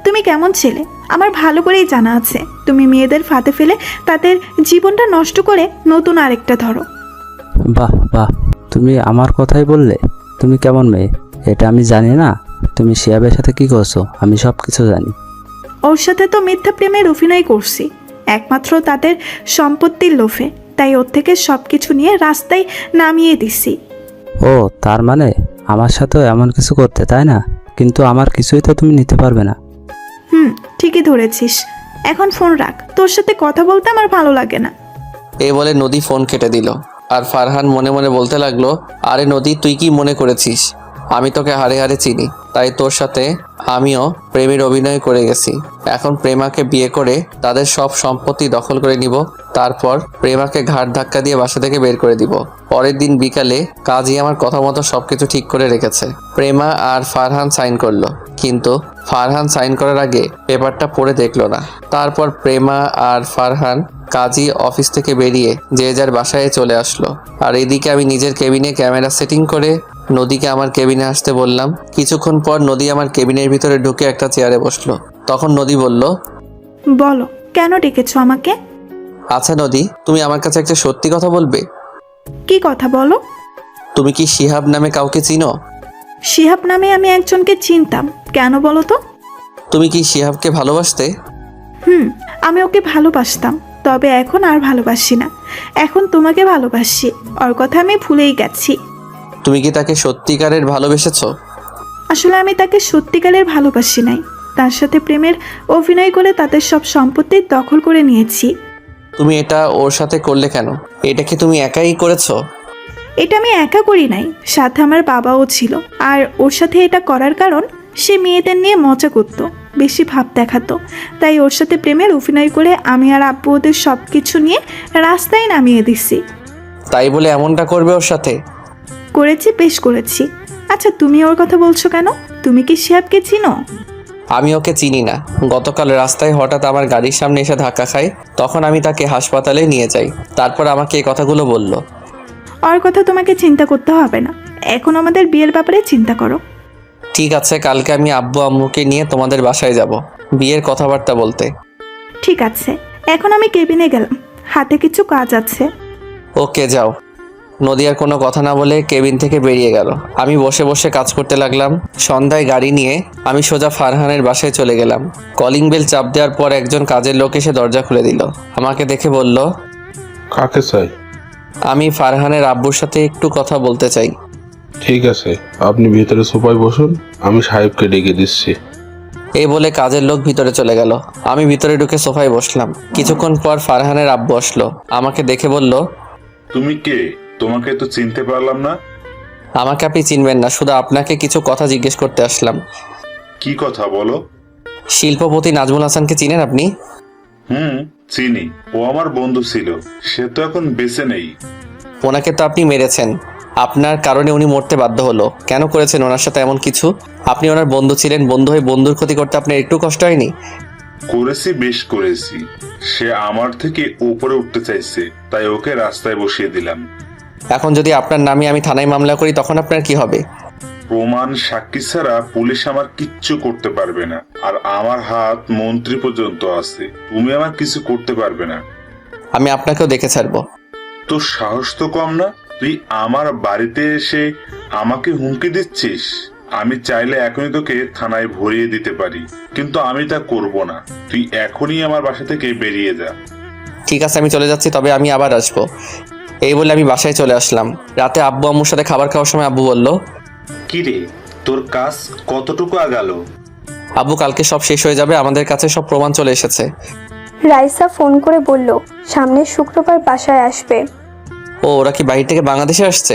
তুমি কেমন ছেলে আমার ভালো করেই জানা আছে। তুমি মেয়েদের ফাঁদে ফেলে তাদের জীবনটা নষ্ট করে নতুন আরেকটা ধরো। বাহ বাহ, তুমি আমার কথাই বললে। তুমি কেমন মেয়ে এটা আমি জানি না? তুমি শিয়াবের সাথে কি করছো আমি সব কিছু জানি। ওর সাথে তো মিথ্যা প্রেমের অভিনয় করছি, একমাত্র তাদের সম্পত্তির লোভে। তাই ওর থেকে সব কিছু নিয়ে রাস্তায় নামিয়ে দিছি। ও, তার মানে আমার সাথেও এমন কিছু করতে, তাই না? কিন্তু আমার কিছুই তো তুমি নিতে পারবে না। ঠিকই ধরেছিস। এখন ফোন রাখ, তোর সাথে কথা বলতে আমার ভালো লাগে না। এই বলে নদী ফোন কেটে দিল। আর ফারহান মনে মনে বলতে লাগলো, আরে নদী, তুই কি মনে করেছিস আমি তোকে হাড়ে হাড়ে চিনি? তাই তোর সাথে আমিও প্রেমের অভিনয় করে গেছি। এখন প্রেমাকে বিয়ে করে তাদের সব সম্পত্তি দখল করে নিব। তারপর প্রেমাকে ঘাট ধাক্কা দিয়ে বাসা থেকে বের করে দিব। পরের দিন বিকালে কাজী আমার কথা মতো সবকিছু ঠিক করে রেখেছে। প্রেমা আর ফারহান সাইন করলো, কিন্তু ফারহান সাইন করার আগে পেপারটা পড়ে দেখলো না। তারপর প্রেমা আর ফারহান কাজী অফিস থেকে বেরিয়ে যে যার বাসায় চলে আসলো। আর এদিকে আমি নিজের কেবিনে ক্যামেরা সেটিং করে নদীকে আমার কেবিনে আসতে বললাম। কিছুক্ষণ পর নদী আমার কেবিনের ভিতরে ঢুকে একটা চেয়ারে বসলো। তখন নদী বলল, বলো কেন ডেকেছো আমাকে? আচ্ছা নদী, তুমি আমার কাছে একটা সত্যি কথা বলবে? কি কথা বলো? তুমি কি শিহাব নামে কাউকে চিনো? শিহাব নামে আমি একজনকে চিনতাম, কেন বলো তো? তুমি কি শিহাবকে ভালোবাসতে? আমি ওকে ভালোবাসতাম, তবে এখন আর ভালোবাসি না। এখন তোমাকে ভালোবাসি, ওর কথা আমি ভুলেই গেছি। তুমি কি তাকে সত্যিকারের ভালোবেসেছো? আসলে আমি তাকে সত্যিকারের ভালোবাসি নাই, তার সাথে প্রেমের অভিনয় করে তাদের সব সম্পত্তি দখল করে নিয়েছি। তুমি এটা ওর সাথে করলে কেন? এটা কি তুমি একাই করেছো? এটা আমি একা করি নাই, সাথে আমার বাবাও ছিল। আর ওর সাথে এটা করার কারণ, সে মেয়েদের নিয়ে মজা করত, বেশি ভাব দেখাতো। তাই ওর সাথে প্রেমের অভিনয় করে আমি আর আব্বু ওদের সব কিছু নিয়ে রাস্তায় নামিয়ে দিছি। তাই বলে এমনটা করবে ওর সাথে? করেছি, বেশ করেছি। আচ্ছা, তুমি ওর কথা বলছো কেন? তুমি কি শিহাবকে চিনো? আমি ওকে চিনি না। গতকাল রাস্তায় হঠাৎ আমার গাড়ির সামনে এসে ধাক্কা খায়, তখন আমি তাকে হাসপাতালে নিয়ে যাই। তারপর আমাকে এই কথাগুলো বলল। ওর কথা তোমাকে চিন্তা করতে হবে না, এখন আমাদের বিয়ের ব্যাপারে চিন্তা করো। ঠিক আছে, কালকে আমি আব্বু আম্মুকে নিয়ে তোমাদের বাসায় যাব বিয়ের কথাবার্তা বলতে। ঠিক আছে, এখন আমি কেবিনে গেলাম, হাতে কিছু কাজ আছে। ওকে, যাও। নদী আর কোনো কথা না বলে কেবিন থেকে বেরিয়ে গেল। আমি বসে বসে কাজ করতে লাগলাম। সন্ধ্যায় গাড়ি নিয়ে আমি সোজা ফারহানের বাসায় চলে গেলাম। কলিং বেল চাপ দেওয়ার পর একজন কাজের লোক এসে দরজা খুলে দিল। আমাকে দেখে বলল, কাকে চাই? আমি ফারহানের আব্বুর সাথে একটু কথা বলতে চাই। ঠিক আছে, আপনি ভিতরে সোফায় বসুন, আমি সাহেবকে ডেকে দিচ্ছি। এই বলে কাজের লোক ভিতরে চলে গেল। আমি ভিতরে ঢুকে সোফায় বসলাম। কিছুক্ষণ পর ফারহানের আব্বু আসলো। আমাকে দেখে বলল, তুমি কে? তোমাকে তো চিনতে পারলাম না। আমাকে আপনি চিনবেন না, শুধু আপনাকে কিছু কথা জিজ্ঞেস করতে আসলাম। কি কথা বলো? শিল্পপতি নাজমুল হাসানকে চিনেন আপনি? চিনি, ও আমার বন্ধু ছিল, সে তো এখন বেঁচে নেই। ওনাকে তো আপনি মেরেছেন, আপনার কারণে উনি মরতে বাধ্য হলো। কেন করেছেন ওনার সাথে এমন কিছু? আপনি ওনার বন্ধু ছিলেন, বন্ধু হয়ে বন্ধুর ক্ষতি করতে আপনার একটু কষ্ট হয়নি? করেছি, বেশ করেছি। সে আমার থেকে উপরে উঠতে চাইছে, তাই ওকে রাস্তায় বসিয়ে দিলাম। এখন যদি আপনার নামে আমি থানায় মামলা করি তখন আপনার কি হবে? প্রমাণ সাক্ষী ছাড়া পুলিশ আমার কিচ্ছু করতে পারবে না, আর আমার হাত মন্ত্রী পর্যন্ত আছে। তুমি আমার কিছু করতে পারবে না। আমি আপনাকেও দেখে ছাড়বো। তোর সাহস তো কম না? তুই আমার বাড়িতে এসে আমাকে হুমকি দিচ্ছিস? আমি চাইলে এখনই তোকে থানায় ভরিয়ে দিতে পারি, কিন্তু আমি তা করব না। তুই এখনই আমার বাসা থেকে বেরিয়ে যা। ঠিক আছে, আমি চলে যাচ্ছি, তবে আমি আবার আসবো। এই বলে আমি বাসায় চলে আসলাম। রাতে আব্বু আম্মুর সাথে খাবার খাওয়ার সময় আব্বু বলল, কি রে, তোর কাজ কতটুকু আগালো? আব্বু কালকে সব শেষ হয়ে যাবে, আমাদের কাছে সব প্রমাণ চলে এসেছে। রাইসা ফোন করে বলল সামনের শুক্রবার বাসায় আসবে। ও, ওরা কি বাইরে থেকে বাংলাদেশে আসছে?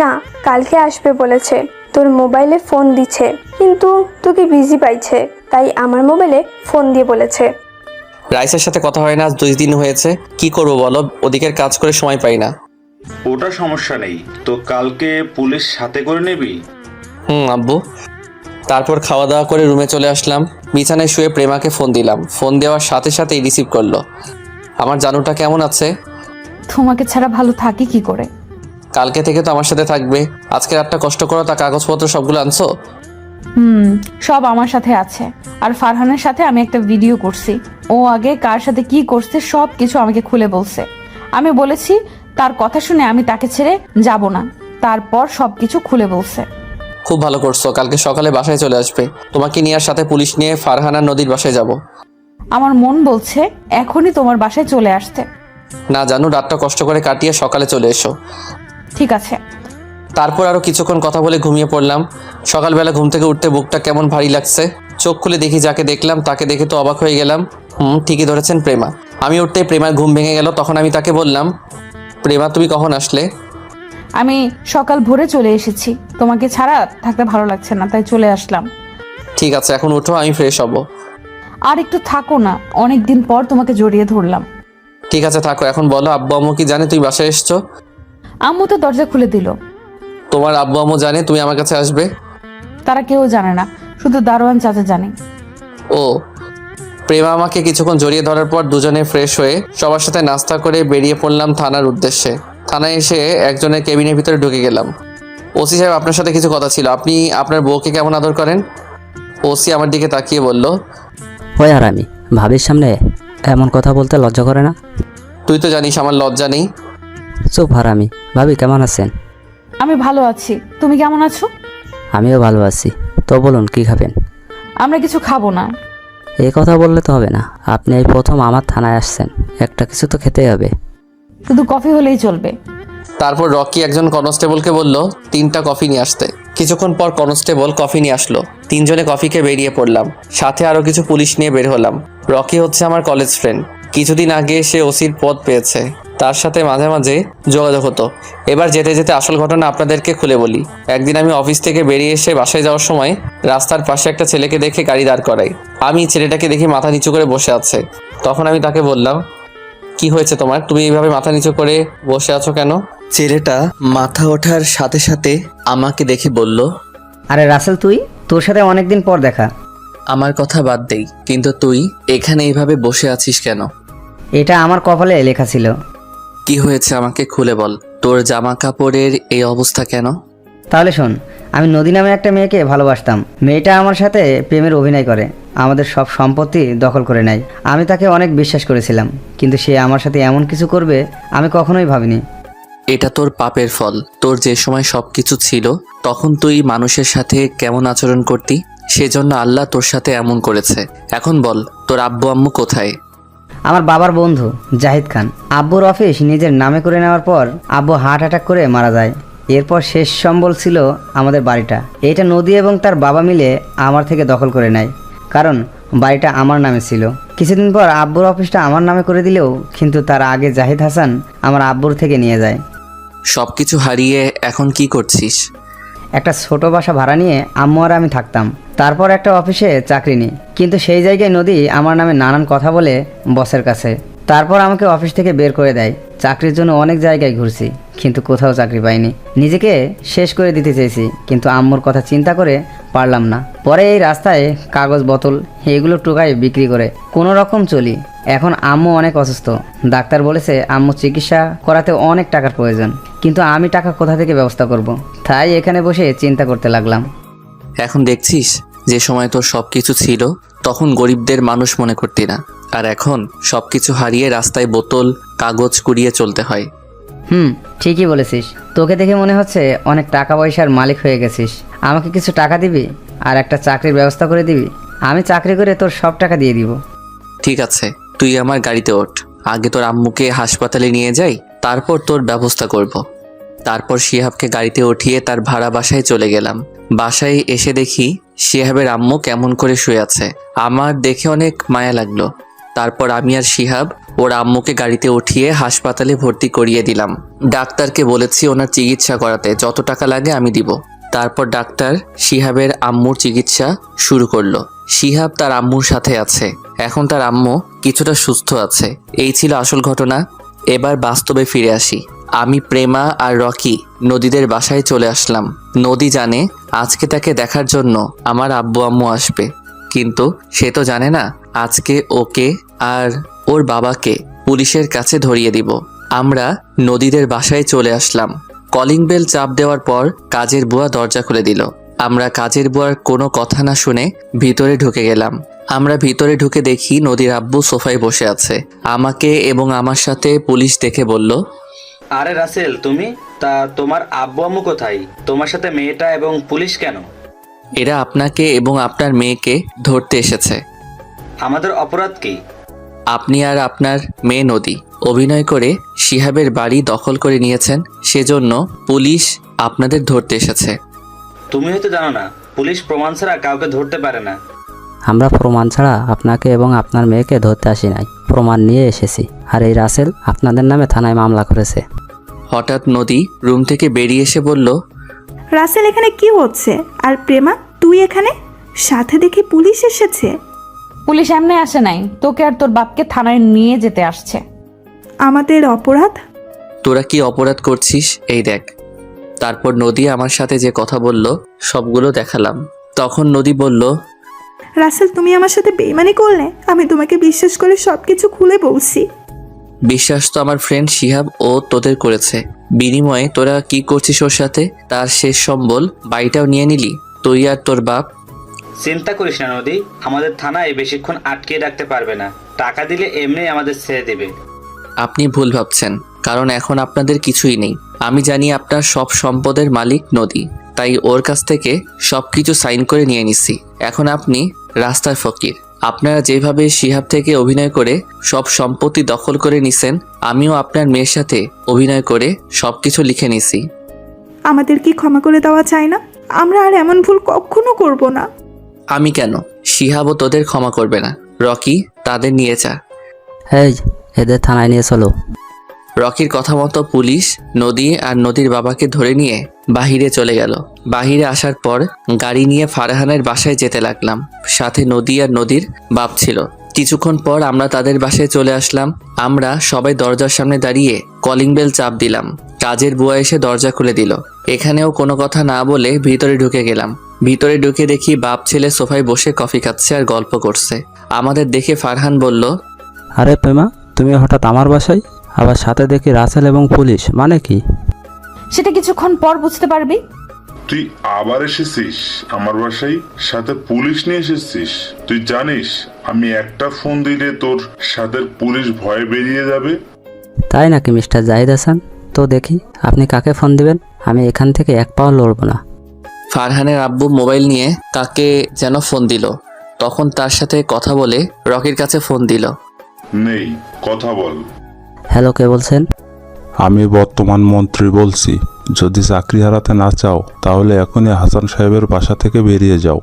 না, কালকে আসবে বলেছে। তোর মোবাইলে ফোন দিচ্ছে, কিন্তু তোকে বিজি পাইছে, তাই আমার মোবাইলে ফোন দিয়ে বলেছে। রাইসের সাথে কথা হয় না আজ 2 দিন হয়েছে। কি করবো বলো, ওদিকের কাজ করে সময় পাই না। ওটা সমস্যা নেই, তো কালকে পুলিশ সাথে করে নিবি। আব্বু। তারপর খাওয়া দাওয়া করে রুমে চলে আসলাম। বিছানায় শুয়ে প্রেমাকে ফোন দিলাম। ফোন দেওয়ার সাথে সাথেই রিসিভ করলো। আমার জানুটা কেমন আছে? তোমাকে ছাড়া ভালো থাকি কি করে? কালকে থেকে তো আমার সাথে থাকবে। আজকে রাতটা কষ্ট করো, তা কাগজপত্র সবগুলো আনছো? সব আমার সাথে আছে। আর ফারহানের সাথে আমি একটা ভিডিও করছি। ও আগে কার সাথে কি করছে সব কিছু আমাকে খুলে বলছে। আমি বলেছি তার কথা শুনে আমি তাকে ছেড়ে যাব না। তারপর সবকিছু খুলে বলছে। খুব ভালো করছো, কালকে সকালে বাসায় চলে আসবে। তোমাকে নিয়ে সাথে পুলিশ নিয়ে ফারহানা নদীর বাসায় যাব। আমার মন বলছে এখনই তোমার বাসায় চলে আসতে। না জানু, রাতটা কষ্ট করে কাটিয়ে সকালে চলে এসো। ঠিক আছে। তারপর আরো কিছুক্ষণ কথা বলে ঘুমিয়ে পড়লাম। সকালবেলা ঘুম থেকে উঠতে বুকটা কেমন ভারী লাগছে। চোখ খুলে দেখি যাকে দেখলাম তাকে দেখে তো অবাক হয়ে গেলাম। ঠিকই ধরেছেন, প্রেমা। আমি উঠতে প্রেমার ঘুম ভেঙে গেল। তখন আমি তাকে বললাম, প্রেমা তুমি কখন আসলে? আমি সকাল ভোরে চলে এসেছি, তোমাকে ছাড়া থাকতে ভালো লাগছে না, তাই চলে আসলাম। ঠিক আছে, এখন উঠো, আমি ফ্রেশ হব। আর একটু থাকো না, অনেকদিন পর তোমাকে জড়িয়ে ধরলাম। ঠিক আছে থাকো। এখন বলো, আব্বু আম্মু কি জানে তুমি বাসায় এসছো? আম্মু তো দরজা খুলে দিল। তোমার আব্বু আম্মু জানে তুমি আমার কাছে আসবে? তারা কেউ জানে না, শুধু দারোয়ান চাচা জানে। ও। প্রেমা আমাকে কিছুক্ষণ জড়িয়ে ধরার পর দুজনে ফ্রেশ হয়ে সবার সাথে নাস্তা করে বেরিয়ে পড়লাম থানার উদ্দেশ্যে। থানায় এসে একজনের কেবিনের ভিতরে ঢুকে গেলাম। ওসি সাহেব, আপনার সাথে কিছু কথা ছিল। আপনি আপনার বউকে কেমন আদর করেন? ওসি আমার দিকে তাকিয়ে বলল, ওই আর আমি ভাবির সামনে এমন কথা বলতে লজ্জা করে না? তুই তো জানিস আমার লজ্জা নেই। চুপ হারামি। ভাবি কেমন আছেন? আমি ভালো আছি, তুমি কেমন আছো? আমিও ভালো আছি। তো বলুন কি খাবেন? আমরা কিছু খাবো না। এই কথা বললে তো হবে না, আপনি এই প্রথম আমার থানায় আসছেন, একটা কিছু তো খেতেই হবে। শুধু কফি হলেই চলবে। তারপর রকি একজন কনস্টেবলকে বলল 3টা কফি নিয়ে আসতে। কিছুক্ষণ পর কনস্টেবল কফি নিয়ে আসলো। 3জনে কফিকে বেরিয়ে পড়লাম। সাথে আরো কিছু পুলিশ নিয়ে বের হলাম। রকি হচ্ছে আমার কলেজ ফ্রেন্ড। কিছুদিন আগে সে ওসির পদ পেয়েছে। তার সাথে মাঝে মাঝে যোগাযোগ হতো। এবার যেতে যেতে আসল ঘটনা আপনাদেরকে খুলে বলি। একদিন আমি অফিস থেকে বেরিয়ে এসে বাসায় যাওয়ার সময় রাস্তার পাশে একটা ছেলেকে দেখে গাড়ি দাঁড় করাই। আমি ছেলেটাকে দেখি মাথা নিচু করে বসে আছে। তখন আমি তাকে বললাম, কি হয়েছে তোমার, তুমি এইভাবে মাথা নিচু করে বসে আছো কেন? ছেলেটা মাথা ওঠার সাথে সাথে আমাকে দেখে বলল, আরে রাসেল, তুই? তোর সাথে অনেকদিন পর দেখা। আমার কথা বাদ দেই, কিন্তু তুই এখানে এইভাবে বসে আছিস কেন? এটা আমার কপালে লেখা ছিল। কি হয়েছে আমাকে খুলে বল। তোর জামা কাপড়ের এই অবস্থা কেন? তাহলে শোন, আমি নদী নামে একটা মেয়েকে ভালোবাসতাম। মেয়েটা আমার সাথে প্রেমের অভিনয় করে, আমাদের সব সম্পত্তি দখল করে নেয়। আমি তাকে অনেক বিশ্বাস করেছিলাম, কিন্তু সে আমার সাথে এমন কিছু করবে আমি কখনোই ভাবিনি। এটা তোর পাপের ফল। তোর যে সময় সব কিছু ছিল তখন তুই মানুষের সাথে কেমন আচরণ করতি, সেজন্য আল্লাহ তোর সাথে এমন করেছে। এখন বল, তোর আব্বু আম্মু কোথায়? আমার বাবার বন্ধু জাহিদ খান আব্বুর অফিস নিজের নামে করে নেওয়ার পর আব্বু হার্ট অ্যাটাক করে মারা যায়। এরপর শেষ সম্বল ছিল আমাদের বাড়িটা। এটা নদী এবং তার বাবা মিলে আমার থেকে দখল করে নেয়, কারণ বাড়িটা আমার নামে ছিল। কিছুদিন পর আব্বুর অফিসটা আমার নামে করে দিলেও কিন্তু তার আগে জাহিদ হাসান আমার আব্বুর থেকে নিয়ে যায়। সব কিছু হারিয়ে এখন কি করছিস? একটা ছোট বাসা ভাড়া নিয়ে আম্মু আর আমি থাকতাম। তারপর একটা অফিসে চাকরি নিই, কিন্তু সেই জায়গায় নদী আমার নামে নানান কথা বলে বসের কাছে। তারপর আমাকে অফিস থেকে বের করে দেয়। চাকরির জন্য অনেক জায়গায় ঘুরছি, কিন্তু কোথাও চাকরি পাইনি। নিজেকে শেষ করে দিতে চেয়েছি, কিন্তু আম্মুর কথা চিন্তা করে পারলাম না। পরে এই রাস্তায় কাগজ বোতল এগুলো টোকায় বিক্রি করে কোনো রকম চলি। এখন আম্মু অনেক অসুস্থ, ডাক্তার বলেছে আম্মু চিকিৎসা করাতে অনেক টাকার প্রয়োজন, কিন্তু আমি টাকা কোথা থেকে ব্যবস্থা করব। তাই এখানে বসে চিন্তা করতে লাগলাম। এখন দেখছিস, যে সময় তোর সব কিছু ছিল তখন গরিবদের মানুষ মনে করতি না, আর এখন সব কিছু হারিয়ে রাস্তায় বোতল কাগজ কুড়িয়ে চলতে হয়। ঠিকই বলেছিস। তোকে দেখে মনে হচ্ছে অনেক টাকা পয়সার মালিক হয়ে গেছিস। আমাকে কিছু টাকা দিবি আর একটা চাকরির ব্যবস্থা করে দিবি। আমি চাকরি করে তোর সব টাকা দিয়ে দিব। ঠিক আছে, তুই আমার গাড়িতে ওঠ। আগে তোর আম্মুকে হাসপাতালে নিয়ে যাই, তারপর তোর ব্যবস্থা করব। তারপর শিহাবকে গাড়িতে উঠিয়ে তার ভাড়া বাসায় চলে গেলাম। বাসায় এসে দেখি শিহাবের আম্মু কেমন করে শুয়ে আছে। আমার দেখে অনেক মায়া লাগলো। তারপর আমি আর শিহাব ওর আম্মুকে গাড়িতে উঠিয়ে হাসপাতালে ভর্তি করিয়ে দিলাম। ডাক্তারকে বলেছি ওনার চিকিৎসা করাতে যত টাকা লাগে আমি দিব। তারপর ডাক্তার শিহাবের আম্মুর চিকিৎসা শুরু করলো। শিহাব তার আম্মুর সাথে আছে। এখন তার আম্মু কিছুটা সুস্থ আছে। এই ছিল আসল ঘটনা। এবার বাস্তবে ফিরে আসি। আমি, প্রেমা আর রকি নদীদের বাসায় চলে আসলাম। নদী জানে আজকে তাকে দেখার জন্য আমার আব্বু আম্মু আসবে, কিন্তু সে তো জানে না আজকে ওকে আর ওর বাবাকে পুলিশের কাছে ধরিয়ে দিব। আমরা নদীদের বাসায় চলে আসলাম। কলিং বেল চাপ দেওয়ার পর কাজের বুয়া দরজা খুলে দিল। আমরা কাজের বুয়ার কোনো কথা না শুনে ভিতরে ঢুকে গেলাম। আমরা ভিতরে ঢুকে দেখি নদীর আব্বু সোফায় বসে আছে। আমাকে এবং আমার সাথে পুলিশ দেখে বলল, আরে রাসেল, তুমি? তা তোমার আব্বু আম্মু কোথায়? তোমার সাথে মেয়েটা এবং পুলিশ কেন? এরা আপনাকে এবং আপনার মেয়েকে ধরতে এসেছে। আমাদের অপরাধ কি? আপনি আর আপনার মেয়ে নদী অভিনয় করে শিহাবের বাড়ি দখল করে নিয়েছেন, সেজন্য পুলিশ আপনাদের ধরতে এসেছে। তুমি হয়তো জানো না, পুলিশ প্রমাণ ছাড়া কাউকে ধরতে পারে না। আমরা প্রমাণ ছাড়া আপনাকে এবং আপনার মেয়েকে ধরতে আসি নাই, প্রমাণ নিয়ে এসেছি। আর এই রাসেল আপনাদের নামে থানায় মামলা করেছে। হঠাৎ নদী রুম থেকে বেরিয়ে এসে বলল, রাসেল, এখানে কি হচ্ছে? আর প্রেমা, তুই এখানে? সাথে দেখি পুলিশ এসেছে। পুলিশ এমনি আসে নাই, তোকে আর তোর বাপকে থানায় নিয়ে যেতে আসছে। আমাদের অপরাধ? তোরা কি অপরাধ করছিস এই দেখ। তারপর নদী আমার সাথে যে কথা বলল সবগুলো দেখালাম। তখন নদী বলল, রাসেল, তুমি আমার সাথে বেইমানি করলে। আমি তোমাকে বিশ্বাস করে সবকিছু খুলে বলছি। বিশ্বাস তো আমার ফ্রেন্ড শিহাব ও তোদের করেছে। বিনিময়ে তোরা কি করছিস ওর সাথে? তার শেষ সম্বল বাড়িটাও নিয়ে নিলি, তুই আর তোর বাপ। চিন্তা করিস না নদী, আমাদের থানায় বেশিক্ষণ আটকে রাখতে পারবে না। টাকা দিলে এমনি আমাদের ছেড়ে দেবে। আপনি ভুল ভাবছেন, কারণ এখন আপনাদের কিছুই নেই। আমি জানি আপনার সব সম্পদের মালিক নদী, তাই ওর কাছ থেকে সবকিছু সাইন করে নিয়ে নিছি। এখন আপনি রাস্তার ফকির। আপনারা যেভাবে শিহাব থেকে অভিনয় করে সব সম্পত্তি দখল করে নিছেন, আমিও আপনার মেয়ের সাথে অভিনয় করে সবকিছু লিখে নিছি। আমাদের কি ক্ষমা করে দেওয়া চায় না? আমরা আর এমন ভুল কখনো করব না। আমি কেন, শিহাবও তোদের ক্ষমা করবে না। রকি, তাদের নিয়ে যা। এই, এদের থানায় নিয়ে চলো। রকির কথা মতো পুলিশ নদী আর নদীর বাবাকে ধরে নিয়ে বাহিরে চলে গেল। বাহিরে আসার পর গাড়ি নিয়ে ফারহানের বাসায় যেতে লাগলাম। সাথে নদী আর নদীর বাপ ছিল। কিছুক্ষণ পর আমরা তাদের বাসায় চলে আসলাম। আমরা সবাই দরজার সামনে দাঁড়িয়ে কলিং বেল চাপ দিলাম। কাজের বুয়া এসে দরজা খুলে দিল। এখানেও কোনো কথা না বলে ভিতরে ঢুকে গেলাম। ভিতরে ঢুকে দেখি বাপ ছেলে সোফায় বসে কফি খাচ্ছে আর গল্প করছে। আমাদের দেখে ফারহান বলল, আরে প্রেমা, তুমি হঠাৎ আমার বাসায়? আবার সাথে দেখি রাসেল এবং পুলিশ, মানে কি? সেটা কিছুক্ষণ পর বুঝতে পারবি। তুই আবার এসেছিস আমার বাসায়, সাথে পুলিশ নিয়ে এসেছিস? তুই জানিস আমি একটা ফোন দিলে তোর সাথে পুলিশ ভয়ে বেরিয়ে যাবে? তাই নাকি মিস্টার জাহিদ হাসান? তো দেখি আপনি কাকে ফোন দিবেন, আমি এখান থেকে এক পাও লড়বো না। ফারহানের আব্বু মোবাইল নিয়ে কাকে যেন ফোন দিল। তখন তার সাথে কথা বলে রকির কাছে ফোন দিল। নেই, কথা বল। হ্যালো, কে বলছেন? আমি বর্তমান মন্ত্রী বলছি। যদি চাকরি হারাতে না চাও তাহলে এখনই হাসান সাহেবের বাসা থেকে বেরিয়ে যাও।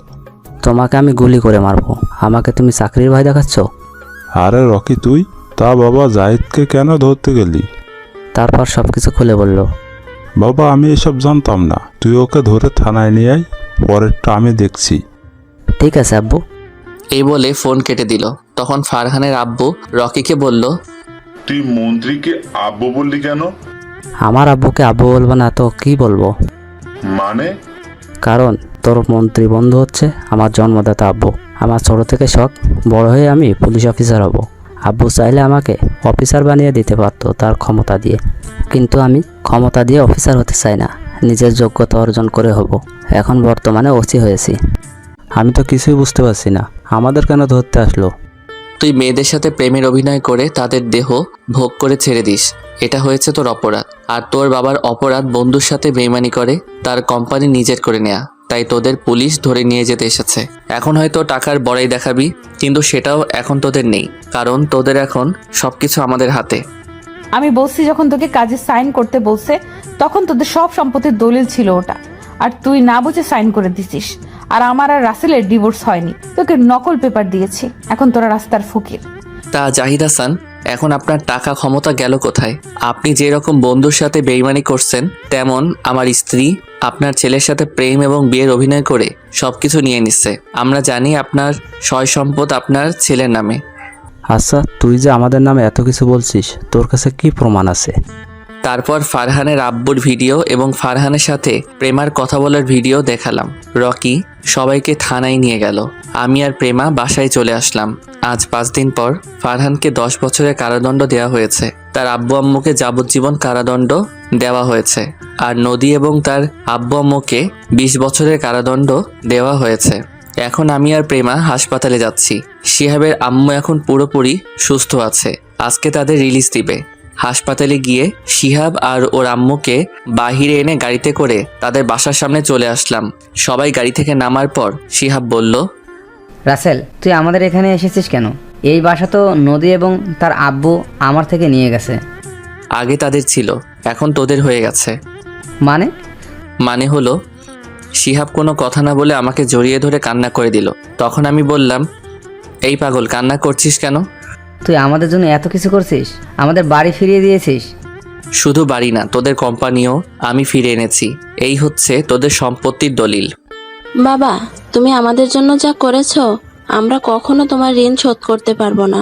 তোমাকে আমি গুলি করে মারবো, আমাকে তুমি চাকরির ভয় দেখাচ্ছ? আরে রকি, তুই তা বাবা জাহিদকে কেন ধরতে গেলি? তারপর সব কিছু খুলে বলল। বাবা আমি এসব জানতাম না, তুই ওকে ধরে থানায় নিয়ে আয়, পরেরটা আমি দেখছি। ঠিক আছে আব্বু। এই বলে ফোন কেটে দিল। তখন ফারহানের আব্বু রকিকে বলল, তুই মন্ত্রীকে আব্বু বললি কেন? আমার আব্বুকে আব্বু বলবো না তো কি বলবো? মানে? কারণ তোর মন্ত্রী বন্ধু হচ্ছে আমার জন্মদাতা আব্বু। আমার ছোট থেকে শখ বড় হয়ে আমি পুলিশ অফিসার হব। আব্বু চাইলে আমাকে অফিসার বানিয়ে দিতে পারতো তার ক্ষমতা দিয়ে, কিন্তু আমি ক্ষমতা দিয়ে অফিসার হতে চাই না, নিজের যোগ্যতা অর্জন করে হব। এখন বর্তমানে ওসি হয়েছি। আমি তো কিছুই বুঝতে পারছি না, আমাদের কেন ধরতে আসলো? তুই মেয়েদের সাথে প্রেমের অভিনয় করে তাদের দেহ ভোগ করে ছেড়ে দিস, এটা হয়েছে তোর অপরাধ। আর তোর বাবার অপরাধ বন্ধুর সাথে বেইমানি করে তার কোম্পানি নিজের করে নেয়া, তাই তোদের পুলিশ ধরে নিয়ে যেতে এসেছে। এখন হয়তো টাকার বড়াই দেখাবি, কিন্তু সেটাও এখন তোদের নেই, কারণ তোদের এখন সবকিছু আমাদের হাতে। আমি বলছি যখন তোকে কাজে সাইন করতে বলছে তখন তোদের সব সম্পত্তির দলিল ছিল ওটা, আর তুই না বুঝে সাইন করে দিছিস। আর আমার আর রাসেলের ডিভোর্স হয়নি, তোকে নকল পেপার দিয়েছি। এখন তোরা রাস্তার ফকির। তা জাহিদ হাসান, এখন আপনার টাকা ক্ষমতা গেল কোথায়? আপনি যে রকম বন্ধুর সাথে বেইমানি করছেন, তেমন আমার স্ত্রী আপনার ছেলের সাথে প্রেম এবং বিয়ের অভিনয় করে সবকিছু নিয়ে নিচ্ছে। আমরা জানি আপনার সয় সম্পদ আপনার ছেলের নামে। আচ্ছা, তুই যে আমাদের নামে এত কিছু বলছিস, তোর কাছে কি প্রমাণ আছে? তারপর ফারহানের আব্বুর ভিডিও এবং ফারহানের সাথে প্রেমার কথা বলার ভিডিও দেখালাম। রকি সবাইকে থানায় নিয়ে গেল। আমি আর প্রেমা বাসায় চলে আসলাম। আজ 5 দিন পর ফারহানকে 10 বছরের কারাদণ্ড দেওয়া হয়েছে। তার আব্বু আম্মুকে যাবজ্জীবন কারাদণ্ড দেওয়া হয়েছে। আর নদী এবং তার আব্বু আম্মুকে 20 বছরের কারাদণ্ড দেওয়া হয়েছে। এখন আমি আর প্রেমা হাসপাতালে যাচ্ছি। শিহাবের আম্মু এখন পুরোপুরি সুস্থ আছে। আজকে তাদের রিলিজ দিবে। হাসপাতালে গিয়ে শিহাব আর ওর আম্মুকে বাহিরে এনে গাড়িতে করে তাদের বাসার সামনে চলে আসলাম। সবাই গাড়ি থেকে নামার পর শিহাব বলল, রাসেল, তুই আমাদের এখানে এসেছিস কেন? এই বাসা তো নদী এবং তার আব্বু আমার থেকে নিয়ে গেছে। আগে তাদের ছিল, এখন তোদের হয়ে গেছে। মানে হলো শিহাব কোনো কথা না বলে আমাকে জড়িয়ে ধরে কান্না করে দিল। তখন আমি বললাম, এই পাগল, কান্না করছিস কেন? তুই আমাদের জন্য এত কিছু করছিস, আমাদের বাড়ি ফিরিয়ে দিয়েছিস। শুধু বাড়ি না, তোদের কোম্পানিও আমি ফিরে এনেছি। এই হচ্ছে তোদের সম্পত্তির দলিল। বাবা, তুমি আমাদের জন্য যা করেছো, আমরা কখনো তোমার ঋণ শোধ করতে পারবো না।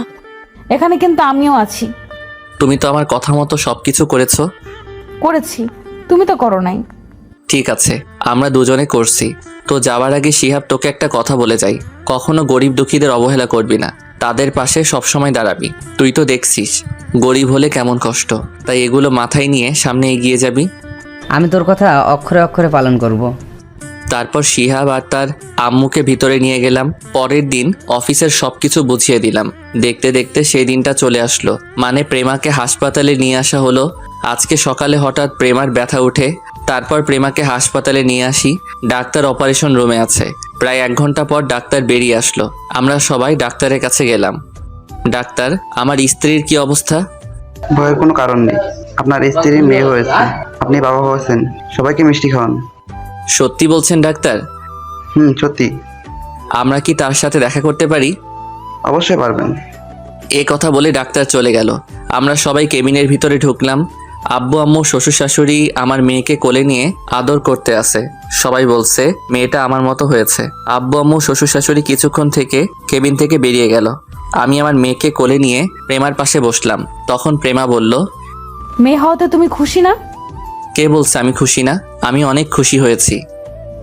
এখানে কিন্তু আমিও আছি। তুমি তো আমার কথা মতো সবকিছু করেছো। করেছি, তুমি তো করো নাই। ঠিক আছে, আমরা দুজনে করছি। তো যাওয়ার আগে শিহাব তোকে একটা কথা বলে যাই, কখনো গরিব দুঃখীদের অবহেলা করবি না, তাদের পাশে সবসময় দাঁড়াবি। তুই তো দেখছিস গরিব হলে কেমন কষ্ট, তাই এগুলো মাথায় নিয়ে সামনে এগিয়ে যাবি। আমি তোর কথা অক্ষরে অক্ষরে পালন করব। তারপর শিহাব আর তার আম্মুকে ভিতরে নিয়ে গেলাম। পরের দিন অফিসের সবকিছু বুঝিয়ে দিলাম। দেখতে দেখতে সেই দিনটা চলে আসলো, মানে প্রেমাকে হাসপাতালে নিয়ে আসা হলো। আজকে সকালে হঠাৎ প্রেমার ব্যথা উঠে। তারপর প্রেমাকে হাসপাতালে নিয়ে আসি। ডাক্তার অপারেশন রুমে আছে। প্রায় 1 ঘন্টা পর ডাক্তার বেরিয়ে আসলো। আমরা সবাই ডাক্তারের কাছে গেলাম। ডাক্তার, আমার স্ত্রীর কি অবস্থা? ভয়ের কোনো কারণ নেই, আপনার স্ত্রীর মেয়ে হয়েছে, আপনি বাবা হয়েছেন, সবাইকে মিষ্টি খাওয়ান। সত্যি বলছেন ডাক্তার? সত্যি। আমরা কি তার সাথে দেখা করতে পারি? অবশ্যই পারবেন। এ কথা বলে ডাক্তার চলে গেল। আমরা সবাই কেবিনের ভিতরে ঢুকলাম। আব্বু আম্মু শ্বশুর শাশুড়ি আমার মেয়েকে কোলে নিয়ে আদর করতে আসে। সবাই বলছে মেয়েটা আমার মতো হয়েছে। আব্বু আম্মু শ্বশুর শাশুড়ি কিছুক্ষণ থেকে কেবিন থেকে বেরিয়ে গেল। আমি আমার মেয়েকে কোলে নিয়ে প্রেমার পাশে বসলাম। তখন প্রেমা বলল, মেয়ে হওয়াতে তুমি খুশি না? কে বলছে আমি খুশি না? আমি অনেক খুশি হয়েছি।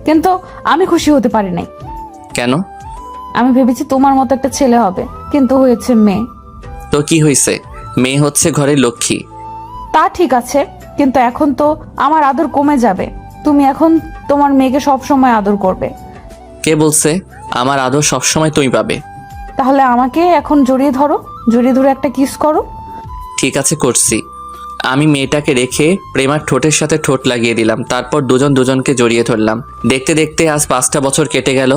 কিন্তু আমি খুশি হতে পারি নাই। কেন? আমি ভেবেছি তোমার মতো একটা ছেলে হবে, কিন্তু হয়েছে মেয়ে। তো কি হয়েছে? মেয়ে হচ্ছে ঘরের লক্ষ্মী। তা ঠিক আছে, কিন্তু এখন তো আমার আদর কমে যাবে। তুমি এখন তোমার মেয়েকে সব সময় আদর করবে। কে বলছে? আমার আদর সবসময় তুমি পাবে। তাহলে আমাকে এখন জড়িয়ে ধরো, জড়িয়ে ধরে একটা কিস করো। ঠিক আছে, করছি। আমি মেয়েটাকে রেখে প্রেমার ঠোঁটের সাথে ঠোঁট লাগিয়ে দিলাম। তারপর দুজন দুজনকে জড়িয়ে ধরলাম। দেখতে দেখতে আজ 5টা বছর কেটে গেল।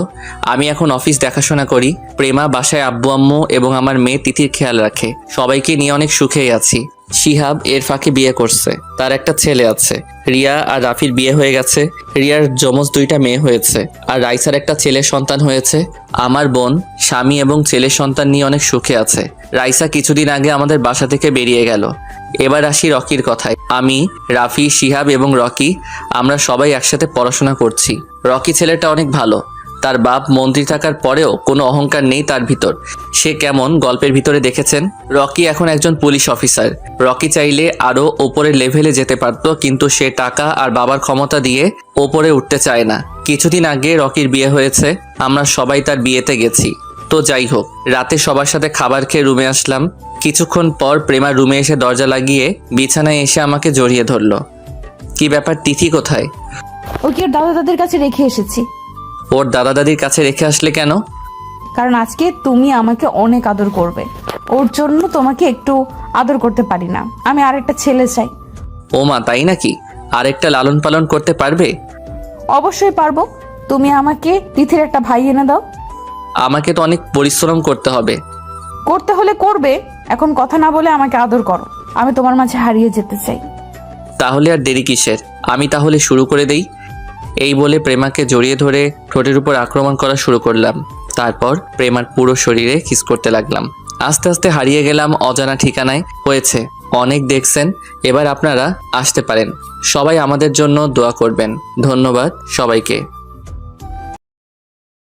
আমি এখন অফিস দেখাশোনা করি। প্রেমা বাসায় আব্বু আম্মু এবং আমার মেয়ে তিথির খেয়াল রাখে। সবাইকে নিয়ে অনেক সুখেই আছি। শিহাব এর ফাঁকে বিয়ে করছে, তার একটা ছেলে আছে। রিয়া আর রাফির বিয়ে হয়ে গেছে। রিয়ার যমজ 2টা মেয়ে হয়েছে, আর রাইসার একটা ছেলের সন্তান হয়েছে। আমার বোন স্বামী এবং ছেলের সন্তান নিয়ে অনেক সুখে আছে। রাইসা কিছুদিন আগে আমাদের বাসা থেকে বেরিয়ে গেল। এবার আসি রকির কথায়। আমি, রাফি, শিহাব এবং রকি আমরা সবাই একসাথে পড়াশোনা করছি। রকি ছেলেটা অনেক ভালো। তার বাপ মন্ত্রী থাকার পরেও কোনো অহংকার নেই তার ভিতর। সে কেমন গল্পের ভিতরে দেখেছেন। রকি এখন একজন পুলিশ অফিসার। রকি চাইলে আরও ওপরের লেভেলে যেতে পারত, কিন্তু সে টাকা আর বাবার ক্ষমতা দিয়ে ওপরে উঠতে চায় না। কিছুদিন আগে রকির বিয়ে হয়েছে, আমরা সবাই তার বিয়েতে গেছি। তো যাই হোক, রাতে সবার সাথে খাবার খেয়ে রুমে আসলাম। কিছুক্ষণ পর প্রেমা রুমে এসে দরজা লাগিয়ে বিছানায় এসে আমাকে জড়িয়ে ধরলো। কি ব্যাপার, তিথি কোথায়? ওকে ওর দাদা দাদির কাছে রেখে এসেছি। ওর দাদা দাদির কাছে রেখে আসলে কেন? কারণ আজকে তুমি আমাকে অনেক আদর করবে। ওর জন্য তোমাকে একটু আদর করতে পারি না। আমি আরেকটা ছেলে চাই। ও মা, তাই নাকি? আরেকটা লালন পালন করতে পারবে? অবশ্যই পারবো। তুমি আমাকে তিথির একটা ভাই এনে দাও। আমাকে তো অনেক পরিশ্রম করতে হবে। করতে হলে করবে, এখন কথা না বলে আমাকে আদর করো। আমি তোমার মাঝে হারিয়ে যেতে চাই। তাহলে আর দেরি কিসের? আমি তাহলে শুরু করে দেই। এই বলে প্রেমাকে জড়িয়ে ধরে ঠোঁটের উপর আক্রমণ করা শুরু করলাম। তারপর প্রেমার পুরো শরীরে কিস করতে লাগলাম। আস্তে আস্তে হারিয়ে গেলাম অজানা ঠিকানায়। হয়েছে, অনেক দেখছেন, এবার আপনারা আসতে পারেন। সবাই আমাদের জন্য দোয়া করবেন। ধন্যবাদ সবাইকে।